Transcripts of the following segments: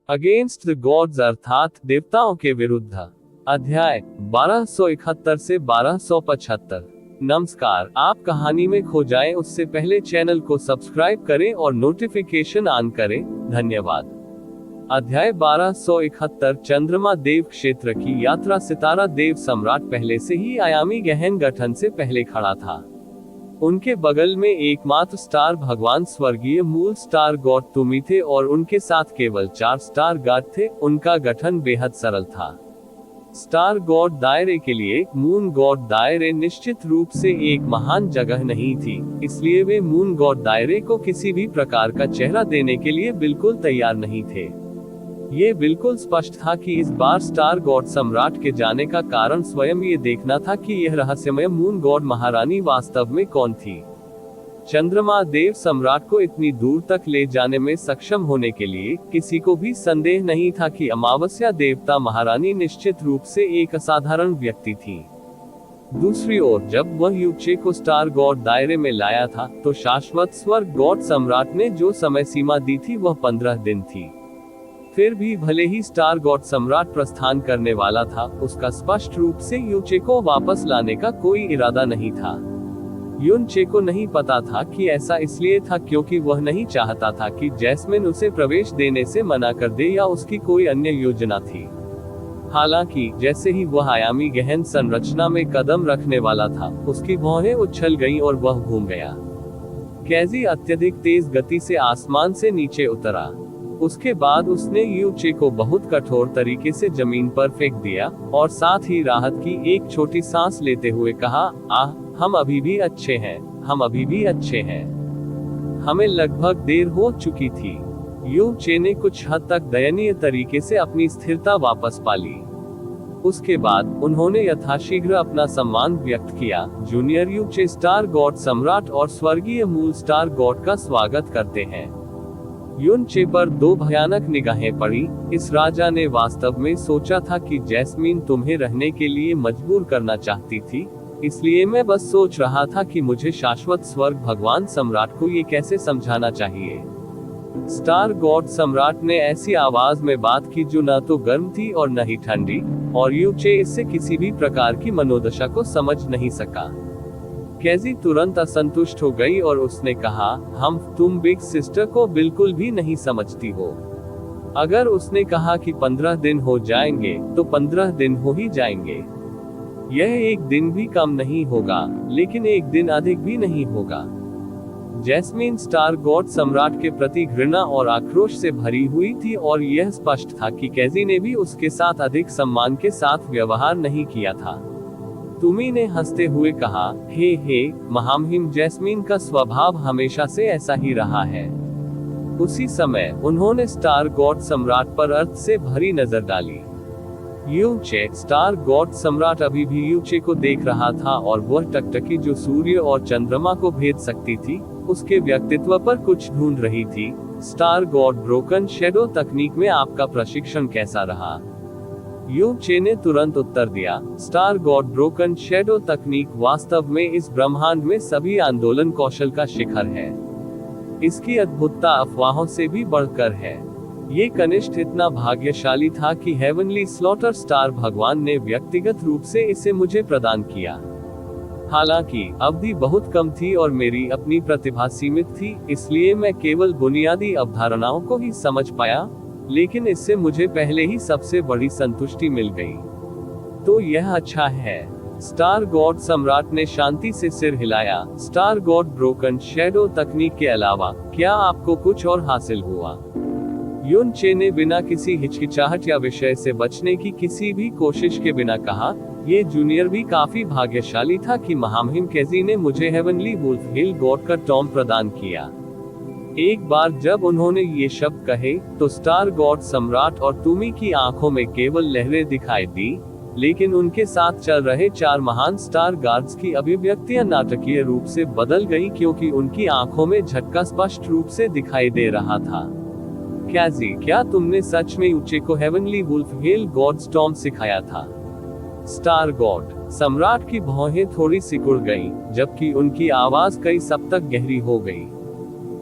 Against the gods अर्थात देवताओं के विरुद्ध। अध्याय 1271 से 1275। नमस्कार, आप कहानी में खो जाएं उससे पहले चैनल को सब्सक्राइब करें और नोटिफिकेशन ऑन करें। धन्यवाद। अध्याय 1271। चंद्रमा देव क्षेत्र की यात्रा। सितारा देव सम्राट पहले से ही आयामी गहन गठन से पहले खड़ा था। उनके बगल में एकमात्र स्टार भगवान स्वर्गीय मूल स्टार गॉड तुमी थे और उनके साथ केवल 4 स्टार गार्ड थे। उनका गठन बेहद सरल था। स्टार गॉड दायरे के लिए मून गॉड दायरे निश्चित रूप से एक महान जगह नहीं थी, इसलिए वे मून गॉड दायरे को किसी भी प्रकार का चेहरा देने के लिए बिल्कुल तैयार नहीं थे। ये बिल्कुल स्पष्ट था कि इस बार स्टार गॉड सम्राट के जाने का कारण स्वयं ये देखना था कि यह रहस्यमय मून गॉड महारानी वास्तव में कौन थी। चंद्रमा देव सम्राट को इतनी दूर तक ले जाने में सक्षम होने के लिए किसी को भी संदेह नहीं था कि अमावस्या देवता महारानी निश्चित रूप से एक असाधारण व्यक्ति थी। दूसरी ओर जब वह युचे को स्टार गॉड दायरे में लाया था तो शाश्वत स्वर्ग गॉड सम्राट ने जो समय सीमा दी थी वह 15 दिन थी। फिर भी भले ही स्टार गॉड सम्राट प्रस्थान करने वाला था, उसका स्पष्ट रूप से युचे को वापस लाने का कोई इरादा नहीं था। युनचे को नहीं पता था कि ऐसा इसलिए था क्योंकि वह नहीं चाहता था कि जैस्मिन उसे प्रवेश देने से मना कर दे या उसकी कोई अन्य योजना थी। हालांकि जैसे ही वह आयामी गहन संरचना में कदम रखने वाला था, उसकी भौहें उछल गईं और वह घूम गया। कैजी अत्यधिक तेज गति से आसमान से नीचे उतरा। उसके बाद उसने युचे को बहुत कठोर तरीके से जमीन पर फेंक दिया और साथ ही राहत की एक छोटी सांस लेते हुए कहा, आह, हम अभी भी अच्छे हैं, हम अभी भी अच्छे हैं। हमें लगभग देर हो चुकी थी। युचे ने कुछ हद तक दयनीय तरीके से अपनी स्थिरता वापस पा ली। उसके बाद उन्होंने यथाशीघ्र अपना सम्मान व्यक्त किया। जूनियर युचे स्टार गॉड सम्राट और स्वर्गीय मूल स्टार गॉड का स्वागत करते हैं। युनचे पर 2 भयानक निगाहें पड़ी। इस राजा ने वास्तव में सोचा था कि जैस्मीन तुम्हें रहने के लिए मजबूर करना चाहती थी, इसलिए मैं बस सोच रहा था कि मुझे शाश्वत स्वर्ग भगवान सम्राट को ये कैसे समझाना चाहिए। स्टार गॉड सम्राट ने ऐसी आवाज में बात की जो न तो गर्म थी और न ही ठंडी, और युचे इससे किसी भी प्रकार की मनोदशा को समझ नहीं सका। कैजी तुरंत असंतुष्ट हो गई और उसने कहा, तुम बिग सिस्टर को बिल्कुल भी नहीं समझती हो। अगर उसने कहा कि 15 दिन हो जाएंगे तो 15 दिन हो ही जाएंगे। यह एक दिन भी कम नहीं होगा, लेकिन एक दिन अधिक भी नहीं होगा। जैस्मीन स्टार गॉड सम्राट के प्रति घृणा और आक्रोश से भरी हुई थी और यह स्पष्ट था कि कैजी ने भी उसके साथ अधिक सम्मान के साथ व्यवहार नहीं किया था। तुमी ने हंसते हुए कहा, हे महामहिम, जैस्मीन का स्वभाव हमेशा से ऐसा ही रहा है। उसी समय उन्होंने स्टार गॉड सम्राट पर अर्थ से भरी नजर डाली। युचे स्टार गॉड सम्राट अभी भी युचे को देख रहा था और वह टकटकी जो सूर्य और चंद्रमा को भेद सकती थी, उसके व्यक्तित्व पर कुछ ढूंढ रही थी। स्टार गॉड ब्रोकन शेडो तकनीक में आपका प्रशिक्षण कैसा रहा? युचे ने तुरंत उत्तर दिया, स्टार गॉड ब्रोकन शेडो तकनीक वास्तव में इस ब्रह्मांड में सभी आंदोलन कौशल का शिखर है। इसकी अद्भुतता अफवाहों से भी बढ़कर है। ये कनिष्ठ इतना भाग्यशाली था कि हेवनली स्लॉटर स्टार भगवान ने व्यक्तिगत रूप से इसे मुझे प्रदान किया। हालांकि अवधि बहुत कम थी और मेरी अपनी प्रतिभा सीमित थी, इसलिए मैं केवल बुनियादी अवधारणाओं को ही समझ पाया, लेकिन इससे मुझे पहले ही सबसे बड़ी संतुष्टि मिल गई। तो यह अच्छा है। स्टार गॉड सम्राट ने शांति से सिर हिलाया। स्टार गॉड ब्रोकन शेडो तकनीक के अलावा क्या आपको कुछ और हासिल हुआ? युनचे ने बिना किसी हिचकिचाहट या विषय से बचने की किसी भी कोशिश के बिना कहा, ये जूनियर भी काफी भाग्यशाली था कि महामहिम कैजी ने मुझे हेवनली वुल्फ हिल गॉड का टॉम प्रदान किया। एक बार जब उन्होंने ये शब्द कहे तो स्टार गॉड सम्राट और तुमी की आंखों में केवल लहरें दिखाई दी, लेकिन उनके साथ चल रहे 4 महान स्टार गार्ड्स की अभिव्यक्तियां नाटकीय रूप से बदल गई क्योंकि उनकी आंखों में झटका स्पष्ट रूप से दिखाई दे रहा था। कैजी, क्या तुमने सच में युचे को heavenly wolf hell god storm सिखाया था? स्टार गॉड सम्राट की भौहें थोड़ी सिकुड़ गईं, जबकि उनकी आवाज कई सप्तक गहरी हो गई।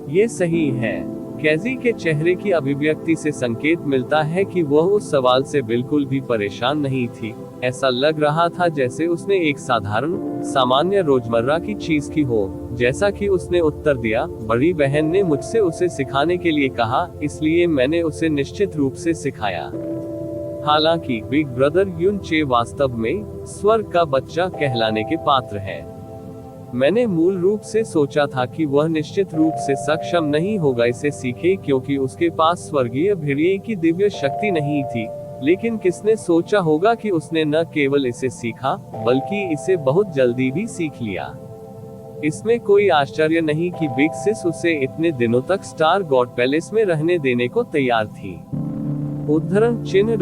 ये सही है। कैजी के चेहरे की अभिव्यक्ति से संकेत मिलता है कि वह उस सवाल से बिल्कुल भी परेशान नहीं थी। ऐसा लग रहा था जैसे उसने एक साधारण, सामान्य रोजमर्रा की चीज की हो। जैसा कि उसने उत्तर दिया, बड़ी बहन ने मुझसे उसे सिखाने के लिए कहा, इसलिए मैंने उसे निश्चित रूप से सिखाया। हालांकि बिग ब्रदर युन चे वास्तव में स्वर्ग का बच्चा कहलाने के पात्र है। मैंने मूल रूप से सोचा था कि वह निश्चित रूप से सक्षम नहीं होगा इसे सीखे, क्योंकि उसके पास स्वर्गीय भेड़िए की दिव्य शक्ति नहीं थी। लेकिन किसने सोचा होगा कि उसने न केवल इसे सीखा, बल्कि इसे बहुत जल्दी भी सीख लिया। इसमें कोई आश्चर्य नहीं कि बिग सिस उसे इतने दिनों तक स्टार गॉड पैलेस में रहने देने को तैयार थी। उद्धरण चिन्ह ...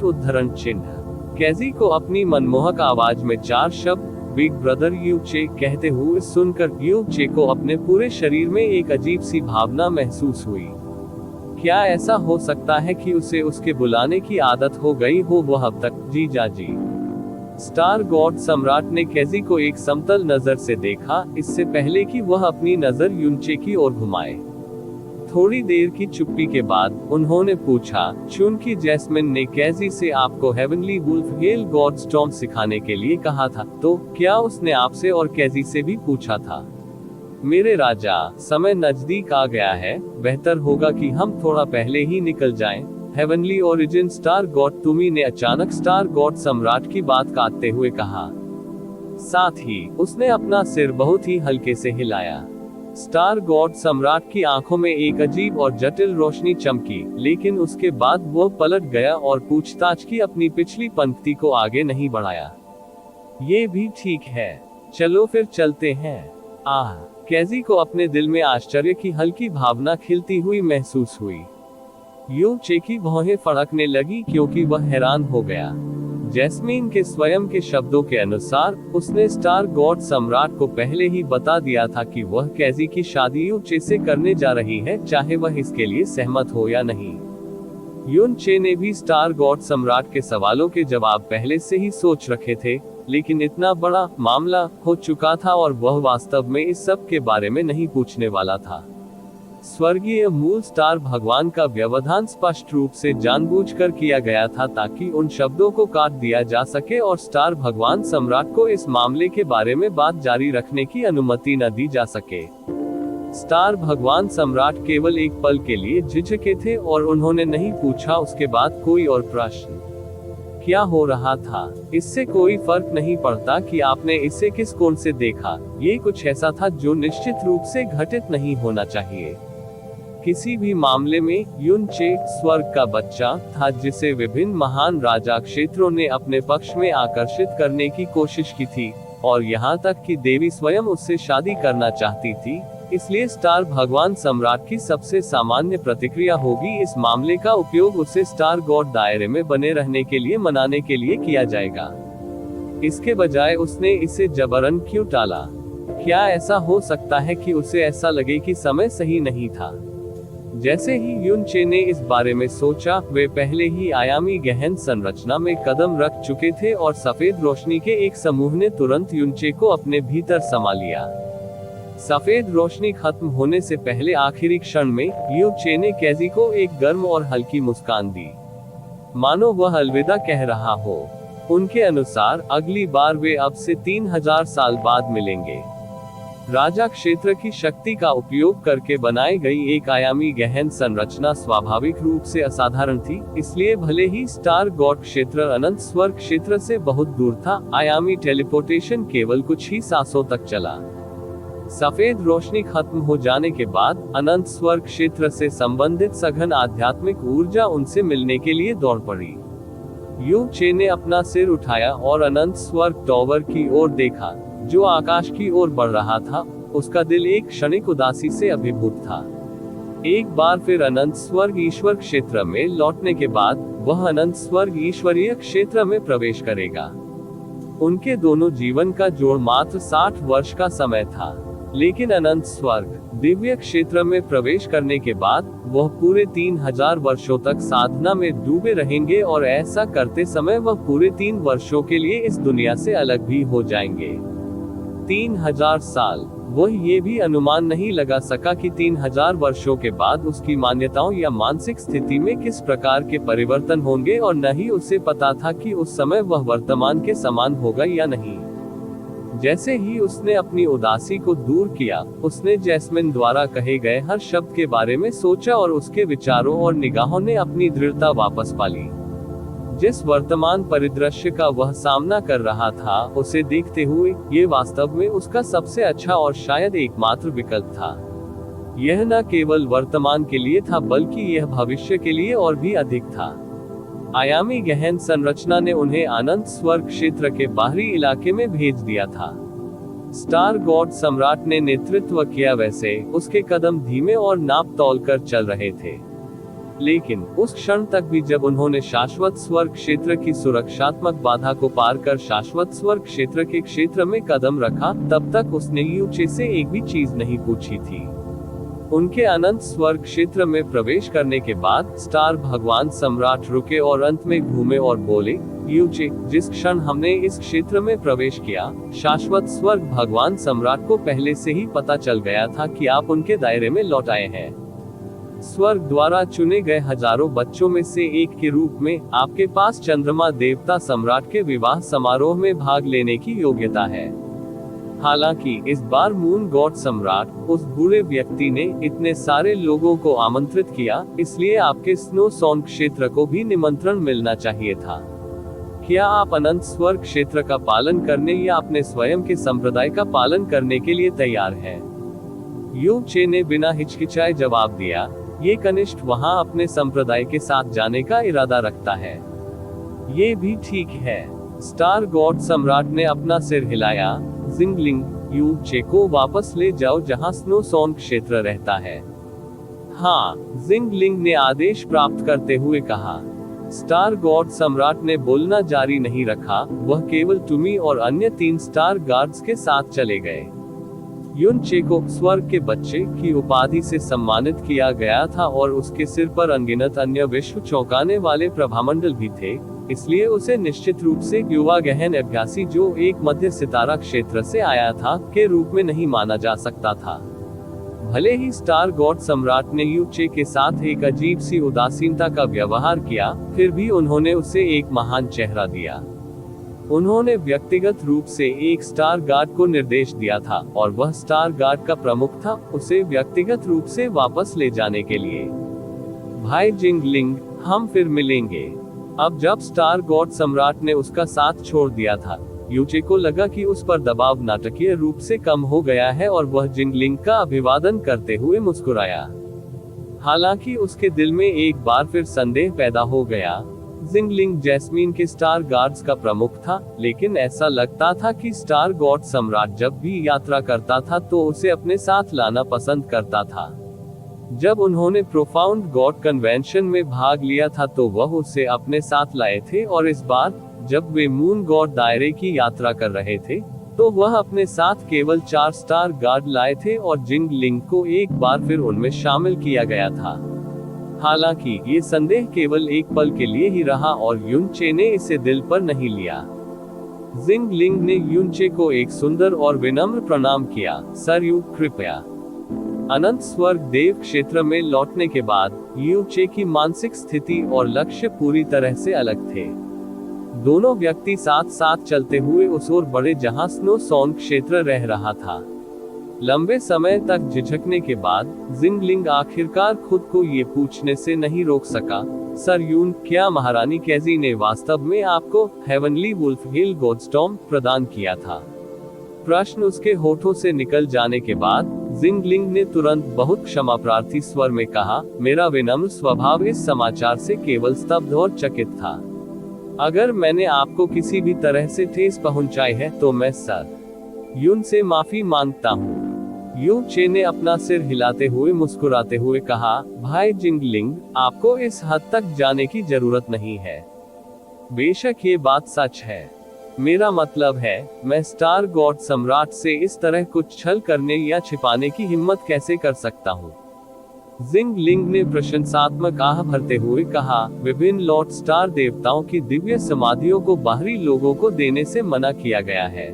उद्धरण चिन्ह। कैजी को अपनी मनमोहक आवाज में 4 शब्द बिग ब्रदर यू चे कहते हुए सुनकर यू चे को अपने पूरे शरीर में एक अजीब सी भावना महसूस हुई। क्या ऐसा हो सकता है कि उसे उसके बुलाने की आदत हो गई हो? वह अब तक जीजा जी। स्टार गॉड सम्राट ने कैजी को एक समतल नजर से देखा, इससे पहले कि वह अपनी नजर युनचे की ओर घुमाए। थोड़ी देर की चुप्पी के बाद उन्होंने पूछा, चूंकि जैस्मिन ने कैजी से आपको heavenly wolf hell god storm सिखाने के लिए कहा था, तो क्या उसने आपसे और कैजी से भी पूछा था? मेरे राजा, समय नजदीक आ गया है, बेहतर होगा कि हम थोड़ा पहले ही निकल जाएं। हेवनली ओरिजिन स्टार गॉड तुमी ने अचानक स्टार गॉड सम्राट की बात काटते हुए कहा। साथ ही उसने अपना सिर बहुत ही हल्के से हिलाया। स्टार गॉड सम्राट की आंखों में एक अजीब और जटिल रोशनी चमकी, लेकिन उसके बाद वो पलट गया और पूछताछ की अपनी पिछली पंक्ति को आगे नहीं बढ़ाया। ये भी ठीक है, चलो फिर चलते हैं। कैजी को अपने दिल में आश्चर्य की हल्की भावना खिलती हुई महसूस हुई। यू चे की भौहें फड़कने लगी क्योंकि वह हैरान हो गया। जैस्मीन के स्वयं के शब्दों के अनुसार उसने स्टार गॉड सम्राट को पहले ही बता दिया था कि वह कैजी की शादी यू चे से करने जा रही है, चाहे वह इसके लिए सहमत हो या नहीं। युन चे ने भी स्टार गॉड सम्राट के सवालों के जवाब पहले से ही सोच रखे थे, लेकिन इतना बड़ा मामला हो चुका था और वह वास्तव में इस सब के बारे में नहीं पूछने वाला था। स्वर्गीय मूल स्टार भगवान का व्यवधान स्पष्ट रूप से जानबूझकर किया गया था ताकि उन शब्दों को काट दिया जा सके और स्टार भगवान सम्राट को इस मामले के बारे में बात जारी रखने की अनुमति न दी जा सके। स्टार भगवान सम्राट केवल एक पल के लिए झिझके थे और उन्होंने नहीं पूछा उसके बाद कोई और प्रश्न। क्या हो रहा था? इससे कोई फर्क नहीं पड़ता कि आपने इसे किस कोण से देखा, ये कुछ ऐसा था जो निश्चित रूप से घटित नहीं होना चाहिए। किसी भी मामले में युन चे स्वर्ग का बच्चा था जिसे विभिन्न महान राजा क्षेत्रों ने अपने पक्ष में आकर्षित करने की कोशिश की थी, और यहाँ तक कि देवी स्वयं उससे शादी करना चाहती थी। इसलिए स्टार भगवान सम्राट की सबसे सामान्य प्रतिक्रिया होगी, इस मामले का उपयोग उसे स्टार गॉड दायरे में बने रहने के लिए मनाने के लिए किया जाएगा। इसके बजाय उसने इसे जबरन क्यों टाला? क्या ऐसा हो सकता है कि उसे ऐसा लगे कि समय सही नहीं था? जैसे ही युन चे ने इस बारे में सोचा, वे पहले ही आयामी गहन संरचना में कदम रख चुके थे और सफेद रोशनी के एक समूह ने तुरंत युन चे को अपने भीतर समा लिया। सफेद रोशनी खत्म होने से पहले आखिरी क्षण में युन चे ने कैजी को एक गर्म और हल्की मुस्कान दी, मानो वह अलविदा कह रहा हो। उनके अनुसार अगली बार वे अब से 3000 साल बाद मिलेंगे। राजा क्षेत्र की शक्ति का उपयोग करके बनाई गई एक आयामी गहन संरचना स्वाभाविक रूप से असाधारण थी, इसलिए भले ही स्टार गॉड क्षेत्र अनंत स्वर्ग क्षेत्र से बहुत दूर था, आयामी टेलीपोर्टेशन केवल कुछ ही सांसों तक चला। सफेद रोशनी खत्म हो जाने के बाद अनंत स्वर्ग क्षेत्र से संबंधित सघन आध्यात्मिक ऊर्जा उनसे मिलने के लिए दौड़ पड़ी। यू चे ने अपना सिर उठाया और अनंत स्वर्ग टॉवर की ओर देखा, जो आकाश की ओर बढ़ रहा था। उसका दिल एक क्षणिक उदासी से अभिभूत था। एक बार फिर अनंत स्वर्ग ईश्वर क्षेत्र में लौटने के बाद वह अनंत स्वर्ग ईश्वरीय क्षेत्र में प्रवेश करेगा। उनके दोनों जीवन का जोड़ मात्र 60 वर्ष का समय था, लेकिन अनंत स्वर्ग दिव्य क्षेत्र में प्रवेश करने के बाद वह पूरे 3000 वर्षों तक साधना में डूबे रहेंगे, और ऐसा करते समय वह पूरे 3 वर्षों के लिए इस दुनिया से अलग भी हो जाएंगे। 3000 साल वह ये भी अनुमान नहीं लगा सका कि 3000 वर्षों के बाद उसकी मान्यताओं या मानसिक स्थिति में किस प्रकार के परिवर्तन होंगे, और न ही उसे पता था कि उस समय वह वर्तमान के समान होगा या नहीं। जैसे ही उसने अपनी उदासी को दूर किया, उसने जैस्मिन द्वारा कहे गए हर शब्द के बारे में सोचा और उसके विचारों और निगाहों ने अपनी दृढ़ता वापस पा ली। जिस वर्तमान परिदृश्य का वह सामना कर रहा था, उसे देखते हुए ये वास्तव में उसका सबसे अच्छा और शायद एकमात्र विकल्प था। यह न केवल वर्तमान के लिए था, बल्कि यह भविष्य के लिए और भी अधिक था। आयामी गहन संरचना ने उन्हें अनंत स्वर्ग क्षेत्र के बाहरी इलाके में भेज दिया था। स्टार गॉड सम्राट ने नेतृत्व किया, वैसे उसके कदम धीमे और नाप तौल कर चल रहे थे। लेकिन उस क्षण तक भी जब उन्होंने शाश्वत स्वर्ग क्षेत्र की सुरक्षात्मक बाधा को पार कर शाश्वत स्वर्ग क्षेत्र के क्षेत्र में कदम रखा, तब तक उसने यूचे से एक भी चीज नहीं पूछी थी। उनके अनंत स्वर्ग क्षेत्र में प्रवेश करने के बाद स्टार भगवान सम्राट रुके और अंत में घूमे और बोले, यूचे, जिस क्षण हमने इस क्षेत्र में प्रवेश किया, शाश्वत स्वर्ग भगवान सम्राट को पहले से ही पता चल गया था कि आप उनके दायरे में लौट आए हैं। स्वर्ग द्वारा चुने गए हजारों बच्चों में से एक के रूप में आपके पास चंद्रमा देवता सम्राट के विवाह समारोह में भाग लेने की योग्यता है। हालांकि इस बार मून गॉड सम्राट, उस बुरे व्यक्ति ने इतने सारे लोगों को आमंत्रित किया, इसलिए आपके स्नो सॉन क्षेत्र को भी निमंत्रण मिलना चाहिए था। क्या आप अनंत स्वर्ग क्षेत्र का पालन करने या अपने स्वयं के संप्रदाय का पालन करने के लिए तैयार हैं? यू चे ने बिना हिचकिचाए जवाब दिया, ये कनिष्ठ वहां अपने संप्रदाय के साथ जाने का इरादा रखता है। ये भी ठीक है। स्टार गॉड सम्राट ने अपना सिर हिलाया। जिंगलिंग, यू चे को वापस ले जाओ जहां स्नो सॉन क्षेत्र रहता है। हाँ, जिंगलिंग ने आदेश प्राप्त करते हुए कहा। स्टार गॉड सम्राट ने बोलना जारी नहीं रखा, वह केवल टुमी और अन्य 3 स्टार गार्ड्स के साथ चले गए। युन चे को स्वर्ग के बच्चे की उपाधि से सम्मानित किया गया था और उसके सिर पर अनगिनत अन्य विश्व चौंकाने वाले प्रभामंडल भी थे, इसलिए उसे निश्चित रूप से युवा गहन अभ्यासी जो एक मध्य सितारा क्षेत्र से आया था के रूप में नहीं माना जा सकता था। भले ही स्टार गॉड सम्राट ने यू चे के साथ एक अजीब सी उदासीनता का व्यवहार किया, फिर भी उन्होंने उसे एक महान चेहरा दिया। उन्होंने व्यक्तिगत रूप से एक स्टार गार्ड को निर्देश दिया था और वह स्टार गार्ड का प्रमुख था उसे व्यक्तिगत रूप से वापस ले जाने के लिए। भाई जिंगलिंग, हम फिर मिलेंगे। अब जब स्टार गॉड सम्राट ने उसका साथ छोड़ दिया था, यूचे को लगा कि उस पर दबाव नाटकीय रूप से कम हो गया है और वह जिंगलिंग का अभिवादन करते हुए मुस्कुराया। हालांकि उसके दिल में एक बार फिर संदेह पैदा हो गया। जिंगलिंग जैस्मीन के स्टार गार्ड्स का प्रमुख था, लेकिन ऐसा लगता था कि स्टार गॉड सम्राट जब भी यात्रा करता था तो उसे अपने साथ लाना पसंद करता था। जब उन्होंने प्रोफाउंड गॉड कन्वेंशन में भाग लिया था तो वह उसे अपने साथ लाए थे, और इस बार जब वे मून गॉड दायरे की यात्रा कर रहे थे तो वह अपने साथ केवल 4 स्टार गार्ड लाए थे और जिंगलिंग को एक बार फिर उनमें शामिल किया गया था। हालांकि ये संदेह केवल एक पल के लिए ही रहा और युन चे ने इसे दिल पर नहीं लिया। जिंगलिंग ने युन चे को एक सुंदर और विनम्र प्रणाम किया। सर यू, कृपया। अनंत स्वर्ग देव क्षेत्र में लौटने के बाद यू चे की मानसिक स्थिति और लक्ष्य पूरी तरह से अलग थे। दोनों व्यक्ति साथ साथ चलते हुए उस ओर बढ़े जहां स्नो सॉन क्षेत्र रह रहा था। लंबे समय तक झिझकने के बाद जिंगलिंग आखिरकार खुद को ये पूछने से नहीं रोक सका, सर यून, क्या महारानी कैजी ने वास्तव में आपको हेवनली वुल्फ हिल गोडस्टॉर्म प्रदान किया था? प्रश्न उसके होठों से निकल जाने के बाद जिंगलिंग ने तुरंत बहुत क्षमा प्रार्थी स्वर में कहा, मेरा विनम्र स्वभाव इस समाचार से केवल स्तब्ध और चकित था। अगर मैंने आपको किसी भी तरह से ठेस पहुंचाई है तो मैं सर यून से माफी मांगता हूँ। यू चे ने अपना सिर हिलाते हुए मुस्कुराते हुए कहा, भाई जिंगलिंग, आपको इस हद तक जाने की जरूरत नहीं है। बेशक ये बात सच है। मेरा मतलब है, मैं स्टार गॉड सम्राट से इस तरह कुछ छल करने या छिपाने की हिम्मत कैसे कर सकता हूँ? जिंगलिंग ने प्रशंसात्मक आह भरते हुए कहा, विभिन्न लॉर्ड स्टार देवताओं की दिव्य समाधियों को बाहरी लोगों को देने से मना किया गया है।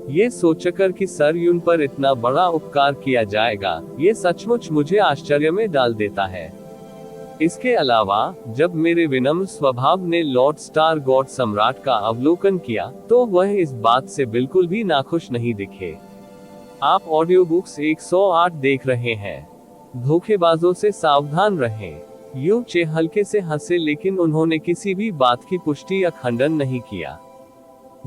ये सोचकर कि सर यून पर इतना बड़ा उपकार किया जाएगा, ये सचमुच मुझे आश्चर्य में डाल देता है। इसके अलावा जब मेरे विनम्र स्वभाव ने लॉर्ड स्टार गॉड सम्राट का अवलोकन किया, तो वह इस बात से बिल्कुल भी नाखुश नहीं दिखे। आप ऑडियो बुक्स 108 देख रहे हैं। धोखेबाजों से सावधान रहें। यू चे हल्के से हंसे, लेकिन उन्होंने किसी भी बात की पुष्टि या खंडन नहीं किया।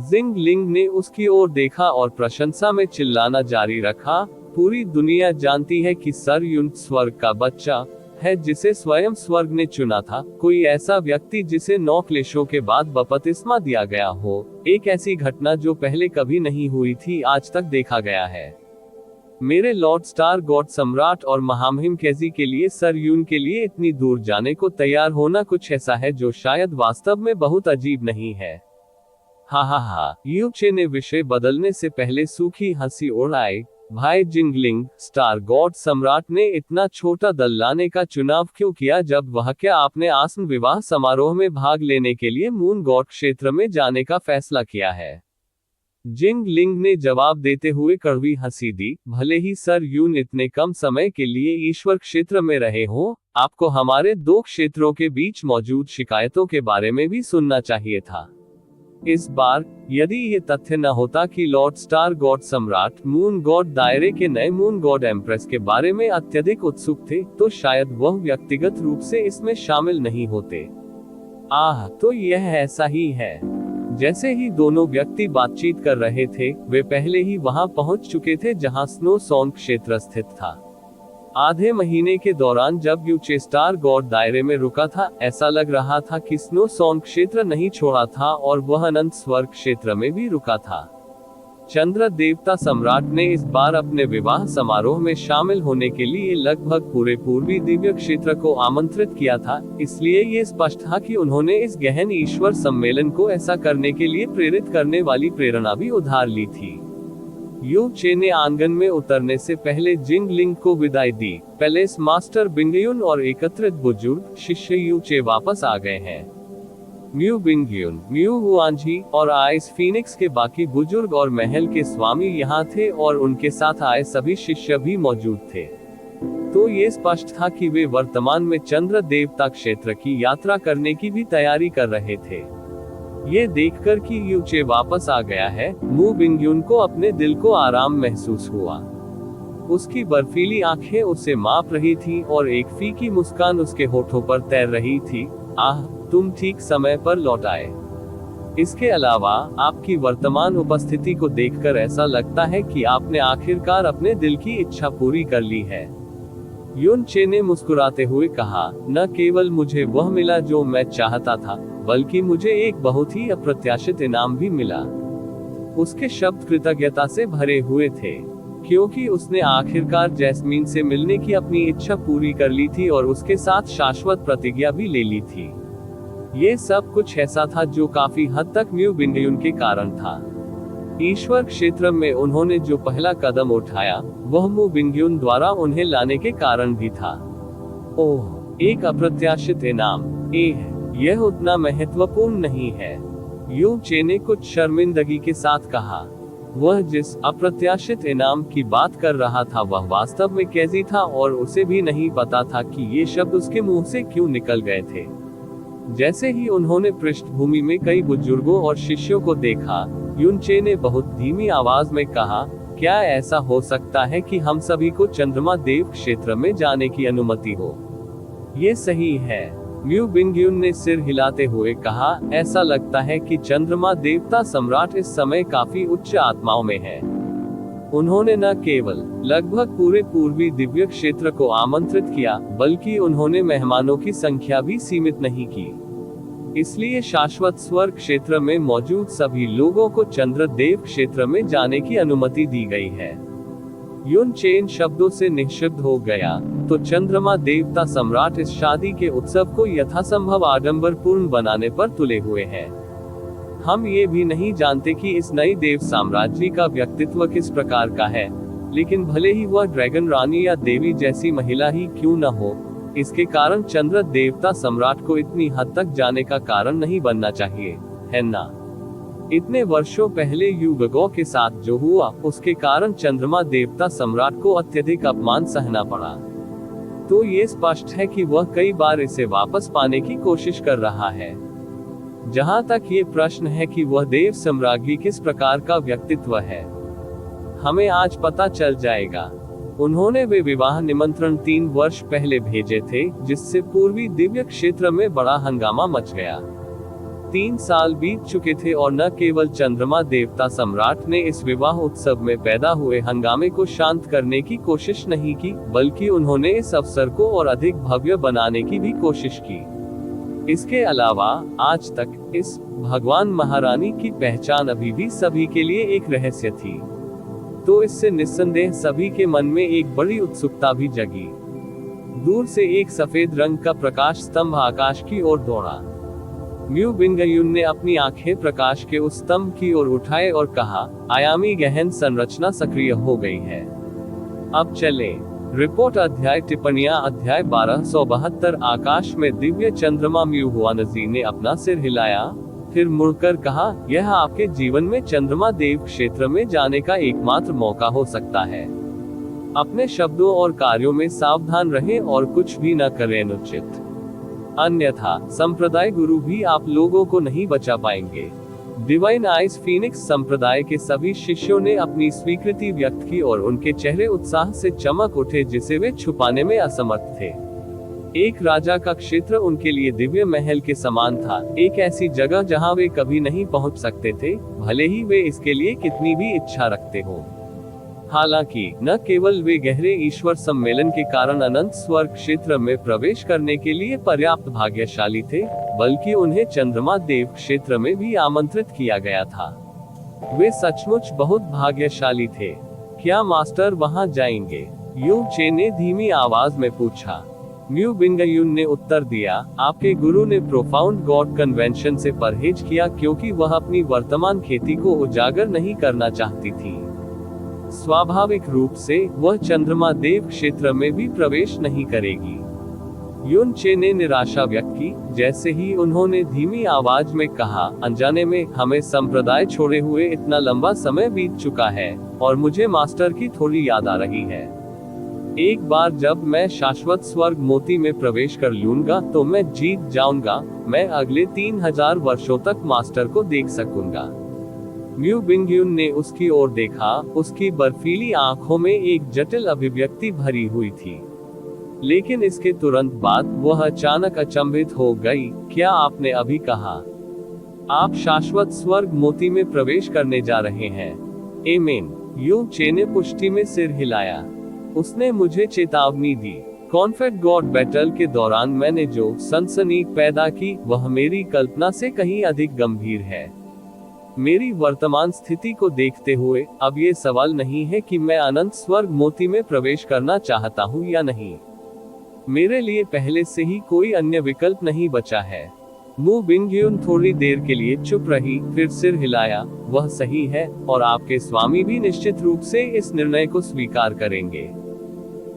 जिंग लिंग ने उसकी ओर देखा और प्रशंसा में चिल्लाना जारी रखा, पूरी दुनिया जानती है कि सर यून स्वर्ग का बच्चा है, जिसे स्वयं स्वर्ग ने चुना था। कोई ऐसा व्यक्ति जिसे 9 क्लेशों के बाद बपतिस्मा दिया गया हो। एक ऐसी घटना जो पहले कभी नहीं हुई थी, आज तक देखा गया है। मेरे लॉर्ड स्टार गॉड सम्राट और महामहिम कैजी के लिए सर यून के लिए इतनी दूर जाने को तैयार होना कुछ ऐसा है जो शायद वास्तव में बहुत अजीब नहीं है। हा हा हा, यू चे ने विषय बदलने से पहले सूखी हंसी उड़ाई। भाई जिंगलिंग, स्टार गॉड सम्राट ने इतना छोटा दल लाने का चुनाव क्यों किया, जब वह क्या आपने आसन विवाह समारोह में भाग लेने के लिए मून गॉड क्षेत्र में जाने का फैसला किया है? जिंग लिंग ने जवाब देते हुए कड़वी हंसी दी, भले ही सर यून इतने कम समय के लिए ईश्वर क्षेत्र में रहे हो, आपको हमारे 2 क्षेत्रों के बीच मौजूद शिकायतों के बारे में भी सुनना चाहिए था। इस बार यदि ये तथ्य न होता कि लॉर्ड स्टार गॉड सम्राट मून गॉड दायरे के नए मून गॉड एम्प्रेस के बारे में अत्यधिक उत्सुक थे, तो शायद वह व्यक्तिगत रूप से इसमें शामिल नहीं होते। आह, तो यह ऐसा ही है। जैसे ही दोनों व्यक्ति बातचीत कर रहे थे, वे पहले ही वहां पहुंच चुके थे जहां स्नो सॉन्ग क्षेत्र स्थित था। आधे महीने के दौरान जब यू चे स्टार गॉड दायरे में रुका था, ऐसा लग रहा था कि स्नो सॉन्ग क्षेत्र नहीं छोड़ा था और वह अनंत स्वर्ग क्षेत्र में भी रुका था। चंद्र देवता सम्राट ने इस बार अपने विवाह समारोह में शामिल होने के लिए लगभग पूरे पूर्वी दिव्य क्षेत्र को आमंत्रित किया था, इसलिए ये स्पष्ट था कि उन्होंने इस गहन ईश्वर सम्मेलन को ऐसा करने के लिए प्रेरित करने वाली प्रेरणा भी उधार ली थी। यू चे ने आंगन में उतरने से पहले जिंग लिंग को विदाई दी। पैलेस मास्टर बिंगयुन और एकत्रित बुजुर्ग शिष्य यू चे वापस आ गए हैं। म्यू बिंगयुन, म्यू हुआंजी और आइस फीनिक्स के बाकी बुजुर्ग और महल के स्वामी यहाँ थे और उनके साथ आए सभी शिष्य भी मौजूद थे। तो ये स्पष्ट था कि वे वर्तमान में चंद्र देवता क्षेत्र की यात्रा करने की भी तैयारी कर रहे थे। ये देखकर कि यू चे वापस आ गया है, मू बिंगयुन को अपने दिल को आराम महसूस हुआ। उसकी बर्फीली आंखें उसे माप रही थी और एक फीकी मुस्कान उसके होठों पर तैर रही थी। आह, तुम ठीक समय पर लौट आए। इसके अलावा आपकी वर्तमान उपस्थिति को देखकर ऐसा लगता है कि आपने आखिरकार अपने दिल की इच्छा पूरी कर ली है। युन चे ने मुस्कुराते हुए कहा, न केवल मुझे वह मिला जो मैं चाहता था, बल्कि मुझे एक बहुत ही अप्रत्याशित इनाम भी मिला। उसके शब्द कृतज्ञता से भरे हुए थे, क्योंकि उसने आखिरकार जैस्मीन से मिलने की अपनी इच्छा पूरी कर ली थी और उसके साथ शाश्वत प्रतिज्ञा भी ले ली थी। ये सब कुछ ऐसा था जो काफी हद तक म्यू बिंगयुन के कारण था। ईश्वर क्षेत्र में उन्होंने जो पहला कदम उठाया, वह मू बिंगयुन द्वारा उन्हें लाने के कारण भी था। ओह, एक अप्रत्याशित इनाम। यह उतना महत्वपूर्ण नहीं है, यू चे ने कुछ शर्मिंदगी के साथ कहा। वह जिस अप्रत्याशित इनाम की बात कर रहा था वह वास्तव में कैजी था और उसे भी नहीं पता था कि ये शब्द उसके मुंह से क्यों निकल गए थे। जैसे ही उन्होंने पृष्ठभूमि में कई बुजुर्गों और शिष्यों को देखा, युन चे ने बहुत धीमी आवाज में कहा, क्या ऐसा हो सकता है कि हम सभी को चंद्रमा देव क्षेत्र में जाने की अनुमति हो? ये सही है, म्यू बिंगयुन ने सिर हिलाते हुए कहा। ऐसा लगता है कि चंद्रमा देवता सम्राट इस समय काफी उच्च आत्माओं में है। उन्होंने न केवल लगभग पूरे पूर्वी दिव्य क्षेत्र को आमंत्रित किया, बल्कि उन्होंने मेहमानों की संख्या भी सीमित नहीं की। इसलिए शाश्वत स्वर्ग क्षेत्र में मौजूद सभी लोगों को चंद्र देव क्षेत्र में जाने की अनुमति दी गई है। युन चेन शब्दों से निःशब्द हो गया। तो चंद्रमा देवता सम्राट इस शादी के उत्सव को यथासंभव आडंबरपूर्ण बनाने पर तुले हुए हैं। हम ये भी नहीं जानते कि इस नई देव साम्राज्य का व्यक्तित्व किस प्रकार का है, लेकिन भले ही वह ड्रैगन रानी या देवी जैसी महिला ही क्यों न हो, इसके कारण चंद्र देवता सम्राट को इतनी हद तक जाने का कारण नहीं बनना चाहिए, है ना? इतने वर्षों पहले युवकों के साथ जो हुआ, उसके कारण चंद्रमा देवता सम्राट को अत्यधिक अपमान सहना पड़ा। तो ये स्पष्ट है कि वह कई बार इसे वापस पाने की कोशिश कर रहा है। जहां तक ये प्रश्न है कि वह देव सम्राज्ञी किस प्रकार का व्यक्तित्व है, हमें आज पता चल जाएगा। उन्होंने वे विवाह निमंत्रण 3 वर्ष पहले भेजे थे, जिससे पूर्वी दिव्य क्षेत्र में बड़ा हंगामा मच गया। 3 साल बीत चुके थे और न केवल चंद्रमा देवता सम्राट ने इस विवाह उत्सव में पैदा हुए हंगामे को शांत करने की कोशिश नहीं की, बल्कि उन्होंने इस अवसर को और अधिक भव्य बनाने की भी कोशिश की। इसके अलावा आज तक इस भगवान महारानी की पहचान अभी भी सभी के लिए एक रहस्य थी। तो इससे निस्संदेह सभी के मन में एक बड़ी उत्सुकता भी जगी। दूर से एक सफेद रंग का प्रकाश स्तंभ आकाश की ओर दौड़ा। म्यू बिंगयुन ने अपनी आंखें प्रकाश के उस स्तंभ की ओर उठाए और कहा, आयामी गहन संरचना सक्रिय हो गई है। अब चले। रिपोर्ट अध्याय टिप्पणियां अध्याय 1272 आकाश में दिव्य चंद्रमा। म्यू हुआनजी ने अपना सिर हिलाया, फिर मुड़कर कहा, यह आपके जीवन में चंद्रमा देव क्षेत्र में जाने का एकमात्र मौका हो सकता है। अपने शब्दों और कार्यों में सावधान रहें और कुछ भी न करें अनुचित, अन्यथा संप्रदाय गुरु भी आप लोगों को नहीं बचा पाएंगे। डिवाइन आइस फीनिक्स संप्रदाय के सभी शिष्यों ने अपनी स्वीकृति व्यक्त की और उनके चेहरे उत्साह से चमक उठे जिसे वे छुपाने में असमर्थ थे। एक राजा का क्षेत्र उनके लिए दिव्य महल के समान था, एक ऐसी जगह जहां वे कभी नहीं पहुंच सकते थे, भले ही वे इसके लिए कितनी भी इच्छा रखते हो। हालांकि न केवल वे गहरे ईश्वर सम्मेलन के कारण अनंत स्वर्ग क्षेत्र में प्रवेश करने के लिए पर्याप्त भाग्यशाली थे, बल्कि उन्हें चंद्रमा देव क्षेत्र में भी आमंत्रित किया गया था। वे सचमुच बहुत भाग्यशाली थे। क्या मास्टर वहां जाएंगे? यू चे ने धीमी आवाज में पूछा। म्यू बिंगयुन ने उत्तर दिया, आपके गुरु ने प्रोफाउंड गॉड कन्वेंशन से परहेज किया क्योंकि वह अपनी वर्तमान खेती को उजागर नहीं करना चाहती थी। स्वाभाविक रूप से वह चंद्रमा देव क्षेत्र में भी प्रवेश नहीं करेगी। युन चे ने निराशा व्यक्त की, जैसे ही उन्होंने धीमी आवाज में कहा, अनजाने में हमें संप्रदाय छोड़े हुए इतना लंबा समय बीत चुका है और मुझे मास्टर की थोड़ी याद आ रही है। एक बार जब मैं शाश्वत स्वर्ग मोती में प्रवेश कर लूंगा तो मैं जीत जाऊंगा। मैं अगले 3000 वर्षों तक मास्टर को देख सकूंगा। म्यू बिंगयुन ने उसकी ओर देखा, उसकी बर्फीली आंखों में एक जटिल अभिव्यक्ति भरी हुई थी। लेकिन इसके तुरंत बाद वह अचानक अचंभित हो गई। क्या आपने अभी कहा? आप शाश्वत स्वर्ग मोती में प्रवेश करने जा रहे हैं? एमेन। यू चे ने पुष्टि में सिर हिलाया। उसने मुझे चेतावनी दी। कॉन्फेड गॉड बैटल के दौरान मैंने जो सनसनी पैदा की वह मेरी कल्पना से कहीं अधिक गंभीर है। मेरी वर्तमान स्थिति को देखते हुए अब ये सवाल नहीं है कि मैं अनंत स्वर्ग मोती में प्रवेश करना चाहता हूँ या नहीं। मेरे लिए पहले से ही कोई अन्य विकल्प नहीं बचा है। मू बिंगयुन थोड़ी देर के लिए चुप रही, फिर सिर हिलाया। वह सही है और आपके स्वामी भी निश्चित रूप से इस निर्णय को स्वीकार करेंगे।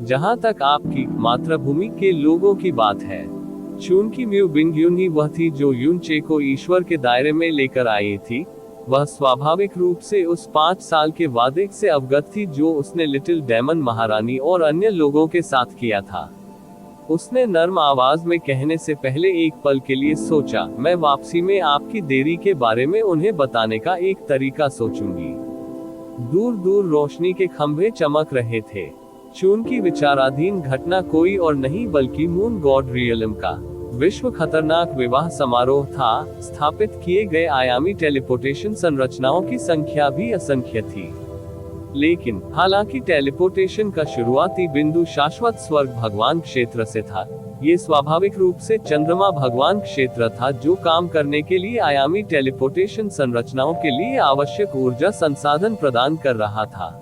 जहां तक आपकी मातृभूमि के लोगों की बात है, चूंकि म्यू बिंगयुन ही वह थी जो युन चे को ईश्वर के दायरे में लेकर आई थी, वह स्वाभाविक रूप से उस 5 साल के वादे से अवगत थी जो उसने लिटिल डेमन महारानी और अन्य लोगों के साथ किया था। उसने नर्म आवाज में कहने से पहले एक पल के लिए सोचा, मैं वापसी में आपकी देरी के बारे में उन्हें बताने का एक तरीका सोचूंगी। दूर दूर रोशनी के खंभे चमक रहे थे। चूंकि विचाराधीन घटना कोई और नहीं बल्कि मून गॉड रियलम का विश्व खतरनाक विवाह समारोह था। स्थापित किए गए आयामी टेलीपोर्टेशन संरचनाओं की संख्या भी असंख्य थी। लेकिन हालांकि टेलीपोर्टेशन का शुरुआती बिंदु शाश्वत स्वर्ग भगवान क्षेत्र से था, ये स्वाभाविक रूप से चंद्रमा भगवान क्षेत्र था जो काम करने के लिए आयामी टेलीपोर्टेशन संरचनाओं के लिए आवश्यक ऊर्जा संसाधन प्रदान कर रहा था।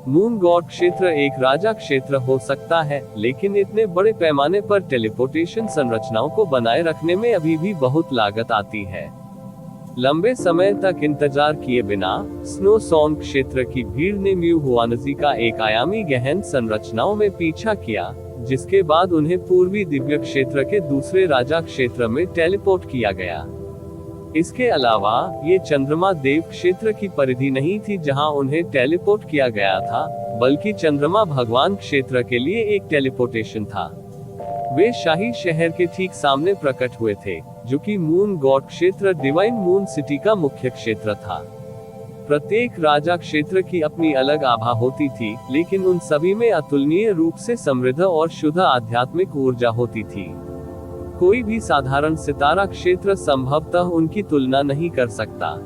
मून गॉड क्षेत्र एक राजा क्षेत्र हो सकता है, लेकिन इतने बड़े पैमाने पर टेलीपोर्टेशन संरचनाओं को बनाए रखने में अभी भी बहुत लागत आती है। लंबे समय तक इंतजार किए बिना स्नो सॉन क्षेत्र की भीड़ ने म्यू हुआनजी का एक आयामी गहन संरचनाओं में पीछा किया, जिसके बाद उन्हें पूर्वी दिव्य क्षेत्र के दूसरे राजा क्षेत्र में टेलीपोर्ट किया गया। इसके अलावा ये चंद्रमा देव क्षेत्र की परिधि नहीं थी जहां उन्हें टेलीपोर्ट किया गया था, बल्कि चंद्रमा भगवान क्षेत्र के लिए एक टेलीपोर्टेशन था। वे शाही शहर के ठीक सामने प्रकट हुए थे, जो कि मून गॉड क्षेत्र डिवाइन मून सिटी का मुख्य क्षेत्र था। प्रत्येक राजा क्षेत्र की अपनी अलग आभा होती थी, लेकिन उन सभी में अतुलनीय रूप से समृद्ध और शुद्ध आध्यात्मिक ऊर्जा होती थी। कोई भी साधारण सितारा क्षेत्र संभवतः उनकी तुलना नहीं कर सकता।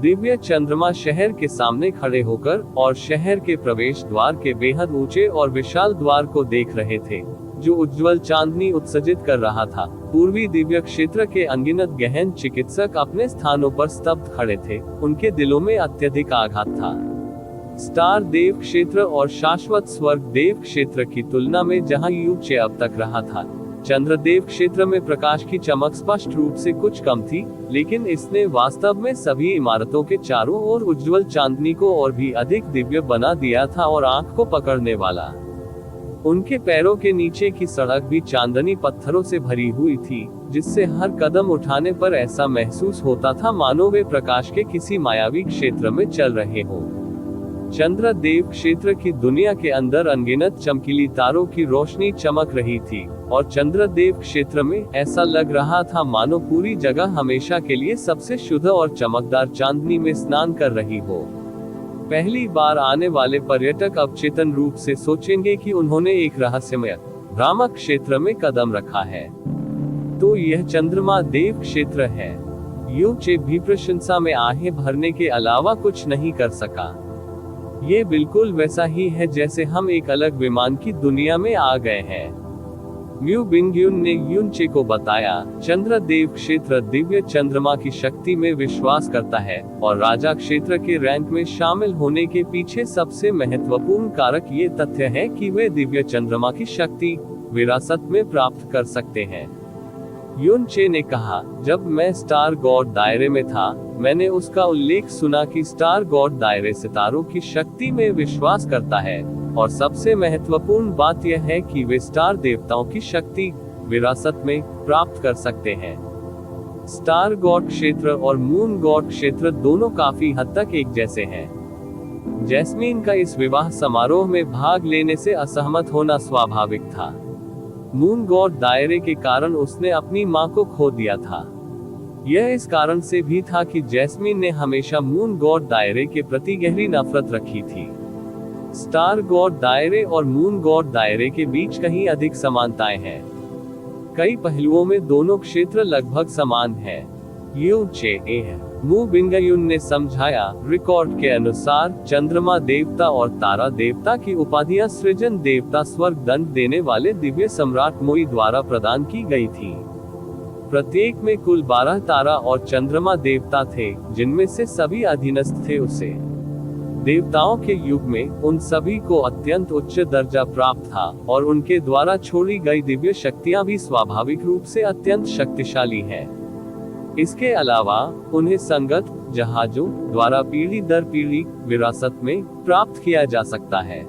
दिव्य चंद्रमा शहर के सामने खड़े होकर और शहर के प्रवेश द्वार के बेहद ऊंचे और विशाल द्वार को देख रहे थे, जो उज्जवल चांदनी उत्सर्जित कर रहा था। पूर्वी दिव्य क्षेत्र के अनगिनत गहन चिकित्सक अपने स्थानों पर स्तब्ध खड़े थे, उनके दिलों में अत्यधिक आघात था। स्टार देव क्षेत्र और शाश्वत स्वर्ग देव क्षेत्र की तुलना में जहां युग से अब तक रहा था, चंद्रदेव क्षेत्र में प्रकाश की चमक स्पष्ट रूप से कुछ कम थी, लेकिन इसने वास्तव में सभी इमारतों के चारों ओर उज्जवल चांदनी को और भी अधिक दिव्य बना दिया था और आंख को पकड़ने वाला। उनके पैरों के नीचे की सड़क भी चांदनी पत्थरों से भरी हुई थी, जिससे हर कदम उठाने पर ऐसा महसूस होता था मानो वे प्रकाश के किसी मायावी क्षेत्र में चल रहे हों। चंद्रदेव क्षेत्र की दुनिया के अंदर अनगिनत चमकीली तारों की रोशनी चमक रही थी, और चंद्रदेव क्षेत्र में ऐसा लग रहा था मानो पूरी जगह हमेशा के लिए सबसे शुद्ध और चमकदार चांदनी में स्नान कर रही हो। पहली बार आने वाले पर्यटक अब चेतन रूप से सोचेंगे कि उन्होंने एक रहस्यमय भ्रामक क्षेत्र में कदम रखा है। तो यह चंद्रमा देव क्षेत्र है। यूचे भी प्रशंसा में आहें भरने के अलावा कुछ नहीं कर सका। ये बिल्कुल वैसा ही है जैसे हम एक अलग विमान की दुनिया में आ गए हैं। म्यू बिंगयुन ने युनचे को बताया, चंद्रदेव क्षेत्र दिव्य चंद्रमा की शक्ति में विश्वास करता है, और राजा क्षेत्र के रैंक में शामिल होने के पीछे सबसे महत्वपूर्ण कारक ये तथ्य है कि वे दिव्य चंद्रमा की शक्ति विरासत में प्राप्त कर सकते हैं। युनचे ने कहा, जब मैं स्टार गॉड दायरे में था, मैंने उसका उल्लेख सुना कि स्टार गॉड दायरे सितारों की शक्ति में विश्वास करता है, और सबसे महत्वपूर्ण बात यह है कि वे स्टार देवताओं की शक्ति विरासत में प्राप्त कर सकते हैं। स्टार गॉड क्षेत्र और मून गॉड क्षेत्र दोनों काफी हद तक एक जैसे हैं। जैस्मीन का इस विवाह समारोह में भाग लेने से असहमत होना स्वाभाविक था। मून गॉड दायरे के कारण उसने अपनी मां को खो दिया था। यह इस कारण से भी था कि जैस्मीन ने हमेशा मून गॉड दायरे के प्रति गहरी नफरत रखी थी। स्टार गॉड दायरे और मून गॉड दायरे के बीच कहीं अधिक समानताएं हैं। कई पहलुओं में दोनों क्षेत्र लगभग समान हैं। मू बिंगयुन ने समझाया, रिकॉर्ड के अनुसार चंद्रमा देवता और तारा देवता की उपाधियां सृजन देवता स्वर्ग दंड देने वाले दिव्य सम्राट मोई द्वारा प्रदान की गई थी। प्रत्येक में कुल 12 तारा और चंद्रमा देवता थे, जिनमें से सभी अधीनस्थ थे उसे। देवताओं के युग में उन सभी को अत्यंत उच्च दर्जा प्राप्त था, और उनके द्वारा छोड़ी गई दिव्य शक्तियां भी स्वाभाविक रूप से अत्यंत शक्तिशाली हैं। इसके अलावा उन्हें संगत जहाजों द्वारा पीढ़ी दर पीढ़ी विरासत में प्राप्त किया जा सकता है।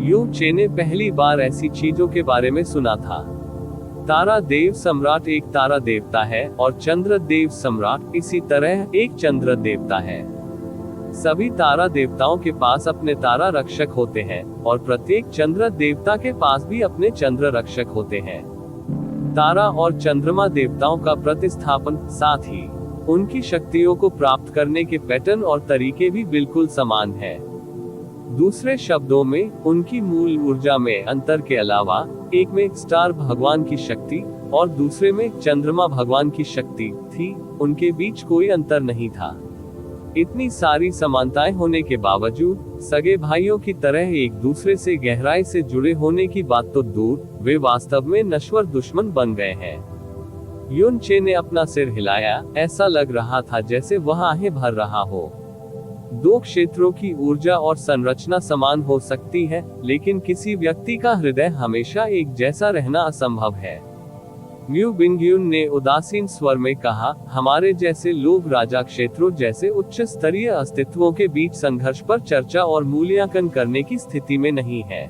यू चे ने पहली बार ऐसी चीजों के बारे में सुना था। तारा देव सम्राट एक तारा देवता है, और चंद्र देव सम्राट इसी तरह एक चंद्र देवता है। सभी तारा देवताओं के पास अपने तारा रक्षक होते हैं, और प्रत्येक चंद्र देवता के पास भी अपने चंद्र रक्षक होते हैं। तारा और चंद्रमा देवताओं का प्रतिस्थापन, साथ ही उनकी शक्तियों को प्राप्त करने के पैटर्न और तरीके भी बिल्कुल समान है। दूसरे शब्दों में, उनकी मूल ऊर्जा में अंतर के अलावा, एक में स्टार भगवान की शक्ति और दूसरे में चंद्रमा भगवान की शक्ति थी, उनके बीच कोई अंतर नहीं था। इतनी सारी समानताएं होने के बावजूद, सगे भाइयों की तरह एक दूसरे से गहराई से जुड़े होने की बात तो दूर, वे वास्तव में नश्वर दुश्मन बन गए हैं। युन चे ने अपना सिर हिलाया, ऐसा लग रहा था जैसे वह आहें भर रहा हो। दो क्षेत्रों की ऊर्जा और संरचना समान हो सकती है, लेकिन किसी व्यक्ति का हृदय हमेशा एक जैसा रहना असंभव है। म्यू बिंगयुन ने उदासीन स्वर में कहा, हमारे जैसे लोग राजा क्षेत्रों जैसे उच्च स्तरीय अस्तित्वों के बीच संघर्ष पर चर्चा और मूल्यांकन करने की स्थिति में नहीं है।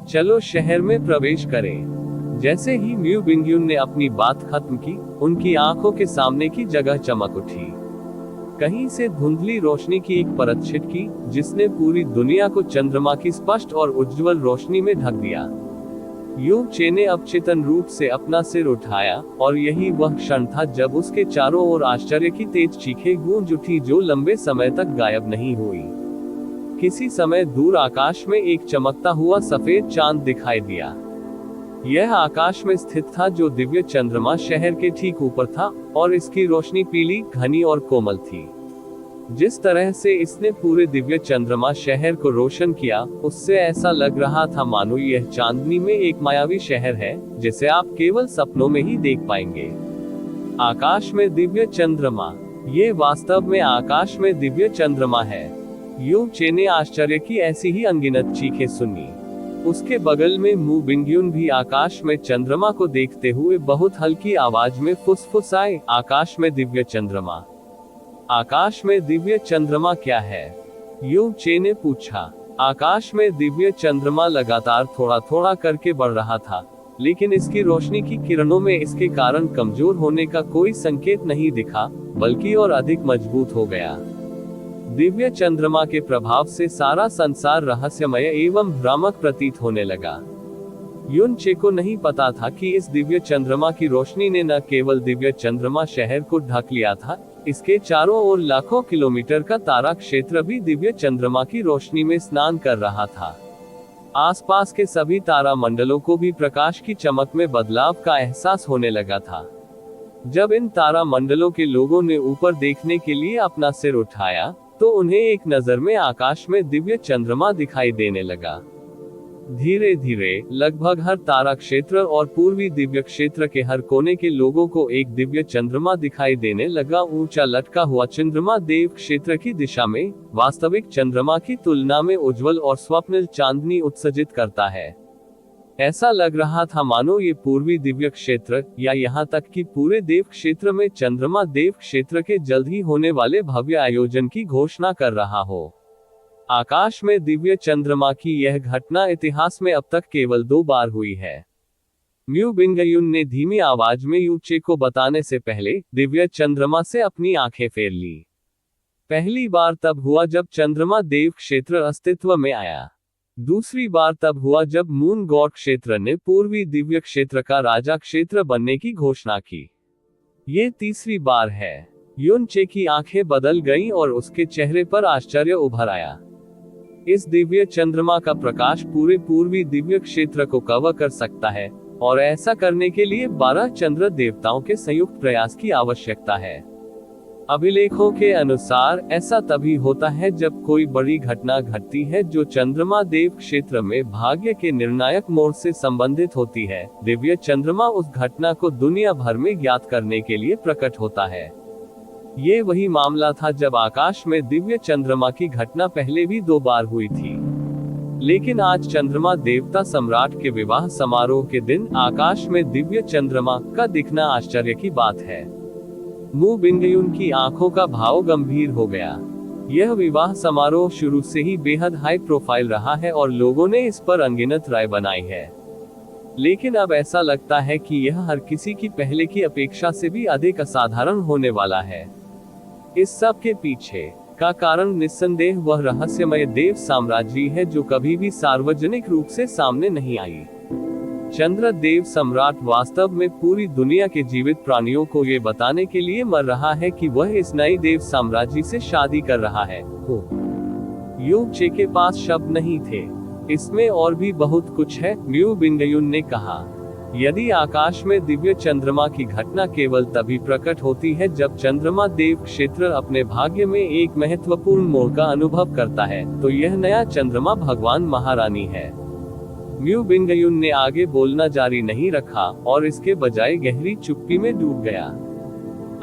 चलो शहर में प्रवेश करें। जैसे ही म्यू बिंगयुन ने अपनी बात खत्म की, उनकी आंखों के सामने की जगह चमक उठी। कहीं से धुंधली रोशनी की एक परत छिटकी, जिसने पूरी दुनिया को चंद्रमा की स्पष्ट और उज्ज्वल रोशनी में ढक दिया। यू चे ने अवचेतन रूप से अपना सिर उठाया, और यही वह क्षण था जब उसके चारों ओर आश्चर्य की तेज चीखें गूंज उठी जो लंबे समय तक गायब नहीं हुई। किसी समय दूर आकाश में एक चमकता हुआ सफेद चांद दिखाई दिया। यह आकाश में स्थित था, जो दिव्य चंद्रमा शहर के ठीक ऊपर था, और इसकी रोशनी पीली, घनी और कोमल थी। जिस तरह से इसने पूरे दिव्य चंद्रमा शहर को रोशन किया, उससे ऐसा लग रहा था मानो यह चांदनी में एक मायावी शहर है, जिसे आप केवल सपनों में ही देख पाएंगे। आकाश में दिव्य चंद्रमा, ये वास्तव में आकाश में दिव्य चंद्रमा है। यू चे ने आश्चर्य की ऐसी ही अनगिनत चीखें सुनी। उसके बगल में मू बिंगयुन भी आकाश में चंद्रमा को देखते हुए बहुत हल्की आवाज में फुसफुसाए, आकाश में दिव्य चंद्रमा। आकाश में दिव्य चंद्रमा क्या है? यू चे ने पूछा। आकाश में दिव्य चंद्रमा लगातार थोड़ा थोड़ा करके बढ़ रहा था, लेकिन इसकी रोशनी की किरणों में इसके कारण कमजोर होने का कोई संकेत नहीं दिखा, बल्कि और अधिक मजबूत हो गया। दिव्य चंद्रमा के प्रभाव से सारा संसार रहस्यमय एवं भ्रामक प्रतीत होने लगा। युन चे को नहीं पता था कि इस दिव्य चंद्रमा की रोशनी ने न केवल दिव्य चंद्रमा शहर को ढक लिया था, इसके चारों ओर लाखों किलोमीटर का तारा क्षेत्र भी दिव्य चंद्रमा की रोशनी में स्नान कर रहा था। आसपास के सभी तारा मंडलों को भी प्रकाश की चमक में बदलाव का एहसास होने लगा था। जब इन तारा मंडलों के लोगों ने ऊपर देखने के लिए अपना सिर उठाया, तो उन्हें एक नजर में आकाश में दिव्य चंद्रमा दिखाई देने लगा। धीरे धीरे लगभग हर तारा क्षेत्र और पूर्वी दिव्य क्षेत्र के हर कोने के लोगों को एक दिव्य चंद्रमा दिखाई देने लगा। ऊंचा लटका हुआ चंद्रमा देव क्षेत्र की दिशा में वास्तविक चंद्रमा की तुलना में उज्जवल और स्वप्निल चांदनी उत्सर्जित करता है। ऐसा लग रहा था मानो ये पूर्वी दिव्य क्षेत्र, या यहाँ तक कि पूरे देव क्षेत्र में चंद्रमा देव क्षेत्र के जल्द ही होने वाले भव्य आयोजन की घोषणा कर रहा हो। आकाश में दिव्य चंद्रमा की यह घटना इतिहास में अब तक केवल 2 बार हुई है। म्यू बिंगयुन ने धीमी आवाज में यू चे को बताने से पहले दिव्य चंद्रमा से अपनी आंखें फेर ली। पहली बार तब हुआ जब चंद्रमा देव क्षेत्र अस्तित्व में आया। दूसरी बार तब हुआ जब मून गॉड क्षेत्र ने पूर्वी दिव्य क्षेत्र का राजा क्षेत्र बनने की घोषणा की। ये तीसरी बार है। युन चे की आंखें बदल गईं और उसके चेहरे पर आश्चर्य उभर आया। इस दिव्य चंद्रमा का प्रकाश पूरे पूर्वी दिव्य क्षेत्र को कवर कर सकता है, और ऐसा करने के लिए 12 चंद्र देवताओं के संयुक्त प्रयास की आवश्यकता है। अभिलेखों के अनुसार ऐसा तभी होता है जब कोई बड़ी घटना घटती है जो चंद्रमा देव क्षेत्र में भाग्य के निर्णायक मोड़ से संबंधित होती है। दिव्य चंद्रमा उस घटना को दुनिया भर में ज्ञात करने के लिए प्रकट होता है। ये वही मामला था जब आकाश में दिव्य चंद्रमा की घटना पहले भी 2 बार हुई थी। लेकिन आज चंद्रमा देवता सम्राट के विवाह समारोह के दिन आकाश में दिव्य चंद्रमा का दिखना आश्चर्य की बात है। मू बिंगयुन की आंखों का भाव गंभीर हो गया। यह विवाह समारोह शुरू से ही बेहद हाई प्रोफाइल रहा है और लोगों ने इस पर अनगिनत राय बनाई है। लेकिन अब ऐसा लगता है कि यह हर किसी की पहले की अपेक्षा से भी अधिक असाधारण होने वाला है। इस सब के पीछे का कारण निस्संदेह वह रहस्यमय देव साम्राज्य है जो कभी भी सार्वजनिक रूप से सामने नहीं आई। चंद्र देव सम्राट वास्तव में पूरी दुनिया के जीवित प्राणियों को ये बताने के लिए मर रहा है कि वह इस नई देव साम्राज्य से शादी कर रहा है। यू चे के पास शब्द नहीं थे। इसमें और भी बहुत कुछ है, म्यू बिंगयुन ने कहा। यदि आकाश में दिव्य चंद्रमा की घटना केवल तभी प्रकट होती है जब चंद्रमा देव क्षेत्र अपने भाग्य में एक महत्वपूर्ण मोड़ का अनुभव करता है, तो यह नया चंद्रमा भगवान महारानी है। म्यू बिंगयुन ने आगे बोलना जारी नहीं रखा और इसके बजाय गहरी चुप्पी में डूब गया।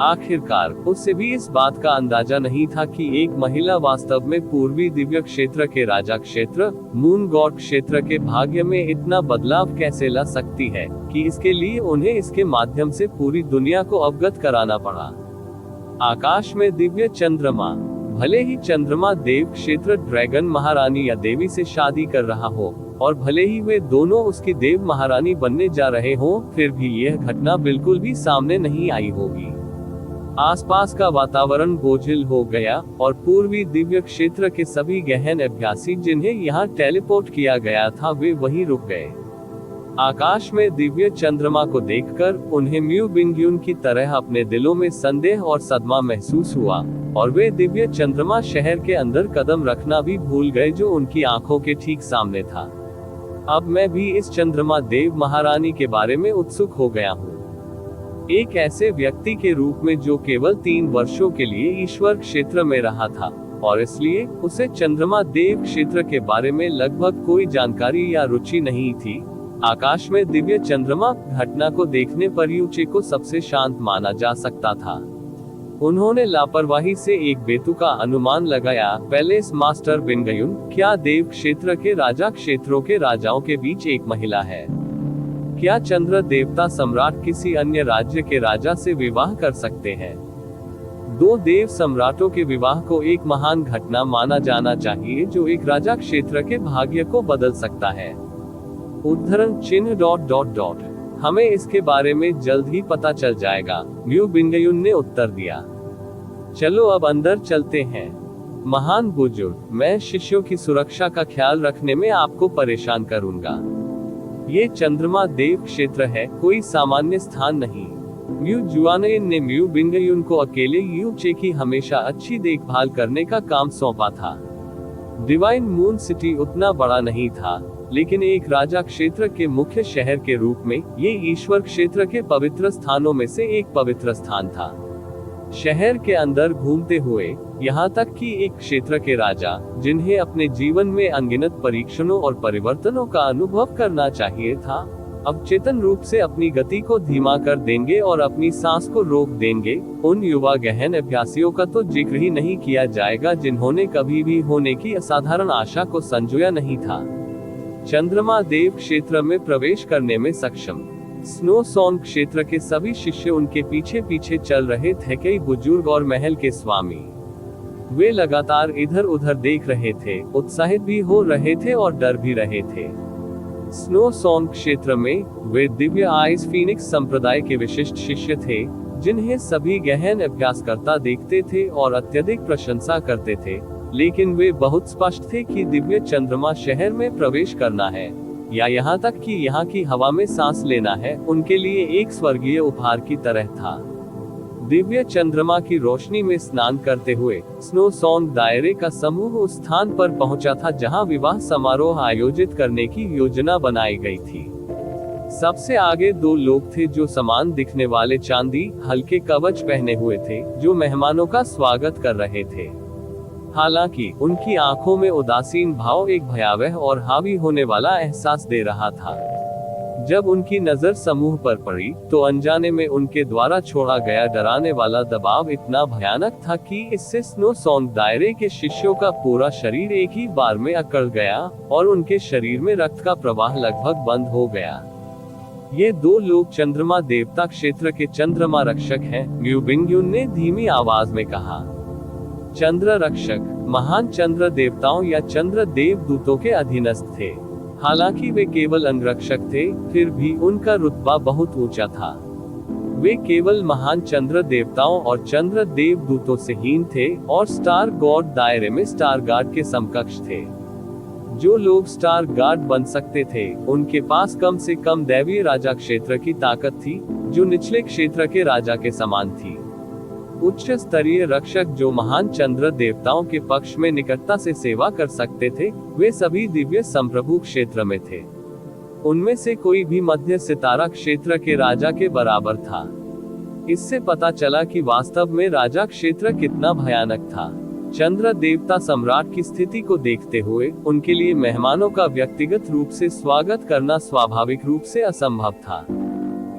आखिरकार उससे भी इस बात का अंदाजा नहीं था कि एक महिला वास्तव में पूर्वी दिव्य क्षेत्र के राजा क्षेत्र मून गॉड क्षेत्र के भाग्य में इतना बदलाव कैसे ला सकती है कि इसके लिए उन्हें इसके माध्यम से पूरी दुनिया को अवगत कराना पड़ा। आकाश में दिव्य चंद्रमा, भले ही चंद्रमा देव क्षेत्र ड्रैगन महारानी या देवी से शादी कर रहा हो और भले ही वे दोनों उसकी देव महारानी बनने जा रहे हों, फिर भी यह घटना बिल्कुल भी सामने नहीं आई होगी। आसपास का वातावरण बोझिल हो गया और पूर्वी दिव्य क्षेत्र के सभी गहन अभ्यासी जिन्हें यहाँ टेलीपोर्ट किया गया था, वे वहीं रुक गए। आकाश में दिव्य चंद्रमा को देखकर उन्हें म्यू बिंगयुन की तरह अपने दिलों में संदेह और सदमा महसूस हुआ, और वे दिव्य चंद्रमा शहर के अंदर कदम रखना भी भूल गए जो उनकी आंखों के ठीक सामने था। अब मैं भी इस चंद्रमा देव महारानी के बारे में उत्सुक हो गया हूँ, एक ऐसे व्यक्ति के रूप में जो केवल 3 वर्षों के लिए ईश्वर क्षेत्र में रहा था, और इसलिए उसे चंद्रमा देव क्षेत्र के बारे में लगभग कोई जानकारी या रुचि नहीं थी। आकाश में दिव्य चंद्रमा घटना को देखने पर यूचे को सबसे शांत माना जा सकता था। उन्होंने लापरवाही से एक बेतुका अनुमान लगाया, पैलेस मास्टर बिंगयुन, क्या देव क्षेत्र के राजा क्षेत्रों के राजाओं के बीच एक महिला है? क्या चंद्र देवता सम्राट किसी अन्य राज्य के राजा से विवाह कर सकते हैं? 2 देव सम्राटों के विवाह को एक महान घटना माना जाना चाहिए जो एक राजा क्षेत्र के भाग्य को बदल सकता है। उद्धरण चिन्ह ... हमें इसके बारे में जल्द ही पता चल जाएगा, म्यू बिंगयुन ने उत्तर दिया। चलो अब अंदर चलते हैं। महान बुजुर्ग, मैं शिष्यों की सुरक्षा का ख्याल रखने में आपको परेशान करूंगा। ये चंद्रमा देव क्षेत्र है, कोई सामान्य स्थान नहीं। म्यू जुआनयन ने म्यू बिंगयुन को अकेले यूचे की हमेशा अच्छी देखभाल करने का काम सौंपा था। डिवाइन मून सिटी उतना बड़ा नहीं था, लेकिन एक राजा क्षेत्र के मुख्य शहर के रूप में ये ईश्वर क्षेत्र के पवित्र स्थानों में से एक पवित्र स्थान था। शहर के अंदर घूमते हुए, यहाँ तक कि एक क्षेत्र के राजा, जिन्हें अपने जीवन में अनगिनत परीक्षणों और परिवर्तनों का अनुभव करना चाहिए था, अब चेतन रूप से अपनी गति को धीमा कर देंगे और अपनी सांस को रोक देंगे। उन युवा गहन अभ्यासियों का तो जिक्र ही नहीं किया जाएगा जिन्होंने कभी भी होने की असाधारण आशा को संजोया नहीं था। चंद्रमा देव क्षेत्र में प्रवेश करने में सक्षम स्नो सॉन्ग क्षेत्र के सभी शिष्य उनके पीछे पीछे चल रहे थे। कई बुजुर्ग और महल के स्वामी, वे लगातार इधर उधर देख रहे थे, उत्साहित भी हो रहे थे और डर भी रहे थे। स्नो सॉन्ग क्षेत्र में वे दिव्य आइस फीनिक्स संप्रदाय के विशिष्ट शिष्य थे, जिन्हें सभी गहन अभ्यासकर्ता देखते थे और अत्यधिक प्रशंसा करते थे, लेकिन वे बहुत स्पष्ट थे कि दिव्य चंद्रमा शहर में प्रवेश करना है, या यहाँ तक कि यहाँ की हवा में सांस लेना है, उनके लिए एक स्वर्गीय उपहार की तरह था। दिव्य चंद्रमा की रोशनी में स्नान करते हुए स्नो सॉन्ग दायरे का समूह उस स्थान पर पहुंचा था जहां विवाह समारोह आयोजित करने की योजना बनाई गई थी। सबसे आगे 2 लोग थे जो समान दिखने वाले चांदी हल्के कवच पहने हुए थे, जो मेहमानों का स्वागत कर रहे थे। हालांकि उनकी आंखों में उदासीन भाव एक भयावह और हावी होने वाला एहसास दे रहा था। जब उनकी नजर समूह पर पड़ी तो अनजाने में उनके द्वारा छोड़ा गया डराने वाला दबाव इतना भयानक था कि इससे स्नो सॉन्ग दायरे के शिष्यों का पूरा शरीर एक ही बार में अकड़ गया और उनके शरीर में रक्त का प्रवाह लगभग बंद हो गया। ये 2 लोग चंद्रमा देवता क्षेत्र के चंद्रमा रक्षक हैं, म्यू बिंगयुन ने धीमी आवाज में कहा। चंद्र रक्षक महान चंद्र देवताओं या चंद्र देवदूतों के अधीनस्थ थे। हालांकि वे केवल अंगरक्षक थे, फिर भी उनका रुतबा बहुत ऊंचा था। वे केवल महान चंद्र देवताओं और चंद्र देवदूतों से हीन थे और स्टार गॉड दायरे में स्टार गार्ड के समकक्ष थे। जो लोग स्टार गार्ड बन सकते थे, उनके पास कम से कम दैवीय राजा क्षेत्र की ताकत थी, जो निचले क्षेत्र के राजा के समान थी। उच्च स्तरीय रक्षक जो महान चंद्र देवताओं के पक्ष में निकटता से सेवा कर सकते थे, वे सभी दिव्य संप्रभु क्षेत्र में थे। उनमें से कोई भी मध्य सितारा क्षेत्र के राजा के बराबर था। इससे पता चला कि वास्तव में राजा क्षेत्र कितना भयानक था। चंद्र देवता सम्राट की स्थिति को देखते हुए उनके लिए मेहमानों का व्यक्तिगत रूप से स्वागत करना स्वाभाविक रूप से असंभव था।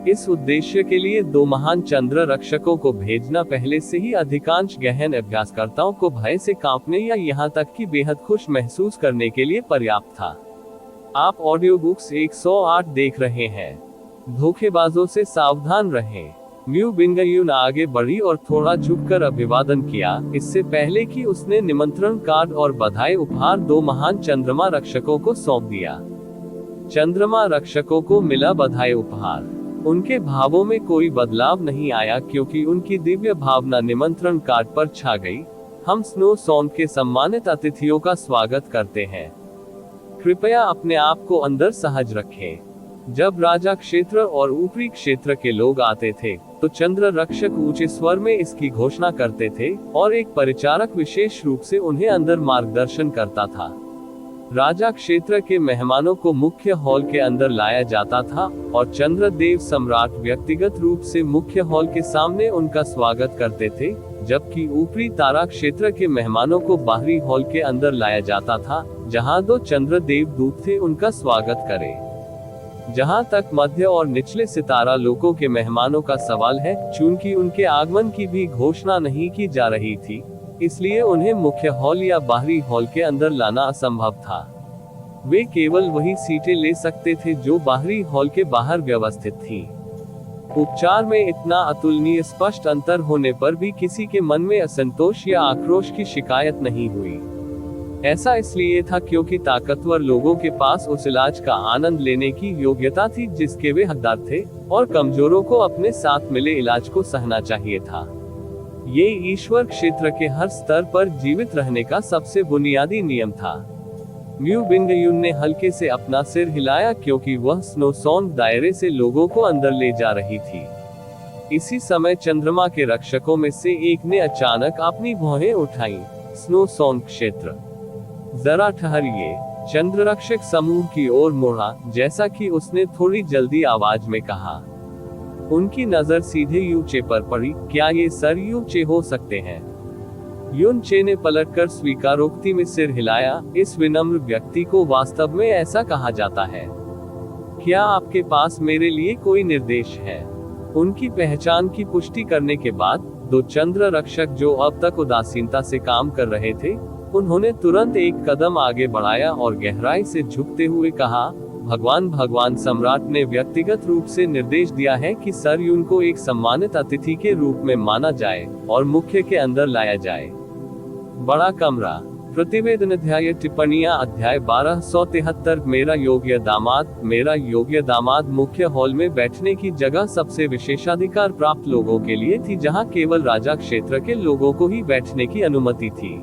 इस उद्देश्य के लिए 2 महान चंद्र रक्षकों को भेजना पहले से ही अधिकांश गहन अभ्यासकर्ताओं को भय से कांपने या यहाँ तक कि बेहद खुश महसूस करने के लिए पर्याप्त था। आप ऑडियो बुक्स 108 देख रहे हैं। धोखेबाजों से सावधान रहें। म्यू बिंगयुन आगे बढ़ी और थोड़ा झुककर अभिवादन किया, इससे पहले कि उसने निमंत्रण कार्ड और बधाई उपहार 2 महान चंद्रमा रक्षकों को सौंप दिया। चंद्रमा रक्षकों को मिला बधाई उपहार। उनके भावों में कोई बदलाव नहीं आया क्योंकि उनकी दिव्य भावना निमंत्रण कार्ड पर छा गई। हम स्नो सॉन्ग के सम्मानित अतिथियों का स्वागत करते हैं। कृपया अपने आप को अंदर सहज रखें। जब राजा क्षेत्र और ऊपरी क्षेत्र के लोग आते थे तो चंद्र रक्षक ऊंचे स्वर में इसकी घोषणा करते थे और एक परिचारक विशेष रूप से उन्हें अंदर मार्गदर्शन करता था। राजा क्षेत्र के मेहमानों को मुख्य हॉल के अंदर लाया जाता था और चंद्रदेव सम्राट व्यक्तिगत रूप से मुख्य हॉल के सामने उनका स्वागत करते थे, जबकि ऊपरी तारा क्षेत्र के मेहमानों को बाहरी हॉल के अंदर लाया जाता था जहां 2 चंद्रदेव दूत थे उनका स्वागत करें। जहां तक मध्य और निचले सितारा लोकों के मेहमानों का सवाल है, चूंकि उनके आगमन की भी घोषणा नहीं की जा रही थी, इसलिए उन्हें मुख्य हॉल या बाहरी हॉल के अंदर लाना असंभव था। वे केवल वही सीटें ले सकते थे जो बाहरी हॉल के बाहर व्यवस्थित थी। उपचार में इतना अतुलनीय स्पष्ट अंतर होने पर भी किसी के मन में असंतोष या आक्रोश की शिकायत नहीं हुई। ऐसा इसलिए था क्योंकि ताकतवर लोगों के पास उस इलाज का आनंद लेने की योग्यता थी जिसके वे हकदार थे, और कमजोरों को अपने साथ मिले इलाज को सहना चाहिए था। ये ईश्वर क्षेत्र के हर स्तर पर जीवित रहने का सबसे बुनियादी नियम था। म्यू बिंगयुन ने हल्के से अपना सिर हिलाया क्योंकि वह स्नो सॉन्ग दायरे से लोगों को अंदर ले जा रही थी। इसी समय चंद्रमा के रक्षकों में से एक ने अचानक अपनी भौहें उठाई। स्नो सॉन्ग क्षेत्र, जरा ठहरिए। चंद्र रक्षक समूह की ओर मुड़ा, जैसा कि उसने थोड़ी जल्दी आवाज में कहा। उनकी नजर सीधे यूचे पर पड़ी। क्या ये सर यूचे हो सकते हैं? युनचे ने पलटकर स्वीकारोक्ति में सिर हिलाया। इस विनम्र व्यक्ति को वास्तव में ऐसा कहा जाता है। क्या आपके पास मेरे लिए कोई निर्देश है? उनकी पहचान की पुष्टि करने के बाद 2 चंद्र रक्षक जो अब तक उदासीनता से काम कर रहे थे, उन्होंने तुरंत एक कदम आगे बढ़ाया और गहराई से झुकते हुए कहा, भगवान सम्राट ने व्यक्तिगत रूप से निर्देश दिया है कि सर यून को एक सम्मानित अतिथि के रूप में माना जाए और मुख्य के अंदर लाया जाए। बड़ा कमरा, प्रतिवेदन अध्याय टिप्पणियां अध्याय 1273। मेरा योग्य दामाद मुख्य हॉल में बैठने की जगह सबसे विशेषाधिकार प्राप्त लोगों के लिए थी, जहां केवल राजा क्षेत्र के लोगों को ही बैठने की अनुमति थी।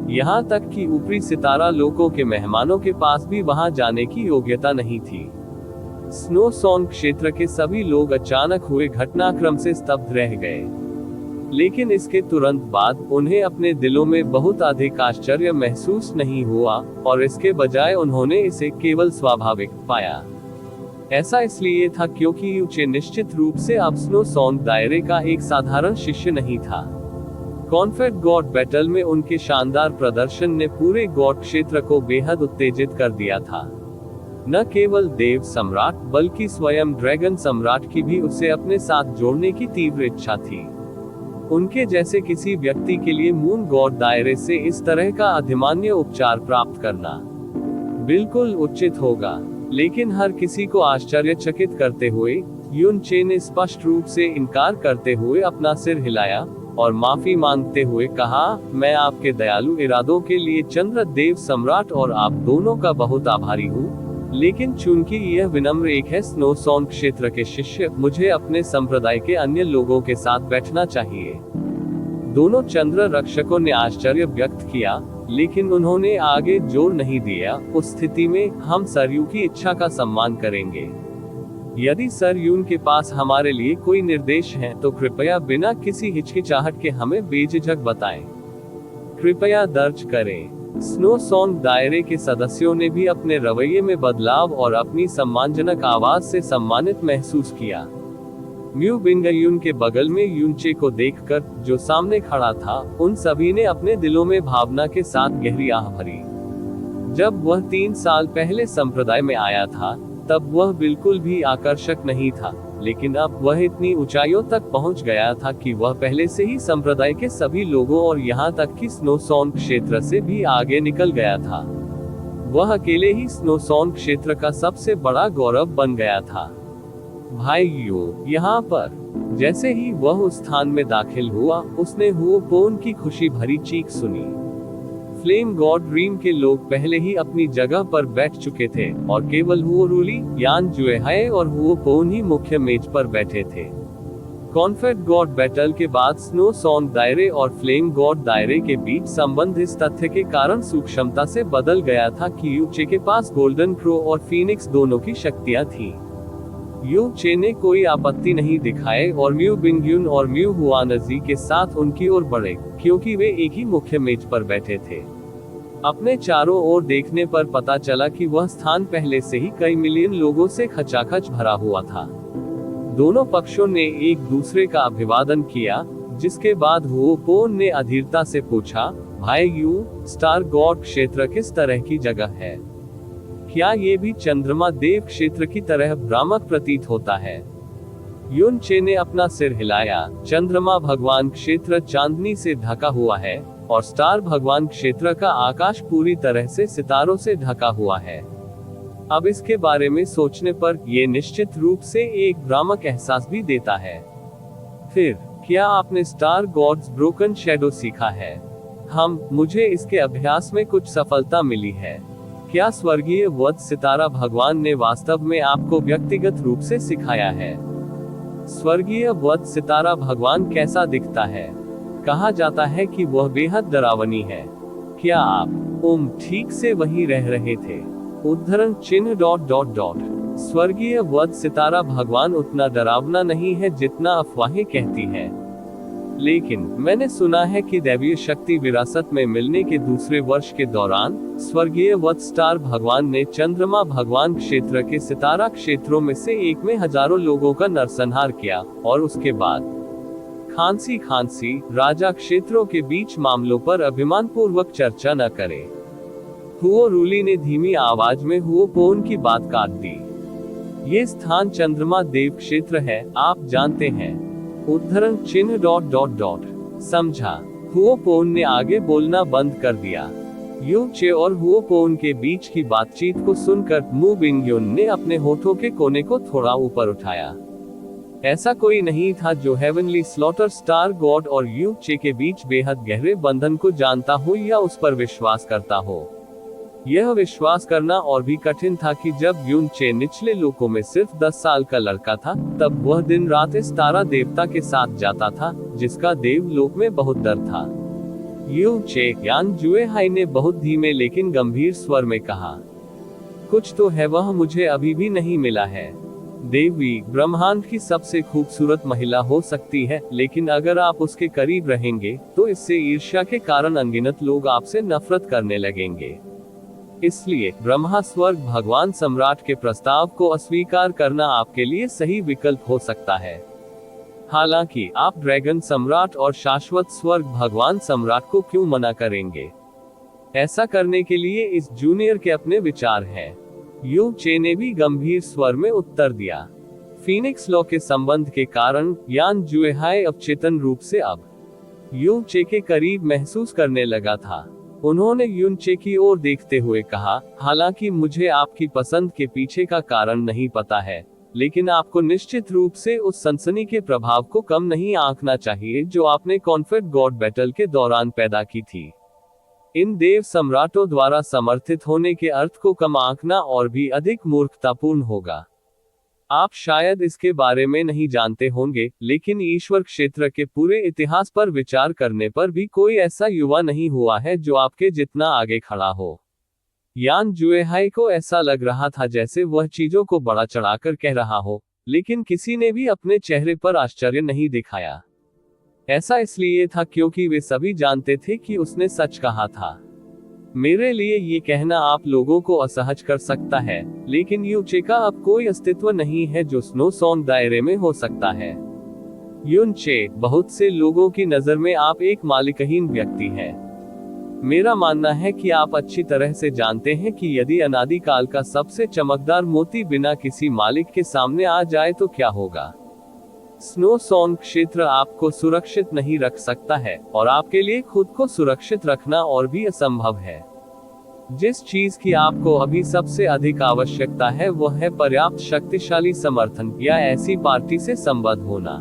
यहाँ तक कि ऊपरी सितारा लोकों के मेहमानों के पास भी वहां जाने की योग्यता नहीं थी। स्नो सॉन्ग क्षेत्र के सभी लोग अचानक हुए घटनाक्रम से स्तब्ध रह गए, लेकिन इसके तुरंत बाद उन्हें अपने दिलों में बहुत अधिक आश्चर्य महसूस नहीं हुआ, और इसके बजाय उन्होंने इसे केवल स्वाभाविक पाया। ऐसा इसलिए था क्योंकि यूचे निश्चित रूप से अब स्नो सॉन्ग दायरे का एक साधारण शिष्य नहीं था। कॉन्फेड गॉड बैटल में उनके शानदार प्रदर्शन ने पूरे गॉड क्षेत्र को बेहद उत्तेजित कर दिया था। न केवल देव सम्राट बल्कि स्वयं ड्रैगन सम्राट की भी उसे अपने साथ जोड़ने की तीव्र इच्छा थी। उनके जैसे किसी व्यक्ति के लिए मून गॉड दायरे से इस तरह का अधिमान्य उपचार प्राप्त करना बिल्कुल उचित होगा, लेकिन हर किसी को आश्चर्यचकित करते हुए युनचे ने स्पष्ट रूप से इनकार करते हुए अपना सिर हिलाया और माफी मांगते हुए कहा, मैं आपके दयालु इरादों के लिए चंद्रदेव सम्राट और आप दोनों का बहुत आभारी हूँ, लेकिन चूंकि यह विनम्र एक है स्नो सॉन्ग क्षेत्र के शिष्य, मुझे अपने संप्रदाय के अन्य लोगों के साथ बैठना चाहिए। दोनों चंद्र रक्षकों ने आश्चर्य व्यक्त किया, लेकिन उन्होंने आगे जोर नहीं दिया। उस स्थिति में हम सरयू की इच्छा का सम्मान करेंगे। यदि सर यून के पास हमारे लिए कोई निर्देश है तो कृपया बिना किसी हिचकिचाहट के हमें बेझिझक बताएं। कृपया दर्ज करें। स्नो सॉन्ग दायरे के सदस्यों ने भी अपने रवैये में बदलाव और अपनी सम्मानजनक आवाज से सम्मानित महसूस किया। म्यू बिंगयुन के बगल में युनचे को देखकर, जो सामने खड़ा था, उन सभी ने अपने दिलों में भावना के साथ गहरी आह भरी। जब वह 3 साल पहले संप्रदाय में आया था, तब वह बिल्कुल भी आकर्षक नहीं था, लेकिन अब वह इतनी ऊंचाइयों तक पहुंच गया था कि वह पहले से ही संप्रदाय के सभी लोगों और यहाँ तक कि स्नो सॉन्ग क्षेत्र से भी आगे निकल गया था। वह अकेले ही स्नो सॉन्ग क्षेत्र का सबसे बड़ा गौरव बन गया था। भाइयों, यहाँ पर जैसे ही वह उस स्थान में दाखिल हुआ, उसने हुओपोन की खुशी भरी चीख सुनी। फ्लेम गॉड ड्रीम के लोग पहले ही अपनी जगह पर बैठ चुके थे और केवल हुओ रूली, यान जुएहाई और हुओ पोन ही मुख्य मेज पर बैठे थे। कॉन्फेड गॉड बैटल के बाद स्नो सॉन्ग दायरे और फ्लेम गॉड दायरे के बीच संबंध इस तथ्य के कारण सूक्ष्मता से बदल गया था कि यूचे के पास गोल्डन क्रो और फीनिक्स दोनों की शक्तियां थी। यूचे ने कोई आपत्ति नहीं दिखाए और म्यू बिंग्यून और म्यू हुआनजी के साथ उनकी ओर बढ़े, क्योंकि वे एक ही मुख्य मेज पर बैठे थे। अपने चारों ओर देखने पर पता चला कि वह स्थान पहले से ही कई मिलियन लोगों से खचाखच भरा हुआ था। दोनों पक्षों ने एक दूसरे का अभिवादन किया, जिसके बाद हुओ पोन ने अधीरता से पूछा, भाई यू, स्टार गॉड क्षेत्र किस तरह की जगह है? क्या ये भी चंद्रमा देव क्षेत्र की तरह भ्रामक प्रतीत होता है? युन चे ने अपना सिर हिलाया। चंद्रमा भगवान क्षेत्र चांदनी से ढका हुआ है और स्टार भगवान क्षेत्र का आकाश पूरी तरह से सितारों से ढका हुआ है। अब इसके बारे में सोचने पर यह निश्चित रूप से एक भ्रामक एहसास भी देता है। फिर क्या आपने स्टार गॉड्स ब्रोकन शैडो सीखा है? मुझे इसके अभ्यास में कुछ सफलता मिली है। क्या स्वर्गीय वध सितारा भगवान ने वास्तव में आपको व्यक्तिगत रूप से सिखाया है? स्वर्गीय वध सितारा भगवान कैसा दिखता है? कहा जाता है कि वह बेहद डरावनी है। क्या आप ठीक से वहीं रह रहे थे? उद्धरण चिन्ह ... स्वर्गीय वध सितारा भगवान उतना डरावना नहीं है जितना अफवाहें कहती हैं। लेकिन मैंने सुना है कि दैवीय शक्ति विरासत में मिलने के दूसरे वर्ष के दौरान स्वर्गीय वध स्टार भगवान ने चंद्रमा भगवान क्षेत्र के सितारा क्षेत्रों में से एक में हजारों लोगों का नरसंहार किया और उसके बाद खांसी राजा क्षेत्रों के बीच मामलों पर अभिमान पूर्वक चर्चा न करे। हुओ रूली ने धीमी आवाज में हुओ पोन की बात काट दी। ये स्थान चंद्रमा देव क्षेत्र है, आप जानते हैं। उद्धरण चिन्ह ... समझा। हुओ पोन ने आगे बोलना बंद कर दिया। यू चे और हुओ पोन के बीच की बातचीत को सुनकर मू बिंग्योन ने अपने होठों के कोने को थोड़ा ऊपर उठाया। ऐसा कोई नहीं था जो हेवनली स्लॉटर स्टार गॉड और यू चे के बीच बेहद गहरे बंधन को जानता हो या उस पर विश्वास करता हो। यह विश्वास करना और भी कठिन था कि जब यून चे निचले लोकों में सिर्फ 10 साल का लड़का था, तब वह दिन रात इस तारा देवता के साथ जाता था, जिसका देवलोक में बहुत डर था। यू चे, यान जुएहाई ने बहुत धीमे लेकिन गंभीर स्वर में कहा, कुछ तो है, वह मुझे अभी भी नहीं मिला है। देवी ब्रह्मांड की सबसे खूबसूरत महिला हो सकती है, लेकिन अगर आप उसके करीब रहेंगे तो इससे ईर्ष्या के कारण अनगिनत लोग आपसे नफरत करने लगेंगे। इसलिए ब्रह्मा स्वर्ग भगवान सम्राट के प्रस्ताव को अस्वीकार करना आपके लिए सही विकल्प हो सकता है। हालांकि आप ड्रैगन सम्राट और शाश्वत स्वर्ग भगवान सम्राट को क्यों मना करेंगे? ऐसा करने के लिए इस जूनियर के अपने विचार हैं। यू चे ने भी गंभीर स्वर में उत्तर दिया। फीनिक्स लॉ के संबंध के कारण यान जुएहाई अवचेतन रूप से अब यू चे के करीब महसूस करने लगा था। उन्होंने यून चे की ओर देखते हुए कहा, हालांकि मुझे आपकी पसंद के पीछे का कारण नहीं पता है, लेकिन आपको निश्चित रूप से उस सनसनी के प्रभाव को कम नहीं आंकना चाहिए जो आपने कॉन्फेड गॉड बैटल के दौरान पैदा की थी। इन देव सम्राटों द्वारा समर्थित होने के अर्थ को कम आंकना और भी अधिक मूर्खतापूर्ण होगा। आप शायद इसके बारे में नहीं जानते होंगे, लेकिन ईश्वर क्षेत्र के पूरे इतिहास पर विचार करने पर भी कोई ऐसा युवा नहीं हुआ है जो आपके जितना आगे खड़ा हो। यान जुएहाई को ऐसा लग रहा था जैसे वह चीजों को बड़ा चढ़ाकर कह रहा हो, लेकिन किसी ने भी अपने चेहरे पर आश्चर्य नहीं दिखाया। ऐसा इसलिए था क्योंकि वे सभी जानते थे कि उसने सच कहा था। मेरे लिए ये कहना आप लोगों को असहज कर सकता है, लेकिन यू चे का अब कोई अस्तित्व नहीं है जो स्नो सॉन्ग दायरे में हो सकता है। यून चे, बहुत से लोगों की नजर में आप एक मालिकहीन व्यक्ति हैं। मेरा मानना है कि आप अच्छी तरह से जानते हैं कि यदि अनादिकाल का सबसे चमकदार मोती बिना किसी मालिक के सामने आ जाए तो क्या होगा। स्नो सॉन्ग क्षेत्र आपको सुरक्षित नहीं रख सकता है, और आपके लिए खुद को सुरक्षित रखना और भी असंभव है। जिस चीज की आपको अभी सबसे अधिक आवश्यकता है वह है पर्याप्त शक्तिशाली समर्थन या ऐसी पार्टी से संबद्ध होना।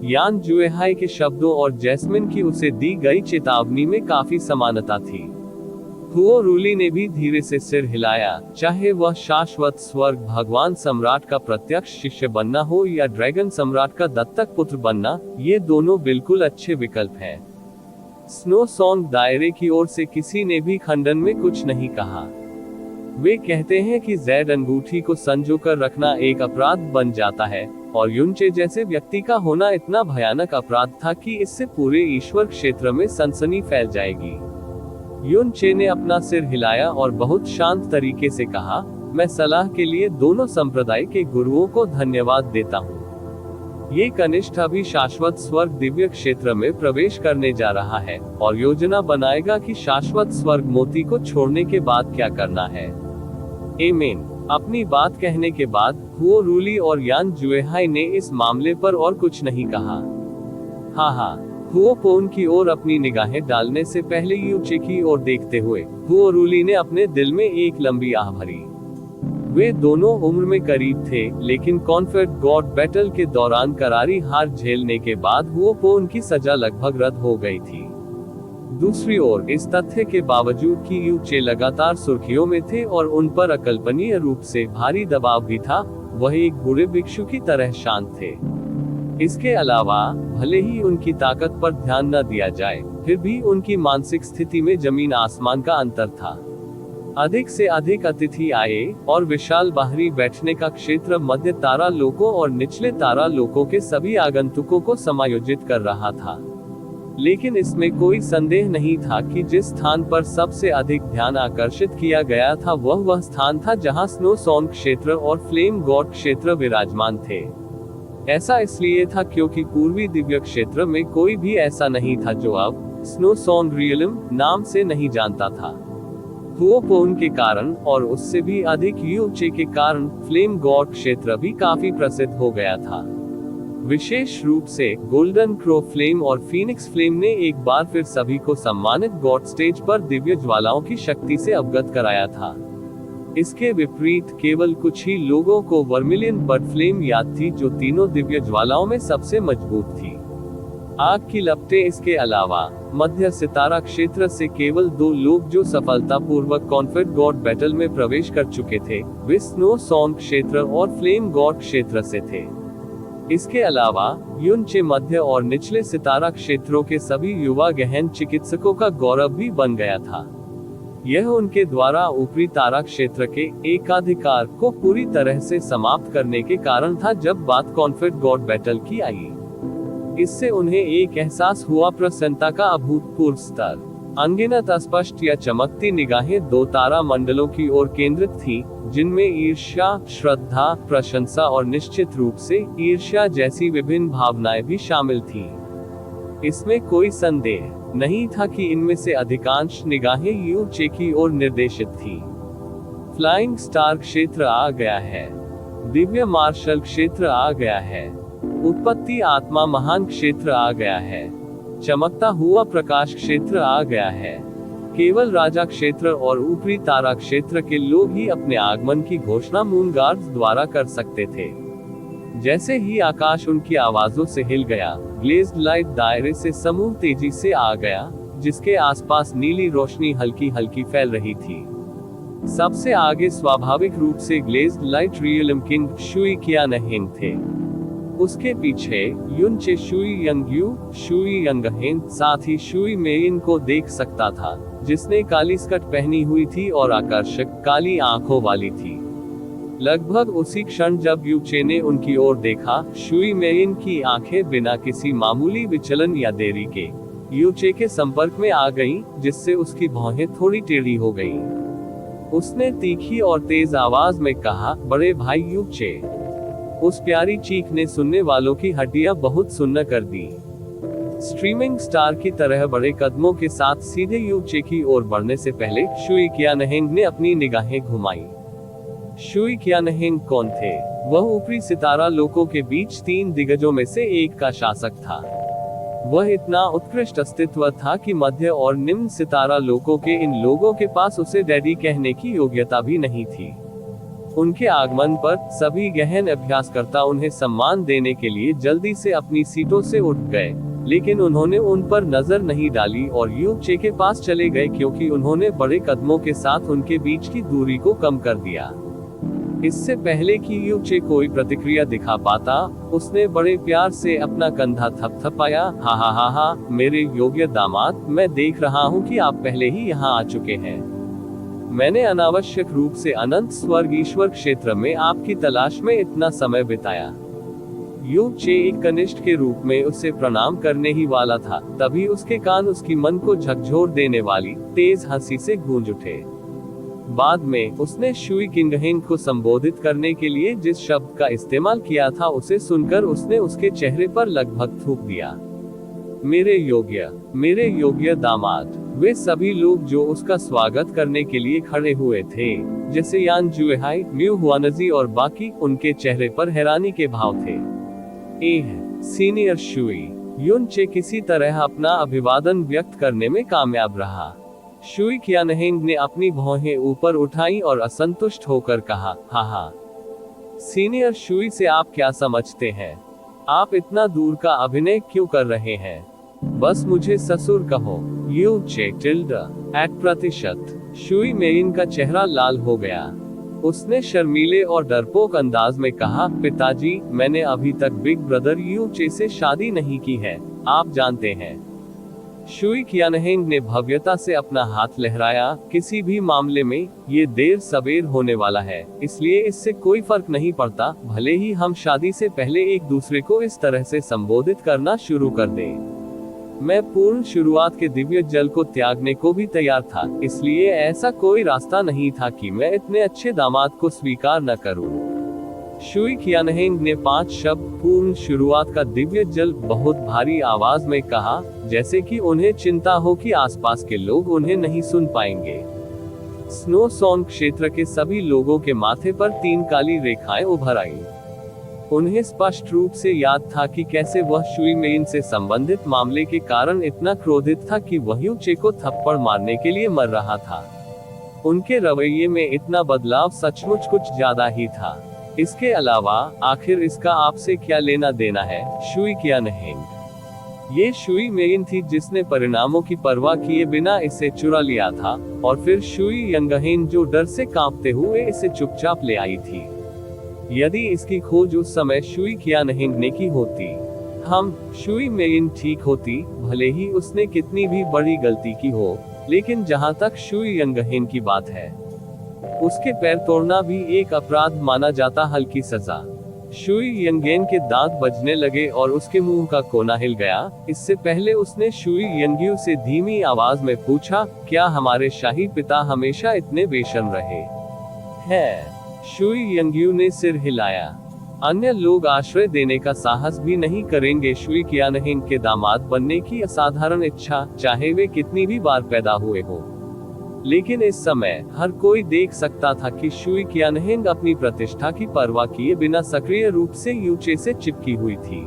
यान जुएहाई के शब्दों और जैस्मिन की उसे दी गई चेतावनी में काफी समानता थी। हुओ रूली ने भी धीरे से सिर हिलाया। चाहे वह शाश्वत स्वर्ग भगवान सम्राट का प्रत्यक्ष शिष्य बनना हो या ड्रैगन सम्राट का दत्तक पुत्र बनना, ये दोनों बिल्कुल अच्छे विकल्प हैं। स्नो सॉन्ग दायरे की ओर से किसी ने भी खंडन में कुछ नहीं कहा। वे कहते हैं कि जैड अंगूठी को संजोकर रखना एक अपराध बन जाता है, और युनचे जैसे व्यक्ति का होना इतना भयानक अपराध था कि इससे पूरे ईश्वर क्षेत्र में सनसनी फैल जाएगी। युनचे ने अपना सिर हिलाया और बहुत शांत तरीके से कहा, मैं सलाह के लिए दोनों संप्रदाय के गुरुओं को धन्यवाद देता हूँ। ये कनिष्ठ अभी शाश्वत स्वर्ग दिव्य क्षेत्र में प्रवेश करने जा रहा है और योजना बनाएगा कि शाश्वत स्वर्ग मोती को छोड़ने के बाद क्या करना है। एमेन। अपनी बात कहने के बाद हुओ रूली और यान जुएहाई ने इस मामले पर और कुछ नहीं कहा। हाँ, हुओ पोन की ओर अपनी निगाहें डालने से पहले यूचे की ओर देखते हुए हुओ रूली ने अपने दिल में एक लंबी आह भरी। वे दोनों उम्र में करीब थे, लेकिन कॉन्फेड गॉड बैटल के दौरान करारी हार झेलने के बाद हुओ पोन की सजा लगभग रद्द हो गई थी। दूसरी ओर, इस तथ्य के बावजूद कि यूचे लगातार सुर्खियों में थे और उन पर अकल्पनीय रूप से भारी दबाव भी था, वह एक बुरे भिक्षु की तरह शांत थे। इसके अलावा, भले ही उनकी ताकत पर ध्यान न दिया जाए, फिर भी उनकी मानसिक स्थिति में जमीन आसमान का अंतर था। अधिक से अधिक अतिथि आए और विशाल बाहरी बैठने का क्षेत्र मध्य तारा लोकों और निचले तारा लोकों के सभी आगंतुकों को समायोजित कर रहा था। लेकिन इसमें कोई संदेह नहीं था कि जिस स्थान पर सबसे अधिक ध्यान आकर्षित किया गया था वह स्थान था जहां स्नो सॉन्ग क्षेत्र और फ्लेम गॉड क्षेत्र विराजमान थे। ऐसा इसलिए था क्योंकि पूर्वी दिव्य क्षेत्र में कोई भी ऐसा नहीं था जो अब स्नो सॉन्ग रियलम नाम से नहीं जानता था। हुओ पोन के कारण और उससे भी अधिक यूचे के कारण फ्लेम गॉड क्षेत्र भी काफी प्रसिद्ध हो गया था। विशेष रूप से गोल्डन क्रो फ्लेम और फीनिक्स फ्लेम ने एक बार फिर सभी को सम्मानित गॉड स्टेज पर दिव्य ज्वालाओं की शक्ति से अवगत कराया था। इसके विपरीत केवल कुछ ही लोगों को वर्मिलियन बर्ड फ्लेम याद थी, जो तीनों दिव्य ज्वालाओं में सबसे मजबूत थी। आग की लपटें। इसके अलावा मध्य सितारा क्षेत्र से केवल 2 लोग जो सफलतापूर्वक कॉन्फेड गॉड बैटल में प्रवेश कर चुके थे, वे स्नो सॉन्ग क्षेत्र और फ्लेम गॉड क्षेत्र से थे। इसके अलावा युनचे मध्य और निचले सितारा क्षेत्रों के सभी युवा गहन चिकित्सकों का गौरव भी बन गया था। यह उनके द्वारा ऊपरी तारा क्षेत्र के एकाधिकार को पूरी तरह से समाप्त करने के कारण था जब बात कॉन्फेड गॉड बैटल की आई। इससे उन्हें एक एहसास हुआ, प्रसन्नता का अभूतपूर्व स्तर। अनगिनत अस्पष्ट या चमकती निगाहें 2 तारा मंडलों की ओर केंद्रित थीं, जिनमें ईर्ष्या, श्रद्धा, प्रशंसा और निश्चित रूप से ईर्ष्या जैसी विभिन्न भावनाएं भी शामिल थीं। इसमें कोई संदेह नहीं था कि इनमें से अधिकांश निगाहें यूचे की ओर निर्देशित थीं। फ्लाइंग स्टार क्षेत्र आ गया है। दिव्य मार्शल क्षेत्र आ गया है। उत्पत्ति आत्मा महान क्षेत्र आ गया है। चमकता हुआ प्रकाश क्षेत्र आ गया है। केवल राजा क्षेत्र और ऊपरी तारा क्षेत्र के लोग ही अपने आगमन की घोषणा मून गार्ड्स द्वारा कर सकते थे। जैसे ही आकाश उनकी आवाजों से हिल गया, ग्लेज्ड लाइट दायरे से समूह तेजी से आ गया, जिसके आसपास नीली रोशनी हल्की हल्की फैल रही थी। सबसे आगे स्वाभाविक रूप से glazed light realm king Shui Qianheng थे। उसके पीछे युनचे शुई यंगयू, शुई यंगहेन, साथ ही शुई मेइन को देख सकता था, जिसने काली स्कर्ट पहनी हुई थी और आकर्षक काली आंखों वाली थी। लगभग उसी क्षण जब यूचे ने उनकी ओर देखा, शुई मेइन की आंखें बिना किसी मामूली विचलन या देरी के यूचे के संपर्क में आ गईं, जिससे उसकी भौहें थोड़ी टेढ़ी हो गईं। उसने तीखी और तेज आवाज में कहा, बड़े भाई यूचे। उस प्यारी चीख ने सुनने वालों की हड्डियां बहुत सुन्न कर दी। स्ट्रीमिंग स्टार की तरह बड़े कदमों के साथ सीधे यूचे की ओर बढ़ने से पहले शुई कियानहेंग ने अपनी निगाहें घुमाई। शुई कियानहेंग कौन थे? वह ऊपरी सितारा लोकों के बीच 3 दिग्गजों में से एक का शासक था। वह इतना उत्कृष्ट अस्तित्व था कि मध्य और निम्न सितारा लोकों के इन लोगों के पास उसे डैडी कहने की योग्यता भी नहीं थी। उनके आगमन पर सभी गहन अभ्यासकर्ता उन्हें सम्मान देने के लिए जल्दी से अपनी सीटों से उठ गए, लेकिन उन्होंने उन पर नजर नहीं डाली और यू चे के पास चले गए क्योंकि उन्होंने बड़े कदमों के साथ उनके बीच की दूरी को कम कर दिया। इससे पहले कि यू चे कोई प्रतिक्रिया दिखा पाता, उसने बड़े प्यार से अपना कंधा थपथपाया। हा हा हा हा, मेरे योग्य दामाद, मैं देख रहा हूँ कि आप पहले ही यहाँ आ चुके हैं। मैंने अनावश्यक रूप से अनंत स्वर्ग ईश्वर क्षेत्र में आपकी तलाश में इतना समय बिताया। यू चे एक कनिष्ठ के रूप में उसे प्रणाम करने ही वाला था, तभी उसके कान उसकी मन को झकझोर देने वाली तेज हंसी से गूंज उठे। बाद में उसने शुई किंगहेन को संबोधित करने के लिए जिस शब्द का इस्तेमाल किया था, उसे सुनकर उसने उसके चेहरे पर लगभग थूक दिया। मेरे योग्य दामाद। वे सभी लोग जो उसका स्वागत करने के लिए खड़े हुए थे, जैसे यान जुएहाई, म्यू हुआनजी और बाकी, उनके चेहरे पर हैरानी के भाव थे। Senior Shuey. युन चे किसी तरह अपना अभिवादन व्यक्त करने में कामयाब रहा। शुई क्यानहेंग ने अपनी भौहें ऊपर उठाई और असंतुष्ट होकर कहा, हा। सीनियर शुई से आप क्या समझते हैं? आप इतना दूर का अभिनय क्यों कर रहे हैं? बस मुझे ससुर कहो। यू चे ~। शुई मेइन का चेहरा लाल हो गया। उसने शर्मीले और डरपोक अंदाज में कहा, पिताजी, मैंने अभी तक बिग ब्रदर यू चे से शादी नहीं की है, आप जानते हैं। शुई क्यानहेंग ने भव्यता से अपना हाथ लहराया। किसी भी मामले में ये देर सवेर होने वाला है, इसलिए इससे कोई फर्क नहीं पड़ता, भले ही हम शादी से पहले एक दूसरे को इस तरह से संबोधित करना शुरू कर दें। मैं पूर्ण शुरुआत के दिव्य जल को त्यागने को भी तैयार था, इसलिए ऐसा कोई रास्ता नहीं था कि मैं इतने अच्छे दामाद को स्वीकार न करूं। शुई क्यानहेंग ने 5 शब्द पूर्ण शुरुआत का दिव्य जल बहुत भारी आवाज में कहा, जैसे कि उन्हें चिंता हो कि आसपास के लोग उन्हें नहीं सुन पाएंगे। स्नो सॉन क्षेत्र के सभी लोगों के माथे पर 3 काली रेखाएं उभर आईं। उन्हें स्पष्ट रूप से याद था कि कैसे वह शुई मेइन से संबंधित मामले के कारण इतना क्रोधित था कि वह यू चे को थप्पड़ मारने के लिए मर रहा था। उनके रवैये में इतना बदलाव सचमुच कुछ ज्यादा ही था। इसके अलावा, आखिर इसका आपसे क्या लेना देना है, शुई क्यानहेंग? ये शुई मेइन थी जिसने परिणामों की परवाह किए बिना इसे चुरा लिया था, और फिर शुई यंगहेन जो डर से कांपते हुए इसे चुपचाप ले आई थी। यदि इसकी खोज उस समय शुई क्यानहेंग ने की होती, हम शुई मेइन ठीक होती, भले ही उसने कितनी भी बड़ी गलती की हो, लेकिन जहां तक शुई यंगहेन की बात है, उसके पैर तोड़ना भी एक अपराध माना जाता। हल्की सजा। शुई यंगेन के दांत बजने लगे और उसके मुंह का कोना हिल गया। इससे पहले उसने शुई यंग्यू से धीमी आवाज में पूछा, क्या हमारे शाही पिता हमेशा इतने बेशर्म रहे हैं? शुई यंग्यू ने सिर हिलाया। अन्य लोग आश्रय देने का साहस भी नहीं करेंगे शुई क्यानहेंग के दामाद बनने की असाधारण इच्छा, चाहे वे कितनी भी बार पैदा हुए हो। लेकिन इस समय हर कोई देख सकता था कि शुई क्यानहेंग अपनी प्रतिष्ठा की परवाह किए बिना सक्रिय रूप से यू चे से चिपकी हुई थी।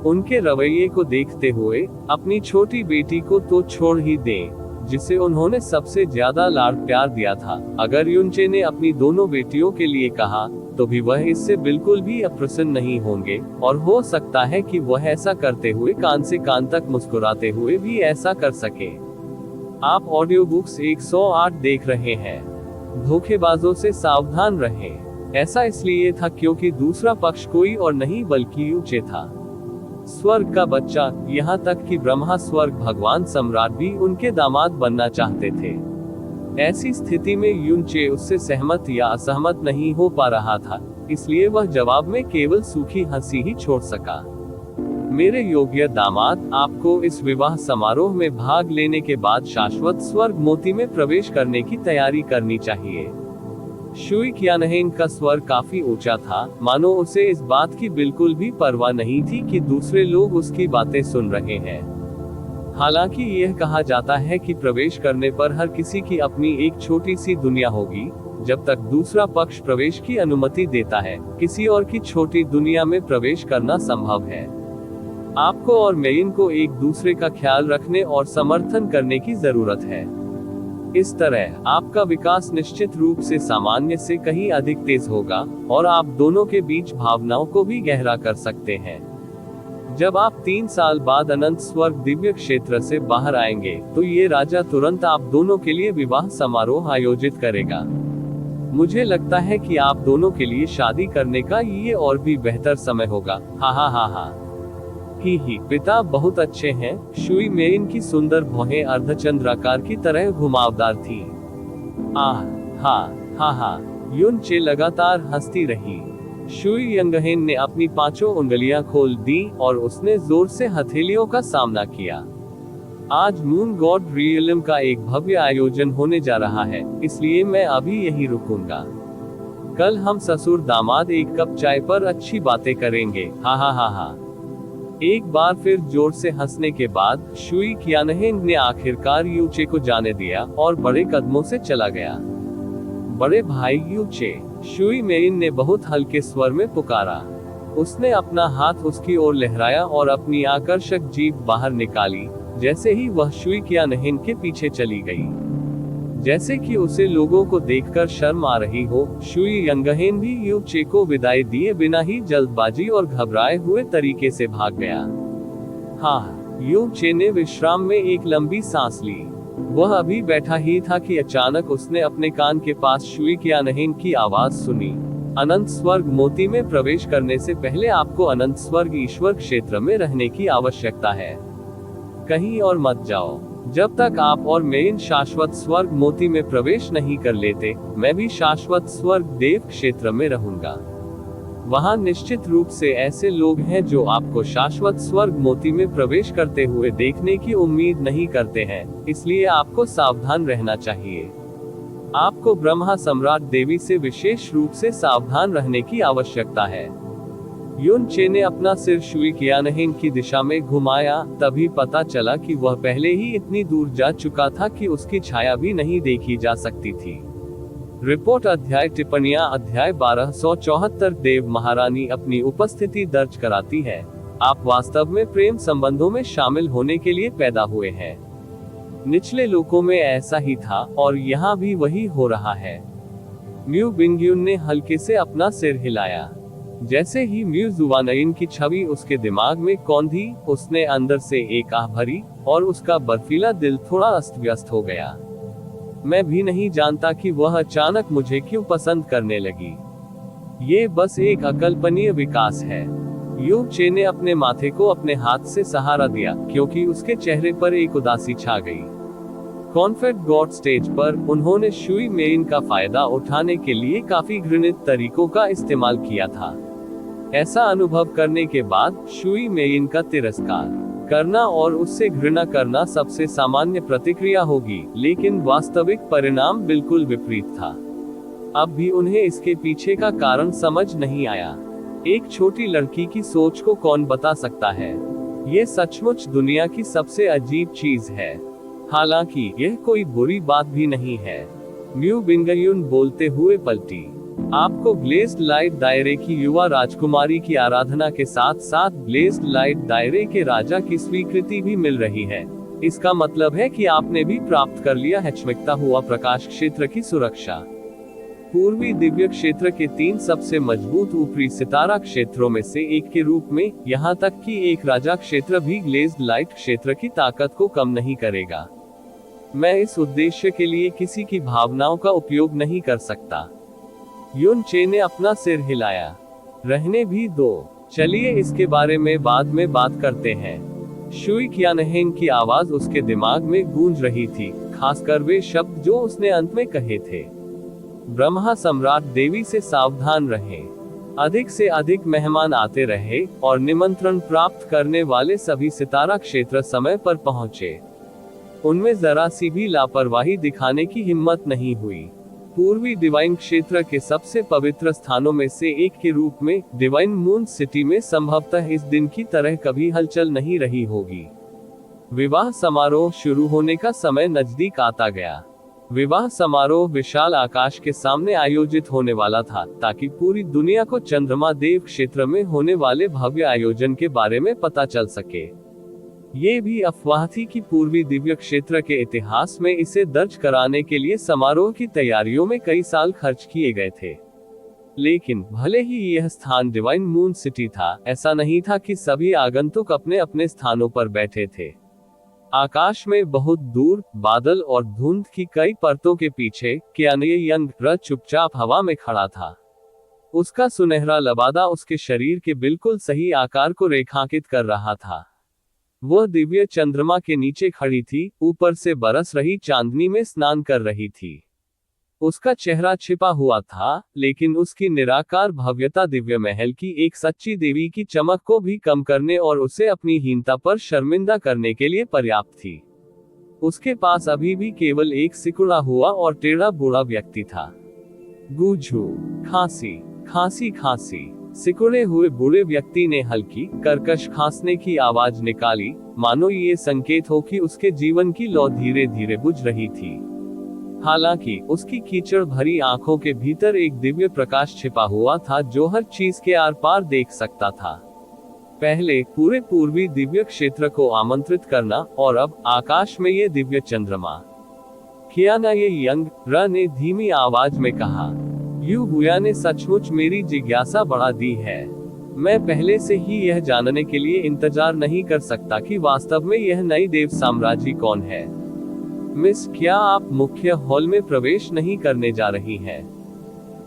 उनके रवैये को देखते हुए, अपनी छोटी बेटी को तो छोड़ ही दें, जिसे उन्होंने सबसे ज्यादा लाड प्यार दिया था। अगर युन चे ने अपनी दोनों बेटियों के लिए कहा, तो भी वह इससे बिल्कुल भी अप्रसन्न नहीं होंगे, और हो सकता है कि वह ऐसा करते हुए कान से कान तक मुस्कुराते हुए भी ऐसा कर सके। आप ऑडियो बुक्स 108 देख रहे हैं। धोखेबाजों से सावधान रहें। ऐसा इसलिए था क्योंकि दूसरा पक्ष कोई और नहीं बल्कि यू चे था, स्वर्ग का बच्चा। यहाँ तक कि ब्रह्मा स्वर्ग भगवान सम्राट भी उनके दामाद बनना चाहते थे। ऐसी स्थिति में युन चे उससे सहमत या असहमत नहीं हो पा रहा था, इसलिए वह जवाब में केवल सूखी हंसी ही छोड़ सका। मेरे योग्य दामाद, आपको इस विवाह समारोह में भाग लेने के बाद शाश्वत स्वर्ग मोती में प्रवेश करने की तैयारी करनी चाहिए। शुई क्यानहेंग का स्वर काफी ऊंचा था, मानो उसे इस बात की बिल्कुल भी परवाह नहीं थी कि दूसरे लोग उसकी बातें सुन रहे हैं। हालांकि यह कहा जाता है कि प्रवेश करने पर हर किसी की अपनी एक छोटी सी दुनिया होगी। जब तक दूसरा पक्ष प्रवेश की अनुमति देता है, किसी और की छोटी दुनिया में प्रवेश करना संभव है। आपको और मेइन को एक दूसरे का ख्याल रखने और समर्थन करने की जरूरत है। इस तरह आपका विकास निश्चित रूप से सामान्य से कहीं अधिक तेज होगा, और आप दोनों के बीच भावनाओं को भी गहरा कर सकते हैं। जब आप 3 साल बाद अनंत स्वर्ग दिव्य क्षेत्र से बाहर आएंगे तो ये राजा तुरंत आप दोनों के लिए विवाह समारोह आयोजित करेगा। मुझे लगता है कि आप दोनों के लिए शादी करने का ये और भी बेहतर समय होगा। हा हा हा हा। ही पिता बहुत अच्छे हैं। शुई मेरिन की सुंदर भौहें अर्धचंद्राकार की तरह घुमावदार थी। आह हा हा हा। युन चे लगातार हंसती रही। शुई यंगहेन ने अपनी 5 उंगलियां खोल दी और उसने जोर से हथेलियों का सामना किया। आज मून गॉड रियलम का एक भव्य आयोजन होने जा रहा है, इसलिए मैं अभी यहीं रुकूंगा। कल हम ससुर दामाद एक कप चाय पर अच्छी बातें करेंगे। हा हा हा हा। एक बार फिर जोर से हंसने के बाद शुई कियानहेन ने आखिरकार यूचे को जाने दिया और बड़े कदमों से चला गया। बड़े भाई यूचे, शुई मेरिन ने बहुत हल्के स्वर में पुकारा। उसने अपना हाथ उसकी ओर लहराया और अपनी आकर्षक जीभ बाहर निकाली। जैसे ही वह शुई कियानहेन के पीछे चली गई, जैसे कि उसे लोगों को देखकर शर्म आ रही हो, शुई यंगहेन भी यूचे को विदाई दिए बिना ही जल्दबाजी और घबराए हुए तरीके से भाग गया। हाँ, यूचे ने विश्राम में एक लंबी सांस ली। वह अभी बैठा ही था कि अचानक उसने अपने कान के पास शुई कियानहेन की आवाज सुनी। अनंत स्वर्ग मोती में प्रवेश करने से पहले आपको अनंत स्वर्ग ईश्वर क्षेत्र में रहने की आवश्यकता है। कहीं और मत जाओ। जब तक आप और मेरिन शाश्वत स्वर्ग मोती में प्रवेश नहीं कर लेते, मैं भी शाश्वत स्वर्ग देव क्षेत्र में रहूंगा। वहां निश्चित रूप से ऐसे लोग हैं जो आपको शाश्वत स्वर्ग मोती में प्रवेश करते हुए देखने की उम्मीद नहीं करते हैं, इसलिए आपको सावधान रहना चाहिए। आपको ब्रह्मा सम्राट देवी से विशेष रूप से सावधान रहने की आवश्यकता है। युन चे ने अपना सिर शुई कियानहेन की दिशा में घुमाया, तभी पता चला कि वह पहले ही इतनी दूर जा चुका था कि उसकी छाया भी नहीं देखी जा सकती थी। रिपोर्ट अध्याय टिप्पणियां अध्याय 1274 देव महारानी अपनी उपस्थिति दर्ज कराती है। आप वास्तव में प्रेम संबंधों में शामिल होने के लिए पैदा हुए हैं। निचले लोकों में ऐसा ही था और यहाँ भी वही हो रहा है। म्यू बिंगयुन ने हल्के से अपना सिर हिलाया। जैसे ही म्यू जुवानयिन की छवि उसके दिमाग में कौंधी, उसने अंदर से एक आह भरी और उसका बर्फीला दिल थोड़ा अस्त व्यस्त हो गया। मैं भी नहीं जानता कि वह अचानक मुझे क्यों पसंद करने लगी। ये बस एक अकल्पनीय विकास है। यू चे ने अपने माथे को अपने हाथ से सहारा दिया, क्योंकि उसके चेहरे पर एक उदासी छा गई। कॉन्फेड गॉड स्टेज पर उन्होंने शुई मेरिन का फायदा उठाने के लिए काफी घृणित तरीकों का इस्तेमाल किया था। ऐसा अनुभव करने के बाद शुई मेरिन का तिरस्कार करना और उससे घृणा करना सबसे सामान्य प्रतिक्रिया होगी, लेकिन वास्तविक परिणाम बिल्कुल विपरीत था। अब भी उन्हें इसके पीछे का कारण समझ नहीं आया। एक छोटी लड़की की सोच को कौन बता सकता है? ये सचमुच दुनिया की सबसे अजीब चीज है। हालांकि यह कोई बुरी बात भी नहीं है। म्यू बिंगयुन बोलते हुए पलटी। आपको ब्लेस्ड लाइट दायरे की युवा राजकुमारी की आराधना के साथ साथ ब्लेस्ड लाइट दायरे के राजा की स्वीकृति भी मिल रही है। इसका मतलब है कि आपने भी प्राप्त कर लिया है चमकता हुआ प्रकाश क्षेत्र की सुरक्षा। पूर्वी दिव्य क्षेत्र के 3 सबसे मजबूत ऊपरी सितारा क्षेत्रों में से एक के रूप में, यहाँ तक कि एक राजा क्षेत्र भी ब्लेस्ड लाइट क्षेत्र की ताकत को कम नहीं करेगा। मैं इस उद्देश्य के लिए किसी की भावनाओं का उपयोग नहीं कर सकता। युन चे ने अपना सिर हिलाया। रहने भी दो, चलिए इसके बारे में बाद में बात करते हैं। शुई कियानहेन की आवाज उसके दिमाग में गूंज रही थी, खासकर वे शब्द जो उसने अंत में कहे थे। ब्रह्मा सम्राट देवी से सावधान रहें। अधिक से अधिक मेहमान आते रहे और निमंत्रण प्राप्त करने वाले सभी सितारा क्षेत्र समय पर पहुंचे। उनमें जरा सी भी लापरवाही दिखाने की हिम्मत नहीं हुई। पूर्वी डिवाइन क्षेत्र के सबसे पवित्र स्थानों में से एक के रूप में डिवाइन मून सिटी में संभवतः इस दिन की तरह कभी हलचल नहीं रही होगी। विवाह समारोह शुरू होने का समय नजदीक आता गया। विवाह समारोह विशाल आकाश के सामने आयोजित होने वाला था, ताकि पूरी दुनिया को चंद्रमा देव क्षेत्र में होने वाले भव्य आयोजन के बारे में पता चल सके। ये भी अफवाह थी कि पूर्वी दिव्य क्षेत्र के इतिहास में इसे दर्ज कराने के लिए समारोह की तैयारियों में कई साल खर्च किए गए थे। लेकिन भले ही यह स्थान डिवाइन मून सिटी था, ऐसा नहीं था कि सभी आगंतुक अपने अपने स्थानों पर बैठे थे। आकाश में बहुत दूर बादल और धुंध की कई परतों के पीछे कियान यंग र चुपचाप हवा में खड़ा था। उसका सुनहरा लबादा उसके शरीर के बिल्कुल सही आकार को रेखांकित कर रहा था। वह दिव्य चंद्रमा के नीचे खड़ी थी, ऊपर से बरस रही चांदनी में स्नान कर रही थी। उसका चेहरा छिपा हुआ था, लेकिन उसकी निराकार भव्यता दिव्य महल की एक सच्ची देवी की चमक को भी कम करने और उसे अपनी हीनता पर शर्मिंदा करने के लिए पर्याप्त थी। उसके पास अभी भी केवल एक सिकुड़ा हुआ और टेढ़ा बूढ़ा व्यक्ति था। गूझू, खांसी, खांसी, खांसी। सिकुड़े हुए बूढ़े व्यक्ति ने हल्की कर्कश खांसने की आवाज निकाली, मानो ये संकेत हो कि उसके जीवन की लौ धीरे धीरे बुझ रही थी। हालांकि उसकी कीचड़ भरी आंखों के भीतर एक दिव्य प्रकाश छिपा हुआ था जो हर चीज के आर पार देख सकता था। पहले पूरे पूर्वी दिव्य क्षेत्र को आमंत्रित करना, और अब आकाश में ये दिव्य चंद्रमा। कियाना ये यंग र ने धीमी आवाज में कहा, यू हुआ ने सचमुच मेरी जिज्ञासा बढ़ा दी है। मैं पहले से ही यह जानने के लिए इंतजार नहीं कर सकता कि वास्तव में यह नई देव साम्राज्य कौन है। मिस, क्या आप मुख्य हॉल में प्रवेश नहीं करने जा रही हैं?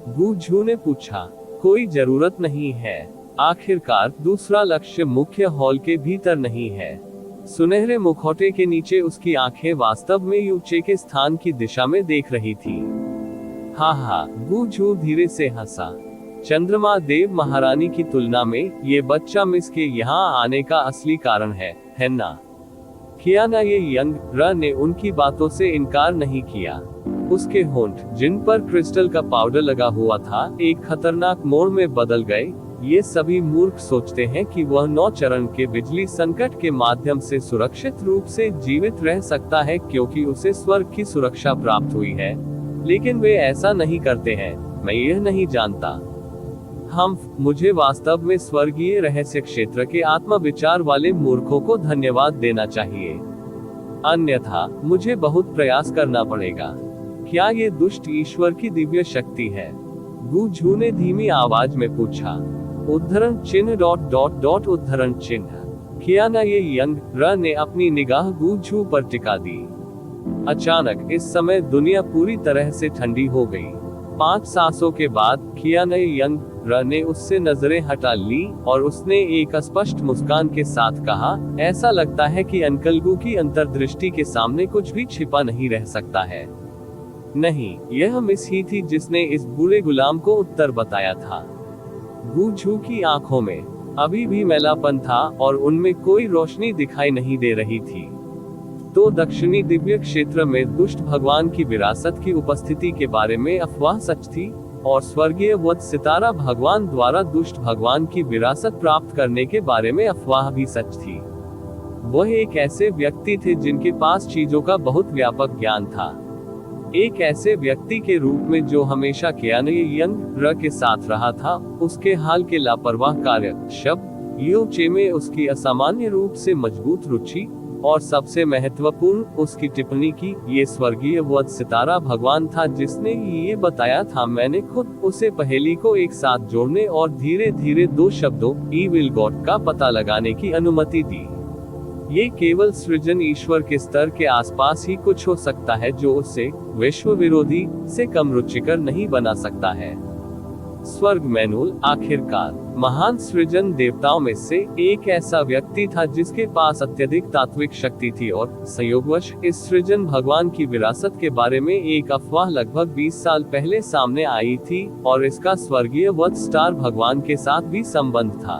गूझू ने पूछा। कोई जरूरत नहीं है। आखिरकार दूसरा लक्ष्य मुख्य हॉल के भीतर नहीं है। सुनहरे मुखौटे के नीचे उसकी आंखें वास्तव में यूचे के स्थान की दिशा में देख रही थी। हा, गूझू धीरे से हंसा। चंद्रमा देव महारानी की तुलना में ये बच्चा मिस के यहाँ आने का असली कारण है ना? कियाना ये यंग र ने उनकी बातों से इनकार नहीं किया। उसके होंठ, जिन पर क्रिस्टल का पाउडर लगा हुआ था, एक खतरनाक मोड़ में बदल गए। ये सभी मूर्ख सोचते हैं कि वह 9 चरण के बिजली संकट के माध्यम से सुरक्षित रूप से जीवित रह सकता है क्योंकि उसे स्वर्ग की सुरक्षा प्राप्त हुई है, लेकिन वे ऐसा नहीं करते हैं। मैं यह नहीं जानता। मुझे वास्तव में स्वर्गीय रहस्य क्षेत्र के आत्म विचार वाले मूर्खों को धन्यवाद देना चाहिए, अन्यथा मुझे बहुत प्रयास करना पड़ेगा। क्या ये दुष्ट ईश्वर की दिव्य शक्ति है? गूझू ने धीमी आवाज में पूछा। उद्धरण चिन्ह ... उद्धरण चिन्ह। कियाना ये यंग र ने अपनी निगाह गूझू पर टिका दी। अचानक इस समय दुनिया पूरी तरह से ठंडी हो गई। 5 सांसों के बाद कियाना ये यंग र ने उससे नजरें हटा ली और उसने एक स्पष्ट मुस्कान के साथ कहा, ऐसा लगता है कि अंकल गू की अंतर्दृष्टि के सामने कुछ भी छिपा नहीं रह सकता है। नहीं, यह मिस ही थी जिसने इस बूढ़े गुलाम को उत्तर बताया था। गूझू की आंखों में अभी भी मैलापन था और उनमें कोई रोशनी दिखाई नहीं दे रही थी। तो दक्षिणी दिव्य क्षेत्र में दुष्ट भगवान की विरासत की उपस्थिति के बारे में अफवाह सच थी, और स्वर्गीय वत्स सितारा भगवान द्वारा दुष्ट भगवान की विरासत प्राप्त करने के बारे में अफवाह भी सच थी। वह एक ऐसे व्यक्ति थे जिनके पास चीजों का बहुत व्यापक ज्ञान था। एक ऐसे व्यक्ति के रूप में जो हमेशा कियाना यंग र के साथ रहा था। उसके हाल के लापरवाह कार्य शब्द यूचे में उसकी असामान्य रूप से मजबूत रुचि, और सबसे महत्वपूर्ण उसकी टिप्पणी की, ये स्वर्गीय वत्स सितारा भगवान था जिसने ये बताया था। मैंने खुद उसे पहेली को एक साथ जोड़ने और धीरे धीरे 2 शब्दों ईविल गॉड का पता लगाने की अनुमति दी। ये केवल सृजन ईश्वर के स्तर के आसपास ही कुछ हो सकता है जो उसे विश्व विरोधी से कम रुचिकर नहीं बना सकता है। स्वर्ग मैनुअल आखिरकार महान सृजन देवताओं में से एक ऐसा व्यक्ति था जिसके पास अत्यधिक तात्विक शक्ति थी, और संयोगवश इस सृजन भगवान की विरासत के बारे में एक अफवाह लगभग 20 साल पहले सामने आई थी, और इसका स्वर्गीय वत्स स्टार भगवान के साथ भी संबंध था।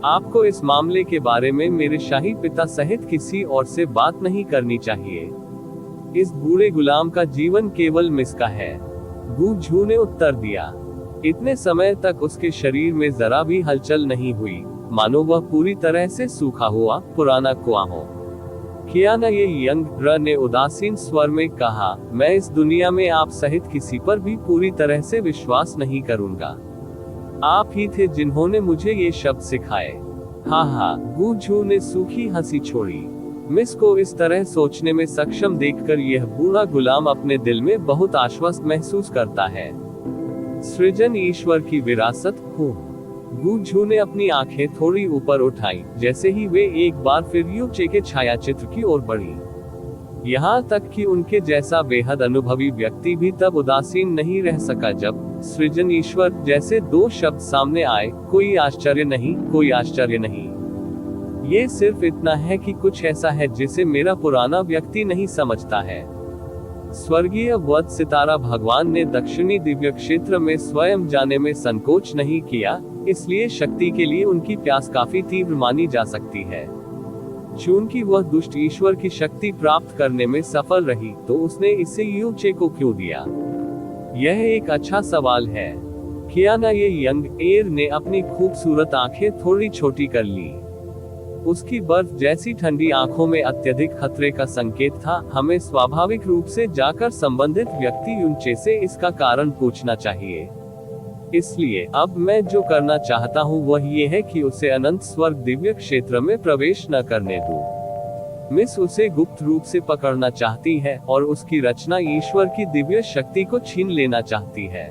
आपको इस मामले के बारे में मेरे शाही पिता सहित किसी और से बात नहीं करनी चाहिए। इस बूढ़े गुलाम का जीवन केवल मिस का है, गूझू ने उत्तर दिया। इतने समय तक उसके शरीर में जरा भी हलचल नहीं हुई, मानो वह पूरी तरह से सूखा हुआ पुराना कुआं हो। कियाना ये यंग र ने उदासीन स्वर में कहा, मैं इस दुनिया में आप सहित किसी पर भी पूरी तरह से विश्वास नहीं करूंगा। आप ही थे जिन्होंने मुझे ये शब्द सिखाए। हा, गूझू ने सूखी हंसी छोड़ी। मिस को इस तरह सोचने में सक्षम देखकर यह बूढ़ा गुलाम अपने दिल में बहुत आश्वस्त महसूस करता है। सृजन ईश्वर की विरासत हो। गु झू ने अपनी आंखें थोड़ी ऊपर उठाई, जैसे ही वे एक बार फिर यूचे के छायाचित्र की ओर बढ़ी। यहाँ तक कि उनके जैसा बेहद अनुभवी व्यक्ति भी तब उदासीन नहीं रह सका जब सृजन ईश्वर जैसे दो शब्द सामने आए। कोई आश्चर्य नहीं, कोई आश्चर्य नहीं। ये सिर्फ इतना है कि कुछ ऐसा है जिसे मेरा पुराना व्यक्ति नहीं समझता है। स्वर्गीय वध सितारा भगवान ने दक्षिणी दिव्य क्षेत्र में स्वयं जाने में संकोच नहीं किया, इसलिए शक्ति के लिए उनकी प्यास काफी तीव्र मानी जा सकती है। चूंकि वह दुष्ट ईश्वर की शक्ति प्राप्त करने में सफल रही, तो उसने इसे यूचे को क्यों दिया? यह एक अच्छा सवाल है। कियाना ये यंग एर ने अपनी खूबसूरत आंखें थोड़ी छोटी कर ली। उसकी बर्फ जैसी ठंडी आंखों में अत्यधिक खतरे का संकेत था। हमें स्वाभाविक रूप से जाकर संबंधित व्यक्ति यूचे से इसका कारण पूछना चाहिए। इसलिए अब मैं जो करना चाहता हूँ वह ये है कि उसे अनंत स्वर्ग दिव्य क्षेत्र में प्रवेश न करने दूं। मिस उसे गुप्त रूप से पकड़ना चाहती है और उसकी रचना ईश्वर की दिव्य शक्ति को छीन लेना चाहती है।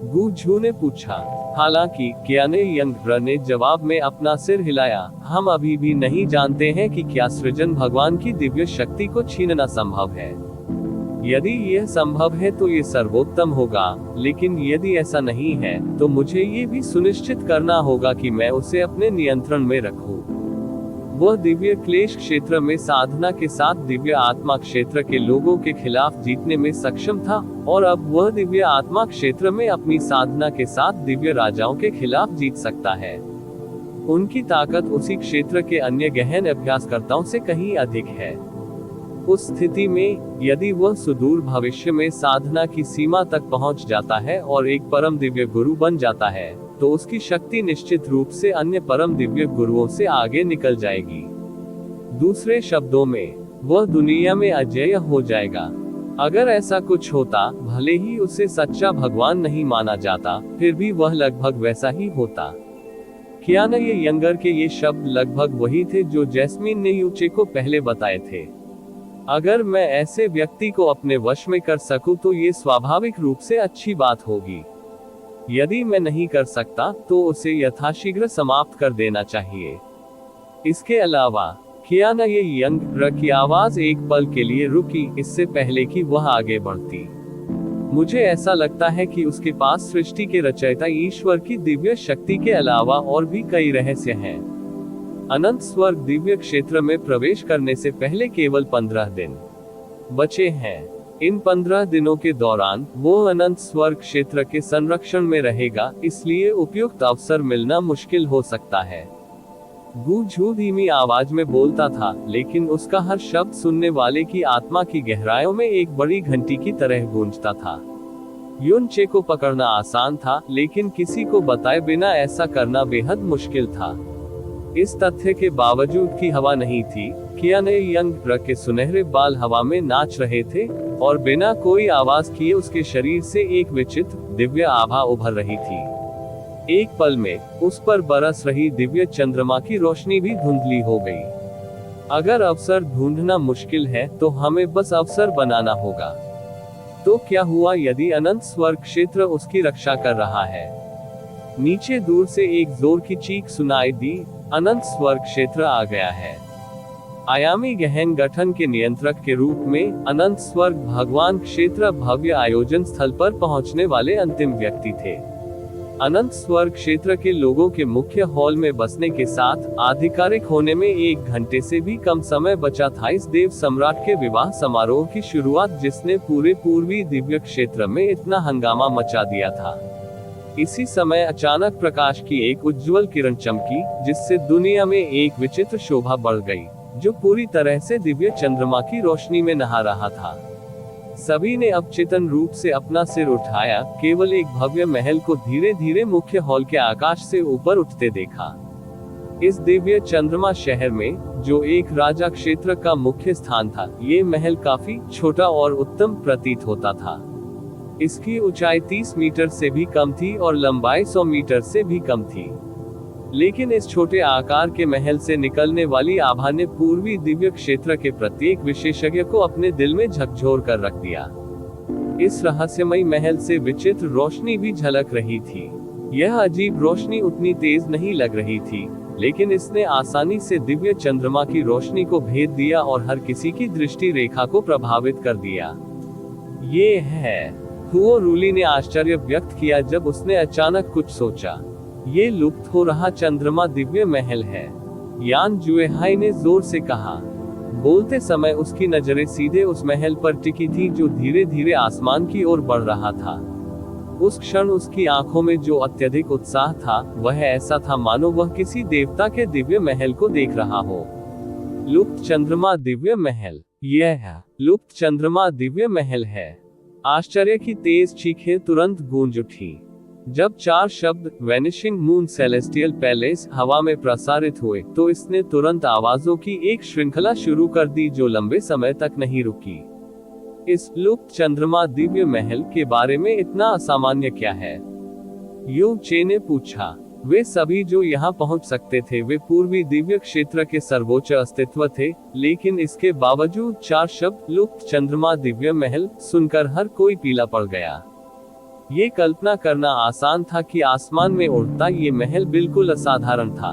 गु झू ने पूछा। हालांकि कियाने यंग ने जवाब में अपना सिर हिलाया। हम अभी भी नहीं जानते हैं कि क्या सृजन भगवान की दिव्य शक्ति को छीनना संभव है। यदि यह संभव है तो ये सर्वोत्तम होगा, लेकिन यदि ऐसा नहीं है तो मुझे ये भी सुनिश्चित करना होगा कि मैं उसे अपने नियंत्रण में रखूं। वह दिव्य क्लेश क्षेत्र में साधना के साथ दिव्य आत्मा क्षेत्र के लोगों के खिलाफ जीतने में सक्षम था, और अब वह दिव्य आत्मा क्षेत्र में अपनी साधना के साथ दिव्य राजाओं के खिलाफ जीत सकता है। उनकी ताकत उसी क्षेत्र के अन्य गहन अभ्यासकर्ताओं से कहीं अधिक है। उस स्थिति में यदि वह सुदूर भविष्य में साधना की सीमा तक पहुंच जाता है और एक परम दिव्य गुरु बन जाता है, तो उसकी शक्ति निश्चित रूप से अन्य परम दिव्य गुरुओं से आगे निकल जाएगी। दूसरे शब्दों में, वह दुनिया में अजेय हो जाएगा। अगर ऐसा कुछ होता, भले ही उसे सच्चा भगवान नहीं माना जाता, फिर भी वह लगभग वैसा ही होता। कियाना ये यंगर के ये शब्द लगभग वही थे जो जैस्मीन ने यूचे को पहले बताए थे। अगर मैं ऐसे व्यक्ति को अपने वश में कर सकूं तो ये स्वाभाविक रूप से अच्छी बात होगी। यदि मैं नहीं कर सकता तो उसे यथाशीघ्र समाप्त कर देना चाहिए। इसके अलावा कियाना ये यंग की आवाज एक पल के लिए रुकी, इससे पहले कि वह आगे बढ़ती। मुझे ऐसा लगता है कि उसके पास सृष्टि के रचयिता ईश्वर की दिव्य शक्ति के अलावा और भी कई रहस्य हैं। अनंत स्वर्ग दिव्य क्षेत्र में प्रवेश करने से पहले केवल 15 दिन बचे हैं। इन 15 दिनों के दौरान वो अनंत स्वर्ग क्षेत्र के संरक्षण में रहेगा, इसलिए उपयुक्त अवसर मिलना मुश्किल हो सकता है। गु झू धीमी आवाज में बोलता था, लेकिन उसका हर शब्द सुनने वाले की आत्मा की गहराइयों में एक बड़ी घंटी की तरह गूंजता था। यूचे को पकड़ना आसान था, लेकिन किसी को बताए बिना ऐसा करना बेहद मुश्किल था। इस तथ्य के बावजूद कि हवा नहीं थी, कियाने यंग के सुनहरे बाल हवा में नाच रहे थे, और बिना कोई आवाज किए उसके शरीर से एक विचित्र दिव्य आभा उभर रही थी। एक पल में उस पर बरस रही दिव्य चंद्रमा की रोशनी भी धुंधली हो गई। अगर अवसर ढूंढना मुश्किल है तो हमें बस अवसर बनाना होगा। तो क्या हुआ यदि अनंत स्वर्ग क्षेत्र उसकी रक्षा कर रहा है? नीचे दूर से एक जोर की चीख सुनाई दी। अनंत स्वर्ग क्षेत्र आ गया है। आयामी गहन गठन के नियंत्रक के रूप में अनंत स्वर्ग भगवान क्षेत्र भव्य आयोजन स्थल पर पहुंचने वाले अंतिम व्यक्ति थे। अनंत स्वर्ग क्षेत्र के लोगों के मुख्य हॉल में बसने के साथ आधिकारिक होने में 1 घंटे से भी कम समय बचा था इस देव सम्राट के विवाह समारोह की शुरुआत, जिसने पूरे पूर्वी दिव्य क्षेत्र में इतना हंगामा मचा दिया था। इसी समय अचानक प्रकाश की एक उज्जवल किरण चमकी, जिससे दुनिया में एक विचित्र शोभा बढ़ गई, जो पूरी तरह से दिव्य चंद्रमा की रोशनी में नहा रहा था। सभी ने अवचेतन रूप से अपना सिर उठाया, केवल एक भव्य महल को धीरे धीरे मुख्य हॉल के आकाश से ऊपर उठते देखा। इस दिव्य चंद्रमा शहर में, जो एक राजा क्षेत्र का मुख्य स्थान था, ये महल काफी छोटा और उत्तम प्रतीत होता था। इसकी ऊंचाई 30 मीटर से भी कम थी और लंबाई 100 मीटर से भी कम थी। लेकिन इस छोटे आकार के महल से निकलने वाली आभा ने पूर्वी दिव्य क्षेत्र के प्रत्येक विशेषज्ञ को अपने दिल में झकझोर कर रख दिया। इस रहस्यमयी महल से विचित्र रोशनी भी झलक रही थी। यह अजीब रोशनी उतनी तेज नहीं लग रही थी, लेकिन इसने आसानी से दिव्य चंद्रमा की रोशनी को भेद दिया और हर किसी की दृष्टि रेखा को प्रभावित कर दिया। ये है, हुओ रूली ने आश्चर्य व्यक्त किया जब उसने अचानक कुछ सोचा। ये लुप्त हो रहा चंद्रमा दिव्य महल है, यान जुएहाई ने जोर से कहा। बोलते समय उसकी नजरें सीधे उस महल पर टिकी थी जो धीरे धीरे आसमान की ओर बढ़ रहा था। उस क्षण उसकी आंखों में जो अत्यधिक उत्साह था, वह ऐसा था मानो वह किसी देवता के दिव्य महल को देख रहा हो। लुप्त चंद्रमा दिव्य महल, यह लुप्त चंद्रमा दिव्य महल है। आश्चर्य की तेज चीखें तुरंत गूंज उठी जब 4 शब्द वैनिशिंग मून सेलेस्टियल पैलेस हवा में प्रसारित हुए, तो इसने तुरंत आवाजों की एक श्रृंखला शुरू कर दी जो लंबे समय तक नहीं रुकी। इस लुप्त चंद्रमा दिव्य महल के बारे में इतना असामान्य क्या है? यू चे ने पूछा। वे सभी जो यहाँ पहुँच सकते थे वे पूर्वी दिव्य क्षेत्र के सर्वोच्च अस्तित्व थे, लेकिन इसके बावजूद 4 शब्द लुप्त चंद्रमा दिव्य महल सुनकर हर कोई पीला पड़ गया। ये कल्पना करना आसान था कि आसमान में उड़ता ये महल बिल्कुल असाधारण था।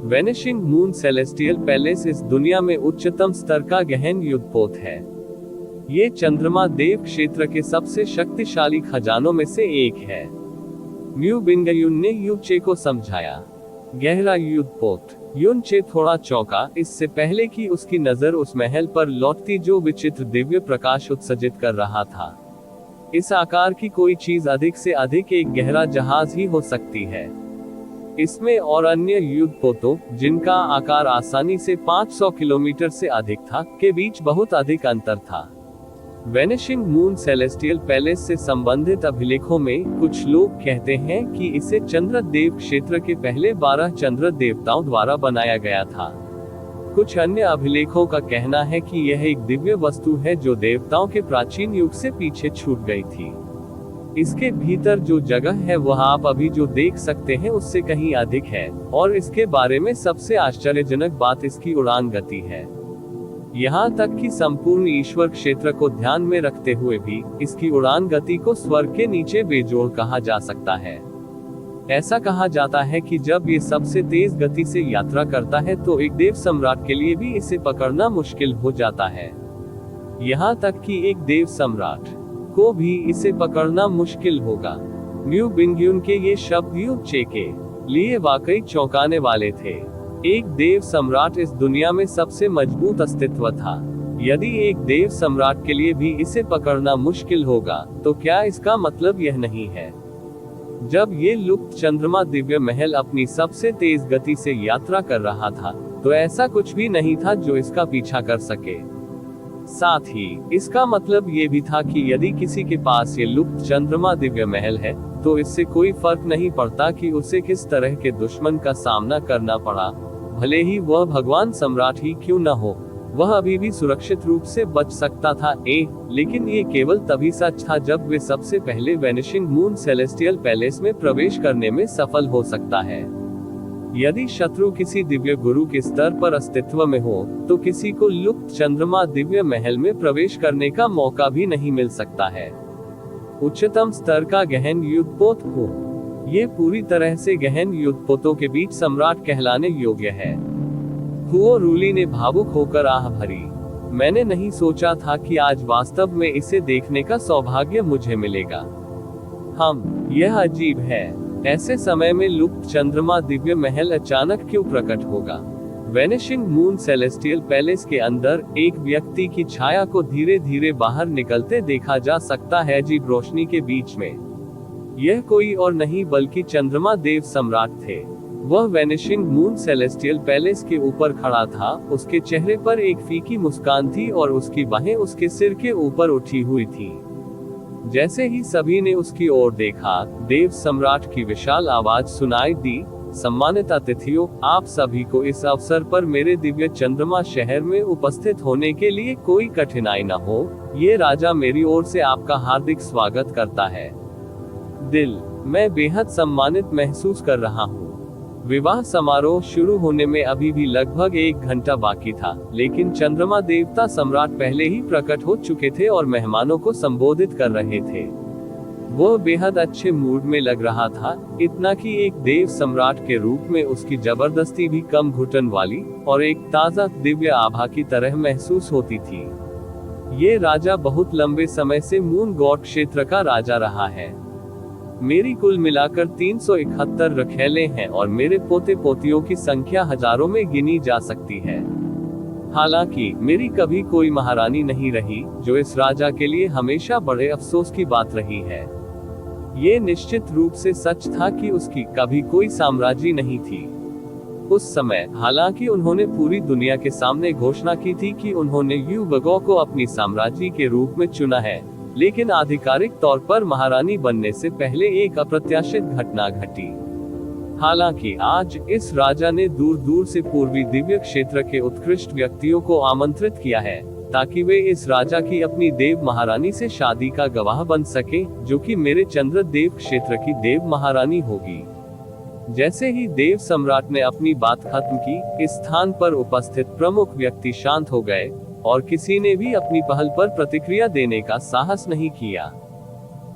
वैनिशिंग मून सेलेस्टियल पैलेस इस दुनिया में उच्चतम स्तर का गहन युद्धपोत है। ये चंद्रमा देव क्षेत्र के सबसे शक्तिशाली खजानों में से एक है। म्यू बिंगयुन ने यू चे को समझाया। गहरा युद्धपोत। युन चे थोड़ा चौंका, इससे पहले कि उसकी नजर उस महल पर लौटती जो विचित्र दिव्य प्रकाश उत्सर्जित कर रहा था। इस आकार की कोई चीज अधिक से अधिक एक गहरा जहाज ही हो सकती है। इसमें और अन्य युद्धपोतों, जिनका आकार आसानी से 500 किलोमीटर से अधिक था, के बीच बहुत अधिक अंतर था। वैनिशिंग मून सेलेस्टियल पैलेस से संबंधित अभिलेखों में कुछ लोग कहते हैं कि इसे चंद्रदेव क्षेत्र के पहले 12 चंद्र देवताओं द्वारा बनाया गया था। कुछ अन्य अभिलेखों का कहना है कि यह एक दिव्य वस्तु है जो देवताओं के प्राचीन युग से पीछे छूट गई थी। इसके भीतर जो जगह है वह आप अभी जो देख सकते हैं उससे कहीं अधिक है, और इसके बारे में सबसे आश्चर्यजनक बात इसकी उड़ान गति है। यहाँ तक कि संपूर्ण ईश्वर क्षेत्र को ध्यान में रखते हुए भी इसकी उड़ान गति को स्वर्ग के नीचे बेजोड़ कहा जा सकता है। ऐसा कहा जाता है कि जब ये सबसे तेज गति से यात्रा करता है तो एक देव सम्राट के लिए भी इसे पकड़ना मुश्किल हो जाता है। यहाँ तक कि एक देव सम्राट को भी इसे पकड़ना मुश्किल होगा। म्यू बिंगयुन के ये शब्द यू चे के लिए वाकई चौंकाने वाले थे। एक देव सम्राट इस दुनिया में सबसे मजबूत अस्तित्व था। यदि एक देव सम्राट के लिए भी इसे पकड़ना मुश्किल होगा, तो क्या इसका मतलब यह नहीं है? जब ये लुप्त चंद्रमा दिव्य महल अपनी सबसे तेज गति से यात्रा कर रहा था, तो ऐसा कुछ भी नहीं था जो इसका पीछा कर सके। साथ ही इसका मतलब ये भी था कि यदि किसी के पास ये लुप्त चंद्रमा दिव्य महल है, तो इससे कोई फर्क नहीं पड़ता कि उसे किस तरह के दुश्मन का सामना करना पड़ा, भले ही वह भगवान सम्राट ही क्यों न हो, वह अभी भी सुरक्षित रूप से बच सकता था। लेकिन ये केवल तभी सच था जब वे सबसे पहले वैनिशिंग मून सेलेस्टियल पैलेस में प्रवेश करने में सफल हो सकता है। यदि शत्रु किसी दिव्य गुरु के स्तर पर अस्तित्व में हो, तो किसी को लुप्त चंद्रमा दिव्य महल में प्रवेश करने का मौका भी नहीं मिल सकता है। उच्चतम स्तर का गहन युद्धपोत हो, ये पूरी तरह से गहन युद्धपोतों के बीच सम्राट कहलाने योग्य है। हुओ रूली ने भावुक होकर आह भरी। मैंने नहीं सोचा था कि आज वास्तव में इसे देखने का सौभाग्य मुझे मिलेगा। यह अजीब है। ऐसे समय में लुप्त चंद्रमा दिव्य महल अचानक क्यों प्रकट होगा? वैनिशिंग मून सेलेस्टियल पैलेस के अंदर एक व्यक्ति की छाया को धीरे धीरे बाहर निकलते देखा जा सकता है, अजीब रोशनी के बीच में। यह कोई और नहीं बल्कि चंद्रमा देव सम्राट थे। वह वैनिशिंग मून सेलेस्टियल पैलेस के ऊपर खड़ा था। उसके चेहरे पर एक फीकी मुस्कान थी और उसकी बाहें उसके सिर के ऊपर उठी हुई थी। जैसे ही सभी ने उसकी ओर देखा, देव सम्राट की विशाल आवाज सुनाई दी, सम्मानित अतिथियों, आप सभी को इस अवसर पर मेरे दिव्य चंद्रमा शहर में उपस्थित होने के लिए कोई कठिनाई न हो। ये राजा मेरी ओर से आपका हार्दिक स्वागत करता है। मैं बेहद सम्मानित महसूस कर रहा हूँ। विवाह समारोह शुरू होने में अभी भी लगभग 1 घंटा बाकी था, लेकिन चंद्रमा देवता सम्राट पहले ही प्रकट हो चुके थे और मेहमानों को संबोधित कर रहे थे। वह बेहद अच्छे मूड में लग रहा था, इतना कि एक देव सम्राट के रूप में उसकी जबरदस्ती भी कम घुटन वाली और एक ताजा दिव्य आभा की तरह महसूस होती थी। ये राजा बहुत लंबे समय से मून गॉड क्षेत्र का राजा रहा है। मेरी कुल मिलाकर 371 रखैले हैं और मेरे पोते पोतियों की संख्या हजारों में गिनी जा सकती है। हालांकि मेरी कभी कोई महारानी नहीं रही, जो इस राजा के लिए हमेशा बड़े अफसोस की बात रही है। ये निश्चित रूप से सच था कि उसकी कभी कोई साम्राज्य नहीं थी। उस समय हालांकि उन्होंने पूरी दुनिया के सामने घोषणा की थी कि उन्होंने यू वगो को अपनी साम्राज्य के रूप में चुना है, लेकिन आधिकारिक तौर पर महारानी बनने से पहले एक अप्रत्याशित घटना घटी। हालांकि आज इस राजा ने दूर दूर से पूर्वी दिव्य क्षेत्र के उत्कृष्ट व्यक्तियों को आमंत्रित किया है, ताकि वे इस राजा की अपनी देव महारानी से शादी का गवाह बन सके, जो कि मेरे चंद्र देव क्षेत्र की देव महारानी होगी। जैसे ही देव सम्राट ने अपनी बात खत्म की, इस स्थान पर उपस्थित प्रमुख व्यक्ति शांत हो गए और किसी ने भी अपनी पहल पर प्रतिक्रिया देने का साहस नहीं किया।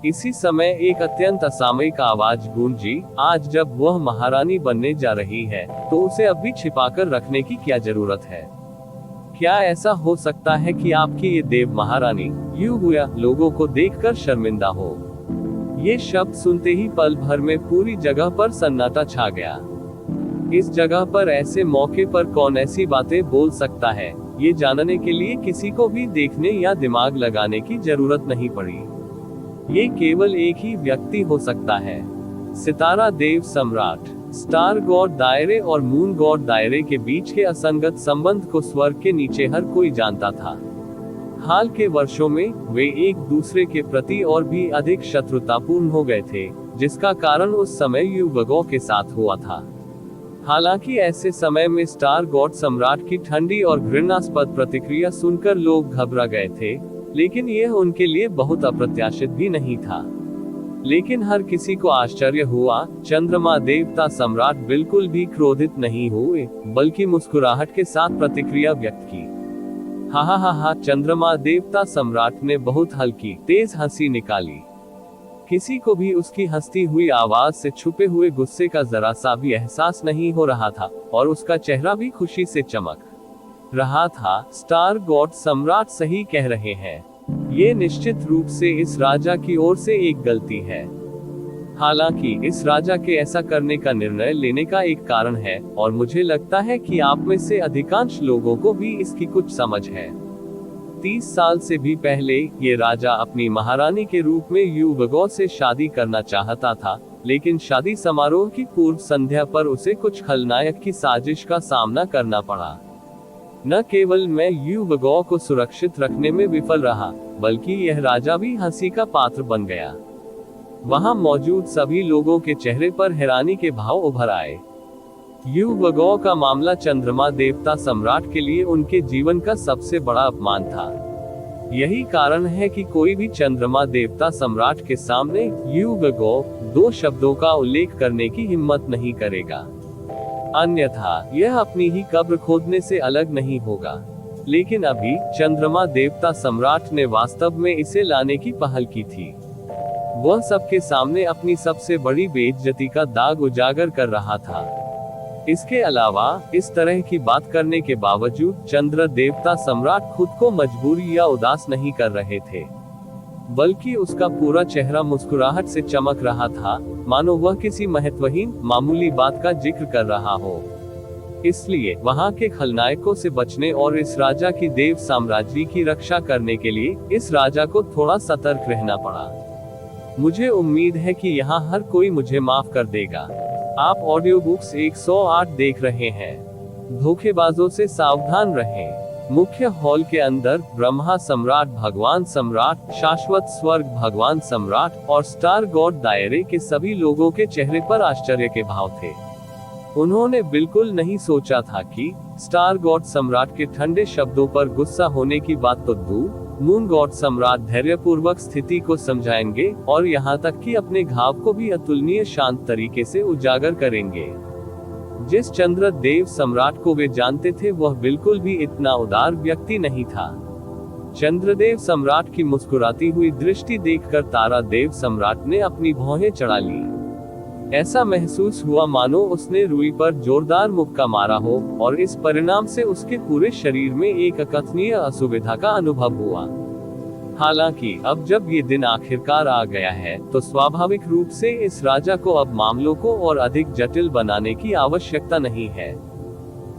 इसी समय एक अत्यंत असामयिक आवाज गूंजी, आज जब वह महारानी बनने जा रही है, तो उसे अब भी छिपाकर रखने की क्या जरूरत है? क्या ऐसा हो सकता है कि आपकी ये देव महारानी यू हुआ लोगों को देखकर शर्मिंदा हो? ये शब्द सुनते ही पल भर में पूरी जगह पर सन्नाटा छा गया। इस जगह पर ऐसे मौके पर कौन ऐसी बातें बोल सकता है, ये जानने के लिए किसी को भी देखने या दिमाग लगाने की जरूरत नहीं पड़ी। ये केवल एक ही व्यक्ति हो सकता है, सितारा देव सम्राट। स्टार गॉड दायरे और मून गॉड दायरे के बीच के असंगत संबंध को स्वर्ग के नीचे हर कोई जानता था। हाल के वर्षों में वे एक दूसरे के प्रति और भी अधिक शत्रुतापूर्ण हो गए थे, जिसका कारण उस समय यू वगो के साथ हुआ था। हालांकि ऐसे समय में स्टार गॉड सम्राट की ठंडी और घृणास्पद प्रतिक्रिया सुनकर लोग घबरा गए थे, लेकिन यह उनके लिए बहुत अप्रत्याशित भी नहीं था। लेकिन हर किसी को आश्चर्य हुआ, चंद्रमा देवता सम्राट बिल्कुल भी क्रोधित नहीं हुए, बल्कि मुस्कुराहट के साथ प्रतिक्रिया व्यक्त की। हा, चंद्रमा देवता सम्राट ने बहुत हल्की तेज हंसी निकाली। किसी को भी उसकी हंसती हुई आवाज से छुपे हुए गुस्से का जरा सा भी एहसास नहीं हो रहा था, और उसका चेहरा भी खुशी से चमक रहा था। स्टार गॉड सम्राट सही कह रहे हैं, ये निश्चित रूप से इस राजा की ओर से एक गलती है। हालांकि इस राजा के ऐसा करने का निर्णय लेने का एक कारण है, और मुझे लगता है कि आप में से अधिकांश लोगों को भी इसकी कुछ समझ है। 30 साल से भी पहले ये राजा अपनी महारानी के रूप में यू वगो से शादी करना चाहता था, लेकिन शादी समारोह की पूर्व संध्या पर उसे कुछ खलनायक की साजिश का सामना करना पड़ा। न केवल मैं यू वगो को सुरक्षित रखने में विफल रहा, बल्कि यह राजा भी हंसी का पात्र बन गया। वहां मौजूद सभी लोगों के चेहरे पर हैरानी के भाव उभर आए। यू वगो का मामला चंद्रमा देवता सम्राट के लिए उनके जीवन का सबसे बड़ा अपमान था। यही कारण है कि कोई भी चंद्रमा देवता सम्राट के सामने यू वगो 2 शब्दों का उल्लेख करने की हिम्मत नहीं करेगा, अन्यथा यह अपनी ही कब्र खोदने से अलग नहीं होगा। लेकिन अभी चंद्रमा देवता सम्राट ने वास्तव में इसे लाने की पहल की थी। वह सबके सामने अपनी सबसे बड़ी बेइज्जती का दाग उजागर कर रहा था। इसके अलावा इस तरह की बात करने के बावजूद चंद्र देवता सम्राट खुद को मजबूरी या उदास नहीं कर रहे थे, बल्कि उसका पूरा चेहरा मुस्कुराहट से चमक रहा था, मानो वह किसी महत्वहीन मामूली बात का जिक्र कर रहा हो। इसलिए वहां के खलनायकों से बचने और इस राजा की देव साम्राज्य की रक्षा करने के लिए इस राजा को थोड़ा सतर्क रहना पड़ा। मुझे उम्मीद है कि यहाँ हर कोई मुझे माफ कर देगा। आप ऑडियो बुक्स 108 देख रहे हैं। धोखेबाजों से सावधान रहें। मुख्य हॉल के अंदर ब्रह्मा सम्राट, भगवान सम्राट, शाश्वत स्वर्ग भगवान सम्राट और स्टार गॉड दायरे के सभी लोगों के चेहरे पर आश्चर्य के भाव थे। उन्होंने बिल्कुल नहीं सोचा था कि स्टार गॉड सम्राट के ठंडे शब्दों पर गुस्सा होने की बात तो दूर, मून गॉड सम्राट धैर्यपूर्वक स्थिति को समझाएंगे और यहाँ तक कि अपने घाव को भी अतुलनीय शांत तरीके से उजागर करेंगे। जिस चंद्रदेव सम्राट को वे जानते थे वह बिल्कुल भी इतना उदार व्यक्ति नहीं था। चंद्रदेव सम्राट की मुस्कुराती हुई दृष्टि देखकर तारादेव सम्राट ने अपनी भौहें चढ़ा ली। ऐसा महसूस हुआ मानो उसने रुई पर जोरदार मुक्का मारा हो, और इस परिणाम से उसके पूरे शरीर में एक अकथनीय असुविधा का अनुभव हुआ। हालांकि अब जब ये दिन आखिरकार आ गया है, तो स्वाभाविक रूप से इस राजा को अब मामलों को और अधिक जटिल बनाने की आवश्यकता नहीं है।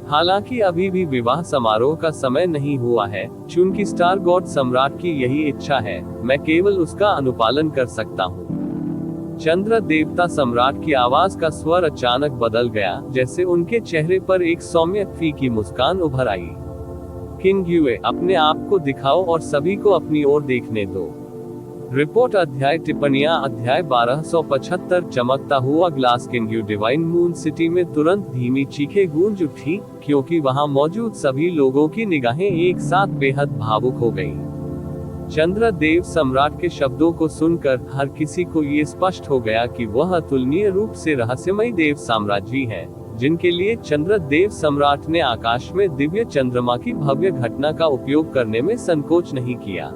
हालांकि अभी भी विवाह समारोह का समय नहीं हुआ है, चूंकि स्टार गॉड सम्राट की यही इच्छा है, मैं केवल उसका अनुपालन कर सकता हूँ। चंद्र देवता सम्राट की आवाज का स्वर अचानक बदल गया, जैसे उनके चेहरे पर एक सौम्य फीकी मुस्कान उभर आई। किंग युए, अपने आप को दिखाओ और सभी को अपनी ओर देखने दो। रिपोर्ट अध्याय टिप्पणियां अध्याय 1275 चमकता हुआ glass. King you divine moon city में तुरंत धीमी चीखें गूंज उठी, क्योंकि वहां मौजूद सभी लोगों की निगाहें एक साथ बेहद भावुक हो गईं। चंद्रदेव सम्राट के शब्दों को सुनकर हर किसी को ये स्पष्ट हो गया कि वह अतुलनीय रूप से रहस्यमयी देव साम्राज्य हैं, जिनके लिए चंद्रदेव सम्राट ने आकाश में दिव्य चंद्रमा की भव्य घटना का उपयोग करने में संकोच नहीं किया।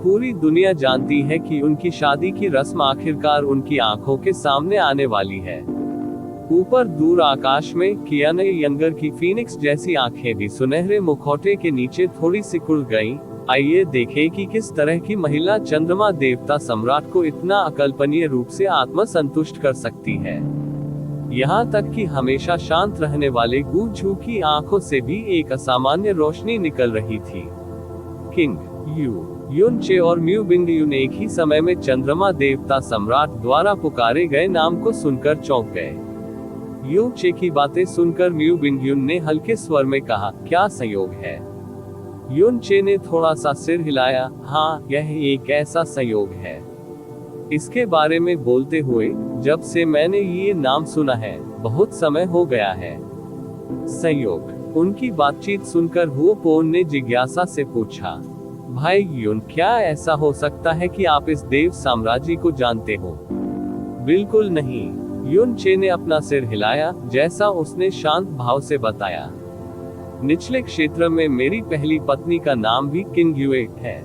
पूरी दुनिया जानती है कि उनकी शादी की रस्म आखिरकार उनकी आंखों के सामने आने वाली है। ऊपर दूर आकाश में कियाने यंगर की फीनिक्स जैसी आंखें भी सुनहरे मुखौटे के नीचे थोड़ी सिकुड़ गईं। आइए देखें कि किस तरह की महिला चंद्रमा देवता सम्राट को इतना अकल्पनीय रूप से आत्मसंतुष्ट कर सकती है। यहाँ तक कि हमेशा शांत रहने वाले गू झू की आंखों से भी एक असामान्य रोशनी निकल रही थी। किंग युन चे और म्यू बिंग युन एक ही समय में चंद्रमा देवता सम्राट द्वारा पुकारे गए नाम को सुनकर चौंक गए। यू चे की बातें सुनकर म्यू बिंग युन ने हल्के स्वर में कहा, क्या संयोग है? युन चे ने थोड़ा सा सिर हिलाया, हाँ, यह एक ऐसा संयोग है। इसके बारे में बोलते हुए, जब से मैंने ये नाम सुना है, बहुत समय हो गया है। संयोग? उनकी बातचीत सुनकर हुओ पोन ने जिज्ञासा से पूछा, भाई युन, क्या ऐसा हो सकता है कि आप इस देव साम्राज्य को जानते हो? बिल्कुल नहीं, युन चे ने अपना सिर हिलाया, जैसा उसने शांत भाव से बताया। निचले क्षेत्र में मेरी पहली पत्नी का नाम भी किंग युए है,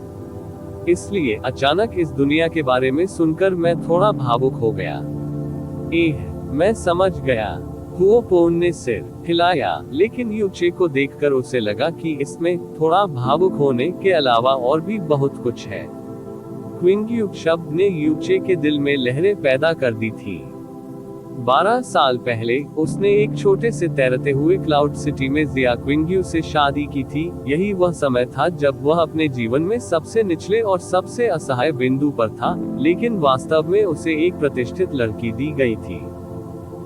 इसलिए अचानक इस दुनिया के बारे में सुनकर मैं थोड़ा भावुक हो गया। मैं समझ गया। हुओ पोन ने सिर हिलाया, लेकिन यूचे को देखकर उसे लगा कि इसमें थोड़ा भावुक होने के अलावा और भी बहुत कुछ है। क्विंग यू शब्द ने यूचे के दिल में लहरें पैदा कर दी थी। 12 साल पहले उसने एक छोटे से तैरते हुए क्लाउड सिटी में जिया क्विंग से शादी की थी। यही वह समय था जब वह अपने जीवन में सबसे निचले और सबसे असहाय बिंदु पर था, लेकिन वास्तव में उसे एक प्रतिष्ठित लड़की दी गई थी।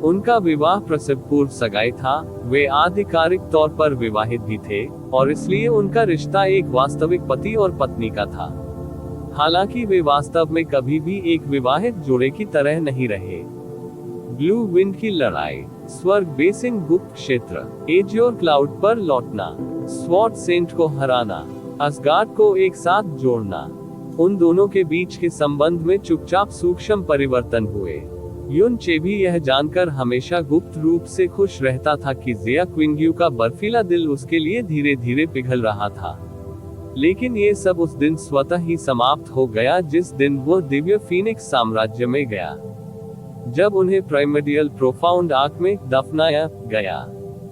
उनका विवाह प्रसव पूर्व सगाई था। वे आधिकारिक तौर पर विवाहित भी थे, और इसलिए उनका रिश्ता एक वास्तविक पति और पत्नी का था। हालांकि वे वास्तव में कभी भी एक विवाहित जोड़े की तरह नहीं रहे। ब्लू विंड की लड़ाई, स्वर्ग बेसिंग गुप्त क्षेत्र, एजियोर क्लाउड पर लौटना, स्वॉर्ड सेंट को हराना, असगार्ड को एक साथ जोड़ना, उन दोनों के बीच के संबंध में चुपचाप सूक्ष्म परिवर्तन हुए। युन चे भी यह जानकर हमेशा गुप्त रूप से खुश रहता था कि जिया क्विंग का बर्फीला दिल उसके लिए धीरे धीरे पिघल रहा था। लेकिन ये सब उस दिन स्वतः ही समाप्त हो गया जिस दिन वह दिव्य फीनिक्स साम्राज्य में गया, जब उन्हें प्राइमर्डियल प्रोफाउंड आर्क में दफनाया गया।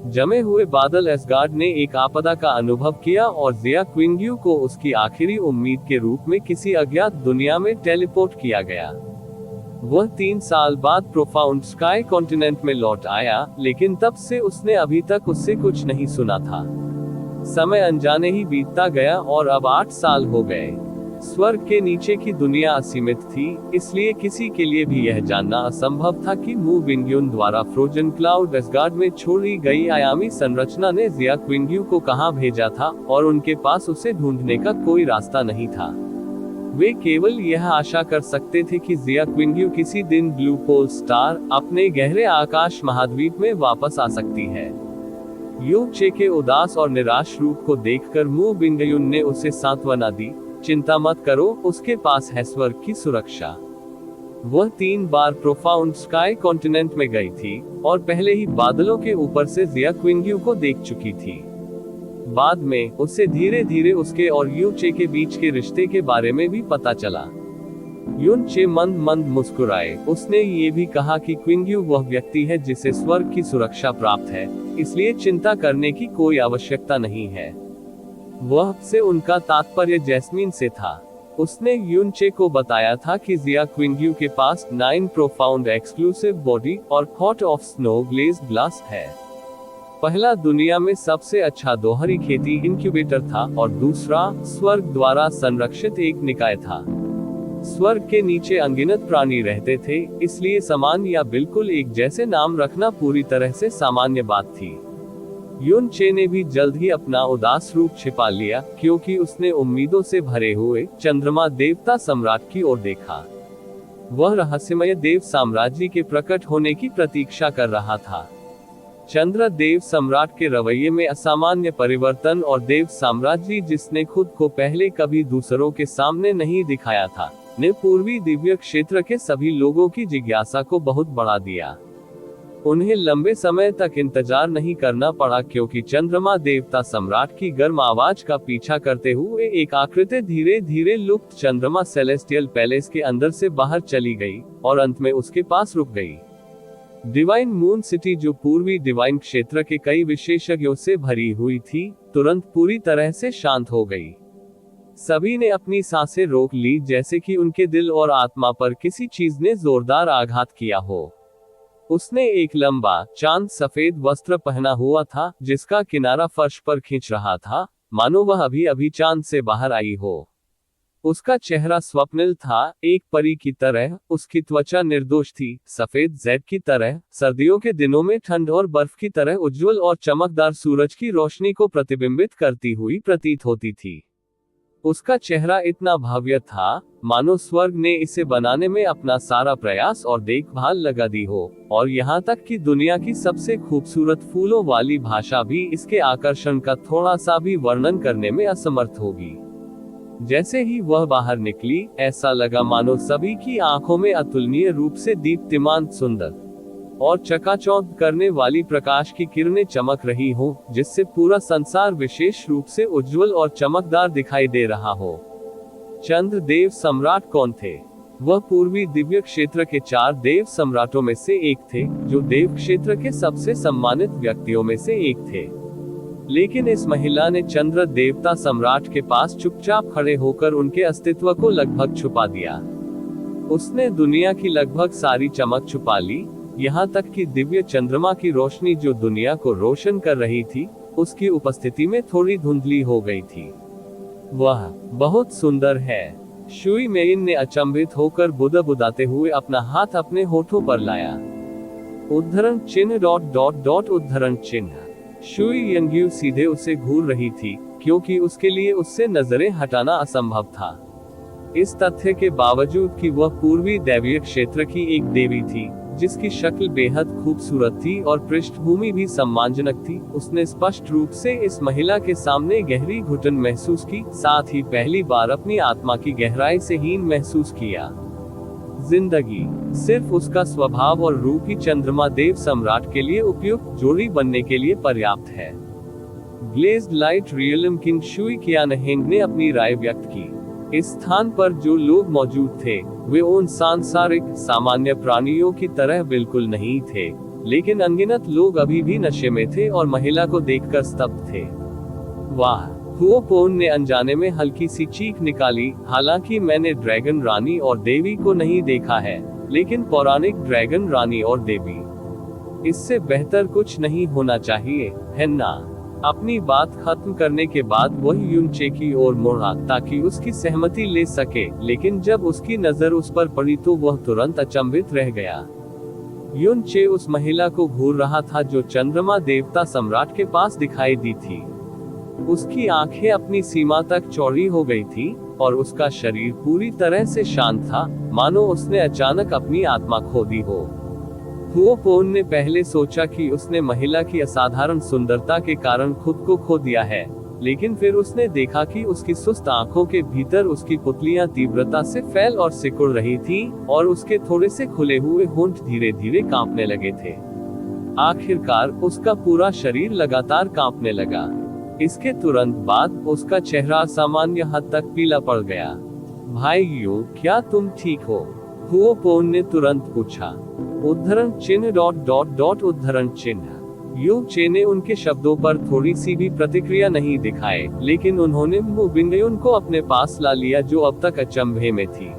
जमे हुए बादल एसगार्ड ने एक आपदा का अनुभव किया और जिया क्विंग को उसकी आखिरी उम्मीद के रूप में किसी अज्ञात दुनिया में टेलीपोर्ट किया गया। वह 3 साल बाद प्रोफाउंड स्काई कॉन्टिनेंट में लौट आया, लेकिन तब से उसने अभी तक उससे कुछ नहीं सुना था। समय अनजाने ही बीतता गया और अब 8 साल हो गए। स्वर्ग के नीचे की दुनिया असीमित थी, इसलिए किसी के लिए भी यह जानना असंभव था कि मू बिंग्युन द्वारा फ्रोजन क्लाउड एसगार्ड में छोड़ी गई आयामी संरचना ने जिया क्विंग को कहां भेजा था, और उनके पास उसे ढूंढने का कोई रास्ता नहीं था। वे केवल यह आशा कर सकते थे कि जिया क्विंग किसी दिन ब्लू पोल स्टार अपने गहरे आकाश महाद्वीप में वापस आ सकती है। यू चे के उदास और निराश रूप को देखकर मू बिंगयुन ने उसे सांत्वना दी, चिंता मत करो, उसके पास है स्वर्ग की सुरक्षा। वह 3 बार प्रोफाउंड स्काई कॉन्टिनेंट में गई थी और पहले ही बादलों के ऊपर से जिया क्विंग्यू को देख चुकी थी। बाद में उसे धीरे धीरे उसके और यू चे के बीच के रिश्ते के बारे में भी पता चला। युन चे मंद मंद मुस्कुराए। उसने ये भी कहा कि क्विंग्यू वह व्यक्ति है जिसे स्वर्ग की सुरक्षा प्राप्त है, इसलिए चिंता करने की कोई आवश्यकता नहीं है। वह से उनका तात्पर्य जैस्मीन से था। उसने युन चे को बताया था कि जिया क्विंग्यू के पास 9 प्रोफाउंड एक्सक्लूसिव बॉडी और hot of snow glazed glass है। पहला दुनिया में सबसे अच्छा दोहरी खेती इंक्यूबेटर था और दूसरा स्वर्ग द्वारा संरक्षित एक निकाय था। स्वर्ग के नीचे अनगिनत प्राणी रहते थे, इसलिए समान या बिल्कुल एक जैसे नाम रखना पूरी तरह से सामान्य बात थी। युन चे ने भी जल्द ही अपना उदास रूप छिपा लिया, क्योंकि उसने उम्मीदों से भरे हुए चंद्रमा देवता सम्राट की ओर देखा। वह रहस्यमय देव साम्राज्य के प्रकट होने की प्रतीक्षा कर रहा था। चंद्र देव सम्राट के रवैये में असामान्य परिवर्तन और देव साम्राज्य, जिसने खुद को पहले कभी दूसरों के सामने नहीं दिखाया था, ने पूर्वी दिव्य क्षेत्र के सभी लोगों की जिज्ञासा को बहुत बढ़ा दिया। उन्हें लंबे समय तक इंतजार नहीं करना पड़ा, क्योंकि चंद्रमा देवता सम्राट की गर्म आवाज का पीछा करते हुए एक आकृति धीरे धीरे लुप्त चंद्रमा सेलेस्टियल पैलेस के अंदर से बाहर चली गई और अंत में उसके पास रुक गई। डिवाइन मून सिटी, जो पूर्वी डिवाइन क्षेत्र के कई विशेषज्ञों से भरी हुई थी, तुरंत पूरी तरह से शांत हो गई। सभी ने अपनी सांसें रोक ली, जैसे कि उनके दिल और आत्मा पर किसी चीज ने जोरदार आघात किया हो। उसने एक लंबा चांद सफेद वस्त्र पहना हुआ था, जिसका किनारा फर्श पर खींच रहा था, मानो वह अभी अभी चांद से बाहर आई हो। उसका चेहरा स्वप्निल था, एक परी की तरह। उसकी त्वचा निर्दोष थी, सफेद जैद की तरह, सर्दियों के दिनों में ठंड और बर्फ की तरह उज्जवल और चमकदार सूरज की रोशनी को प्रतिबिंबित करती हुई प्रतीत होती थी। उसका चेहरा इतना भव्य था, मानो स्वर्ग ने इसे बनाने में अपना सारा प्रयास और देखभाल लगा दी हो, और यहाँ तक कि दुनिया की सबसे खूबसूरत फूलों वाली भाषा भी इसके आकर्षण का थोड़ा सा भी वर्णन करने में असमर्थ होगी। जैसे ही वह बाहर निकली, ऐसा लगा मानो सभी की आंखों में अतुलनीय रूप से दीप्तिमान, सुंदर और चकाचौंध करने वाली प्रकाश की किरणें चमक रही हो, जिससे पूरा संसार विशेष रूप से उज्जवल और चमकदार दिखाई दे रहा हो। चंद्र देव सम्राट कौन थे? वह पूर्वी दिव्य क्षेत्र के 4 देव सम्राटों में से एक थे, जो देव क्षेत्र के सबसे सम्मानित व्यक्तियों में से एक थे। लेकिन इस महिला ने चंद्र देवता सम्राट के पास चुपचाप खड़े होकर उनके अस्तित्व को लगभग छुपा दिया। उसने दुनिया की लगभग सारी चमक छुपा ली, यहाँ तक कि दिव्य चंद्रमा की रोशनी जो दुनिया को रोशन कर रही थी, उसकी उपस्थिति में थोड़ी धुंधली हो गई थी। वह बहुत सुंदर है। शुई मेइन ने अचंभित होकर बुदबुदाते हुए अपना हाथ अपने होठों पर लाया। उद्धरण चिन्ह ... उद्धरण चिन्ह। शुई यंग्यू सीधे उसे घूर रही थी, क्योंकि उसके लिए उससे नजरें हटाना असंभव था। इस तथ्य के बावजूद कि वह पूर्वी दैवीय क्षेत्र की एक देवी थी, जिसकी शक्ल बेहद खूबसूरत थी और पृष्ठभूमि भी सम्मानजनक थी, उसने स्पष्ट रूप से इस महिला के सामने गहरी घुटन महसूस की, साथ ही पहली बार अपनी आत्मा की गहराई से हीन महसूस किया। जिंदगी सिर्फ उसका स्वभाव और रूप ही चंद्रमा देव सम्राट के लिए उपयुक्त जोड़ी बनने के लिए पर्याप्त है। Glazed light realm king Shui Qianheng ने अपनी राय व्यक्त की। इस स्थान पर जो लोग मौजूद थे, वे उन सांसारिक सामान्य प्राणियों की तरह बिल्कुल नहीं थे, लेकिन अनगिनत लोग अभी भी नशे में थे और महिला को देखकर स्तब्ध थे। वाह! हुओपोन ने अनजाने में हल्की सी चीख निकाली। हालांकि मैंने ड्रैगन रानी और देवी को नहीं देखा है, लेकिन पौराणिक ड्रैगन रानी और देवी, इससे बेहतर कुछ नहीं होना चाहिए, है ना? अपनी बात खत्म करने के बाद वह युन चे की ओर मुड़ा ताकि उसकी सहमति ले सके, लेकिन जब उसकी नजर उस पर पड़ी तो वह तुरंत अचंभित रह गया। युन चे उस महिला को घूर रहा था जो चंद्रमा देवता सम्राट के पास दिखाई दी थी। उसकी आंखें अपनी सीमा तक चौड़ी हो गई थी और उसका शरीर पूरी तरह से शांत था, मानो उसने अचानक अपनी आत्मा खो दी हो। हुओपोन ने पहले सोचा कि उसने महिला की असाधारण सुंदरता के कारण खुद को खो दिया है, लेकिन फिर उसने देखा कि उसकी सुस्त आंखों के भीतर उसकी पुतलियां तीव्रता से फैल और सिकुड़ रही थी, और उसके थोड़े से खुले हुए होंठ धीरे धीरे कांपने लगे थे। आखिरकार उसका पूरा शरीर लगातार कांपने लगा। इसके तुरंत बाद उसका चेहरा सामान्य हद तक पीला पड़ गया। भाई यू, क्या तुम ठीक हो? हुओपोन ने तुरंत पूछा। उद्धरण चिन्ह ... उद्धरण चिन्ह। यू चे ने उनके शब्दों पर थोड़ी सी भी प्रतिक्रिया नहीं दिखाए, लेकिन उन्होंने मु बिंगयुन को अपने पास ला लिया, जो अब तक अचंभे में थी।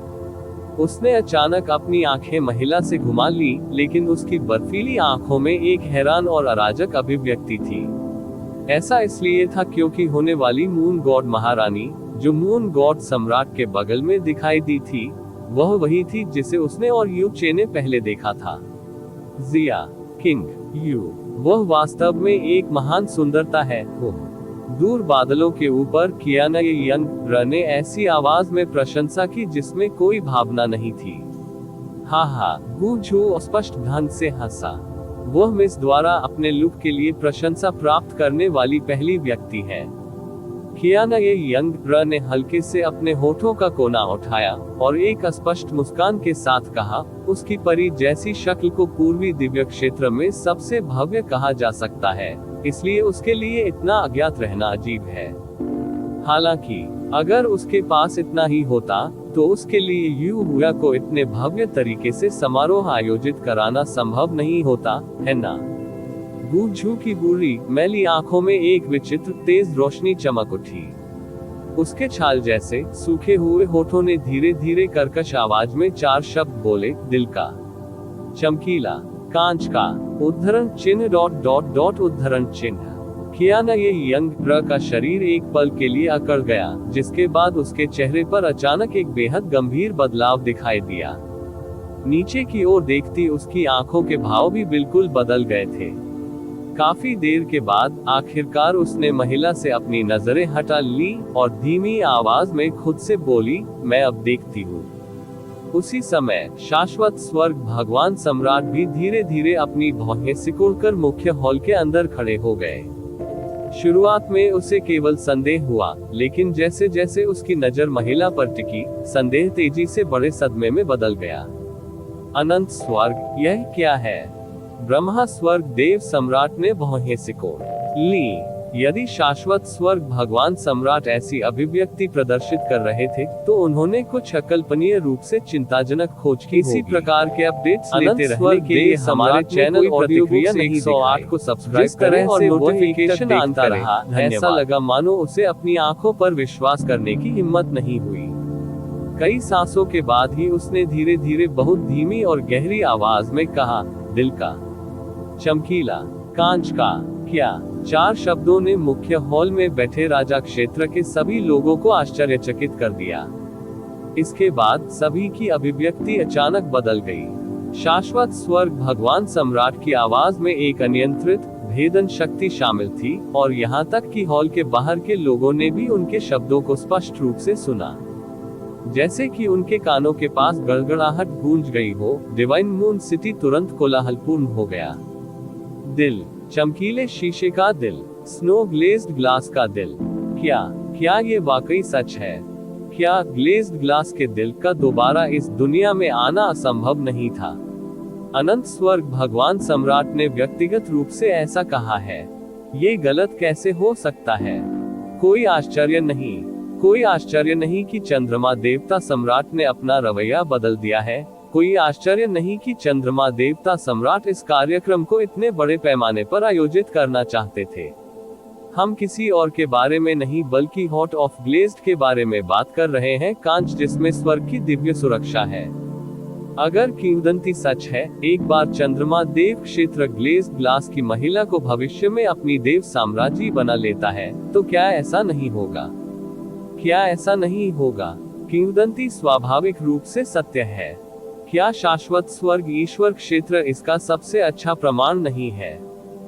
उसने अचानक अपनी आंखें महिला से घुमा ली, लेकिन उसकी बर्फीली आंखों में एक हैरान और अराजक अभिव्यक्ति थी। ऐसा इसलिए था क्योंकि होने वाली मून गॉड महारानी, जो मून गॉड सम्राट के बगल में दिखाई दी थी, वह वही थी जिसे उसने और यू चे ने पहले देखा था। जिया किंग यू, वह वास्तव में एक महान सुंदरता है। दूर बादलों के ऊपर कियाना यंग ने ऐसी आवाज में प्रशंसा की जिसमें कोई भावना नहीं थी। हा, गु झू स्पष्ट ढंग से हंसा। वह मिस द्वारा अपने लुक के लिए प्रशंसा प्राप्त करने वाली पहली व्यक्ति है। कियाना यंग ने हल्के से अपने होठों का कोना उठाया और एक स्पष्ट मुस्कान के साथ कहा, उसकी परी जैसी शक्ल को पूर्वी दिव्य क्षेत्र में सबसे भव्य कहा जा सकता है, इसलिए उसके लिए इतना अज्ञात रहना अजीब है। हालांकि अगर उसके पास इतना ही होता, तो उसके लिए यू हुआ को इतने भव्य तरीके से समारोह आयोजित कराना संभव नहीं होता, है ना? गु झू की बुरी मैली आंखों में एक विचित्र तेज रोशनी चमक उठी। उसके छाल जैसे सूखे हुए होठों ने धीरे धीरे कर्कश आवाज में 4 शब्द बोले, दिल का, चमकीला, कांच का, उद्धरण चिन्ह ... उद्धरण चिन्ह। कियाना यंग का शरीर एक पल के लिए अकड़ गया, जिसके बाद उसके चेहरे पर अचानक एक बेहद गंभीर बदलाव दिखाई दिया। नीचे की ओर देखती उसकी आंखों के भाव भी बिल्कुल बदल गए थे। काफी देर के बाद आखिरकार उसने महिला से अपनी नजरें हटा ली और धीमी आवाज में खुद से बोली, मैं अब देखती हूँ। उसी समय शाश्वत स्वर्ग भगवान सम्राट भी धीरे धीरे अपनी भौहें सिकुड़कर मुख्य हॉल के अंदर खड़े हो गए। शुरुआत में उसे केवल संदेह हुआ, लेकिन जैसे जैसे उसकी नजर महिला पर टिकी, संदेह तेजी से बड़े सदमे में बदल गया। अनंत स्वर्ग, यह क्या है? ब्रह्मा स्वर्ग देव सम्राट ने भौहें सिकोड़ ली। यदि शाश्वत स्वर्ग भगवान सम्राट ऐसी अभिव्यक्ति प्रदर्शित कर रहे थे, तो उन्होंने कुछ अकल्पनीय रूप से चिंताजनक खोज की। इसी प्रकार के अपडेट्स लेते रहने के लिए हमारे चैनल ऑडियो बुक्स 108 को सब्सक्राइब करें और नोटिफिकेशन आता रहा। ऐसा लगा मानो उसे अपनी आंखों पर विश्वास करने की हिम्मत नहीं हुई। कई सांसों के बाद ही उसने धीरे धीरे बहुत धीमी और गहरी आवाज में कहा, दिल का, चमकीला, कांच का, क्या? 4 शब्दों ने मुख्य हॉल में बैठे राजा क्षेत्र के सभी लोगों को आश्चर्यचकित कर दिया। इसके बाद सभी की अभिव्यक्ति अचानक बदल गई। शाश्वत स्वर्ग भगवान सम्राट की आवाज में एक अनियंत्रित भेदन शक्ति शामिल थी, और यहाँ तक कि हॉल के बाहर के लोगों ने भी उनके शब्दों को स्पष्ट रूप से सुना, जैसे कि उनके कानों के पास गड़गड़ाहट गूंज गई हो। डिवाइन मून सिटी तुरंत कोलाहलपूर्ण हो गया। दिल, चमकीले शीशे का दिल, स्नो ग्लेज्ड ग्लास का दिल, क्या ये वाकई सच है? क्या ग्लेज्ड ग्लास के दिल का दोबारा इस दुनिया में आना असंभव नहीं था? अनंत स्वर्ग भगवान सम्राट ने व्यक्तिगत रूप से ऐसा कहा है। ये गलत कैसे हो सकता है? कोई आश्चर्य नहीं कि चंद्रमा देवता सम्राट ने अपना रवैया बदल दिया है। कोई आश्चर्य नहीं कि चंद्रमा देवता सम्राट इस कार्यक्रम को इतने बड़े पैमाने पर आयोजित करना चाहते थे। हम किसी और के बारे में नहीं, बल्कि हॉट ऑफ ग्लेज्ड के बारे में बात कर रहे हैं, कांच जिसमें स्वर्ग की दिव्य सुरक्षा है। अगर किंवदंती सच है, एक बार चंद्रमा देव क्षेत्र ग्लेज्ड ग्लास की महिला को भविष्य में अपनी देव साम्राज्य बना लेता है, तो क्या ऐसा नहीं होगा? किंवदंती स्वाभाविक रूप से सत्य है। क्या शाश्वत स्वर्ग ईश्वर क्षेत्र इसका सबसे अच्छा प्रमाण नहीं है?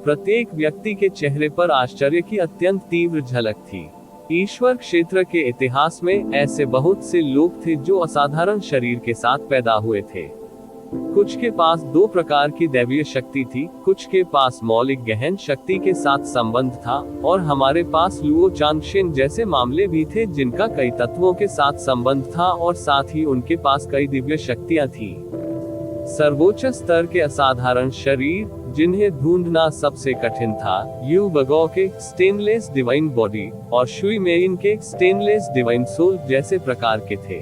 प्रत्येक व्यक्ति के चेहरे पर आश्चर्य की अत्यंत तीव्र झलक थी। ईश्वर क्षेत्र के इतिहास में ऐसे बहुत से लोग थे जो असाधारण शरीर के साथ पैदा हुए थे। कुछ के पास दो प्रकार की दैवीय शक्ति थी, कुछ के पास मौलिक गहन शक्ति के साथ संबंध था, और हमारे पास लुओ चांगशेन जैसे मामले भी थे जिनका कई तत्वों के साथ संबंध था और साथ ही उनके पास कई दिव्य शक्तियां थी। सर्वोच्च स्तर के असाधारण शरीर, जिन्हें ढूंढना सबसे कठिन था, यू बगो के स्टेनलेस डिवाइन बॉडी और शुई मेइन के स्टेनलेस डिवाइन सोल जैसे प्रकार के थे।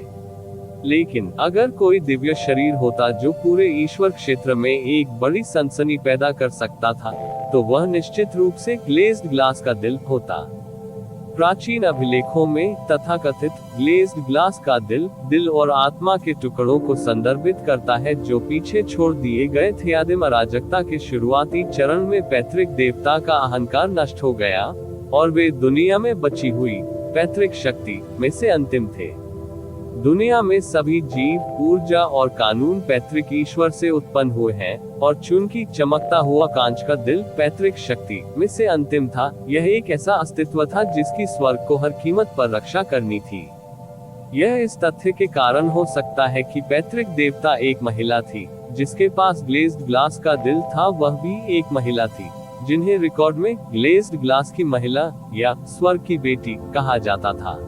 लेकिन अगर कोई दिव्य शरीर होता जो पूरे ईश्वर क्षेत्र में एक बड़ी सनसनी पैदा कर सकता था, तो वह निश्चित रूप से ग्लेज्ड ग्लास का दिल होता। प्राचीन अभिलेखों में तथाकथित ग्लेज्ड ग्लास का दिल और आत्मा के टुकड़ों को संदर्भित करता है जो पीछे छोड़ दिए गए थे। आदिम अराजकता के शुरुआती चरण में पैतृक देवता का अहंकार नष्ट हो गया और वे दुनिया में बची हुई पैतृक शक्ति में से अंतिम थे। दुनिया में सभी जीव, ऊर्जा और कानून पैतृक ईश्वर से उत्पन्न हुए हैं, और चूंकि चमकता हुआ कांच का दिल पैतृक शक्ति में से अंतिम था, यह एक ऐसा अस्तित्व था जिसकी स्वर्ग को हर कीमत पर रक्षा करनी थी। यह इस तथ्य के कारण हो सकता है कि पैतृक देवता एक महिला थी जिसके पास ग्लेज्ड ग्लास का दिल था, वह भी एक महिला थी जिन्हें रिकॉर्ड में ग्लेज्ड ग्लास की महिला या स्वर्ग की बेटी कहा जाता था।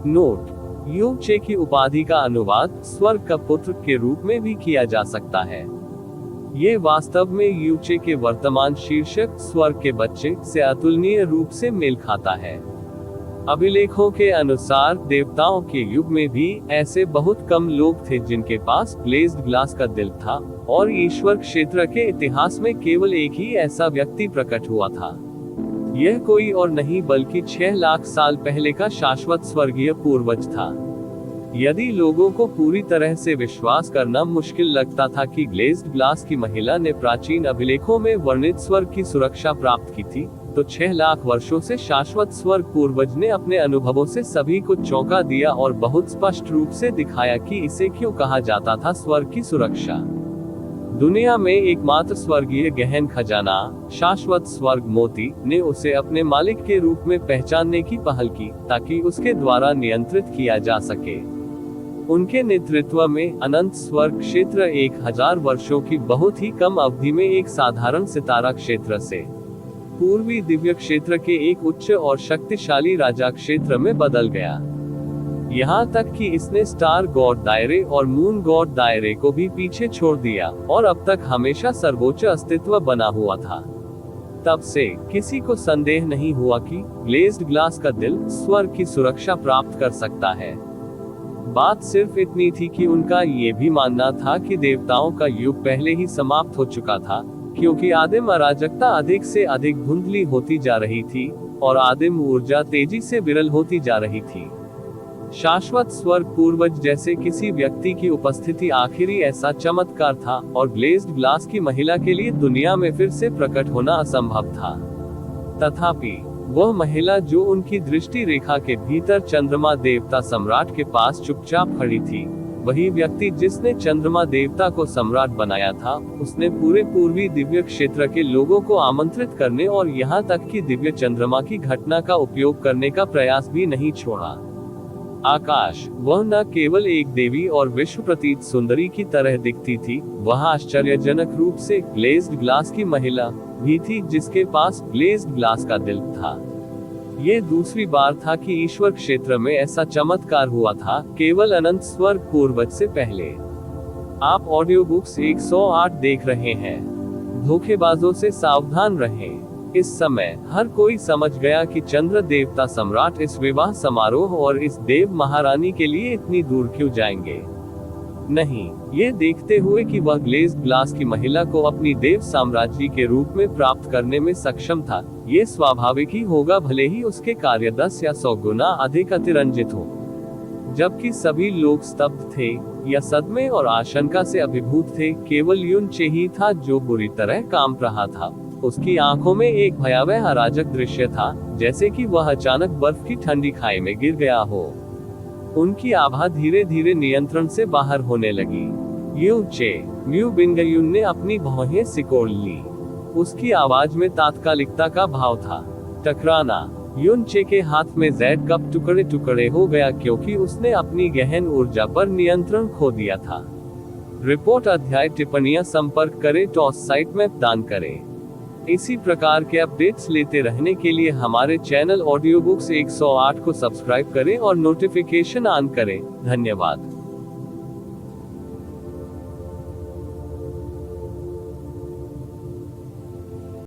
नोट: यूचे की उपाधि का अनुवाद स्वर्ग का पुत्र के रूप में भी किया जा सकता है। ये वास्तव में यूचे के वर्तमान शीर्षक स्वर्ग के बच्चे से अतुलनीय रूप से मेल खाता है। अभिलेखों के अनुसार देवताओं के युग में भी ऐसे बहुत कम लोग थे जिनके पास ग्लेज्ड ग्लास का दिल था, और ईश्वर क्षेत्र के इतिहास में केवल एक ही ऐसा व्यक्ति प्रकट हुआ था। यह कोई और नहीं बल्कि 6 लाख साल पहले का शाश्वत स्वर्गीय पूर्वज था। यदि लोगों को पूरी तरह से विश्वास करना मुश्किल लगता था कि ग्लेज्ड ग्लास की महिला ने प्राचीन अभिलेखों में वर्णित स्वर्ग की सुरक्षा प्राप्त की थी, तो 6 लाख वर्षों से शाश्वत स्वर्ग पूर्वज ने अपने अनुभवों से सभी को चौंका दिया और बहुत स्पष्ट रूप से दिखाया कि इसे क्यों कहा जाता था स्वर्ग की सुरक्षा। दुनिया में एकमात्र स्वर्गीय गहन खजाना, शाश्वत स्वर्ग मोती, ने उसे अपने मालिक के रूप में पहचानने की पहल की ताकि उसके द्वारा नियंत्रित किया जा सके। उनके नेतृत्व में अनंत स्वर्ग क्षेत्र 1000 वर्षों की बहुत ही कम अवधि में एक साधारण सितारा क्षेत्र से पूर्वी दिव्य क्षेत्र के एक उच्च और शक्तिशाली राजा क्षेत्र में बदल गया। यहाँ तक कि इसने स्टार गॉड दायरे और मून गॉड दायरे को भी पीछे छोड़ दिया और अब तक हमेशा सर्वोच्च अस्तित्व बना हुआ था। तब से किसी को संदेह नहीं हुआ कि ग्लेज्ड ग्लास का दिल स्वर्ग की सुरक्षा प्राप्त कर सकता है। बात सिर्फ इतनी थी कि उनका ये भी मानना था कि देवताओं का युग पहले ही समाप्त हो चुका था, क्योंकि आदिम अराजकता अधिक से अधिक धुंधली होती जा रही थी और आदिम ऊर्जा तेजी से विरल होती जा रही थी। शाश्वत स्वर्ग पूर्वज जैसे किसी व्यक्ति की उपस्थिति आखिरी ऐसा चमत्कार था, और ग्लेज्ड ग्लास की महिला के लिए दुनिया में फिर से प्रकट होना असंभव था। तथापि वह महिला जो उनकी दृष्टि रेखा के भीतर चंद्रमा देवता सम्राट के पास चुपचाप खड़ी थी, वही व्यक्ति जिसने चंद्रमा देवता को सम्राट बनाया था, उसने पूरे पूर्वी दिव्य क्षेत्र के लोगों को आमंत्रित करने और यहाँ तक कि दिव्य चंद्रमा की घटना का उपयोग करने का प्रयास भी नहीं छोड़ा। आकाश, वह न केवल एक देवी और विश्व प्रतीत सुंदरी की तरह दिखती थी, वह आश्चर्यजनक रूप से ग्लेज्ड ग्लास की महिला भी थी जिसके पास ग्लेज्ड ग्लास का दिल था। ये दूसरी बार था कि ईश्वर क्षेत्र में ऐसा चमत्कार हुआ था, केवल अनंत स्वर्ग पूर्वज से पहले। आप ऑडियो बुक्स 108 देख रहे हैं। धोखेबाजों से सावधान रहें। इस समय हर कोई समझ गया कि चंद्र देवता सम्राट इस विवाह समारोह और इस देव महारानी के लिए इतनी दूर क्यों जाएंगे। नहीं, ये देखते हुए कि वह ग्लेज्ड ग्लास की महिला को अपनी देव साम्राज्य के रूप में प्राप्त करने में सक्षम था, ये स्वाभाविक ही होगा भले ही उसके कार्य 10 या 100 गुना अधिक अतिरंजित हो। जबकि सभी लोग स्तब्ध थे या सदमे और आशंका से अभिभूत थे, केवल यून चे ही था जो बुरी तरह कांप रहा था। उसकी आंखों में एक भयावह अराजक दृश्य था, जैसे कि वह अचानक बर्फ की ठंडी खाई में गिर गया हो। उनकी आभा धीरे धीरे नियंत्रण से बाहर होने लगी। म्यू बिंगयुन ने अपनी भौहें सिकोड़ ली। उसकी आवाज में तात्कालिकता का भाव था। टकराना। युन चे के हाथ में जेड कप टुकड़े टुकड़े हो गया क्योंकि उसने अपनी गहन ऊर्जा पर नियंत्रण खो दिया था। रिपोर्ट, अध्याय, टिप्पणियां संपर्क करें टॉस साइट में दान करें। इसी प्रकार के अपडेट्स लेते रहने के लिए हमारे चैनल ऑडियो बुक्स 108 को सब्सक्राइब करें और नोटिफिकेशन ऑन करें। धन्यवाद।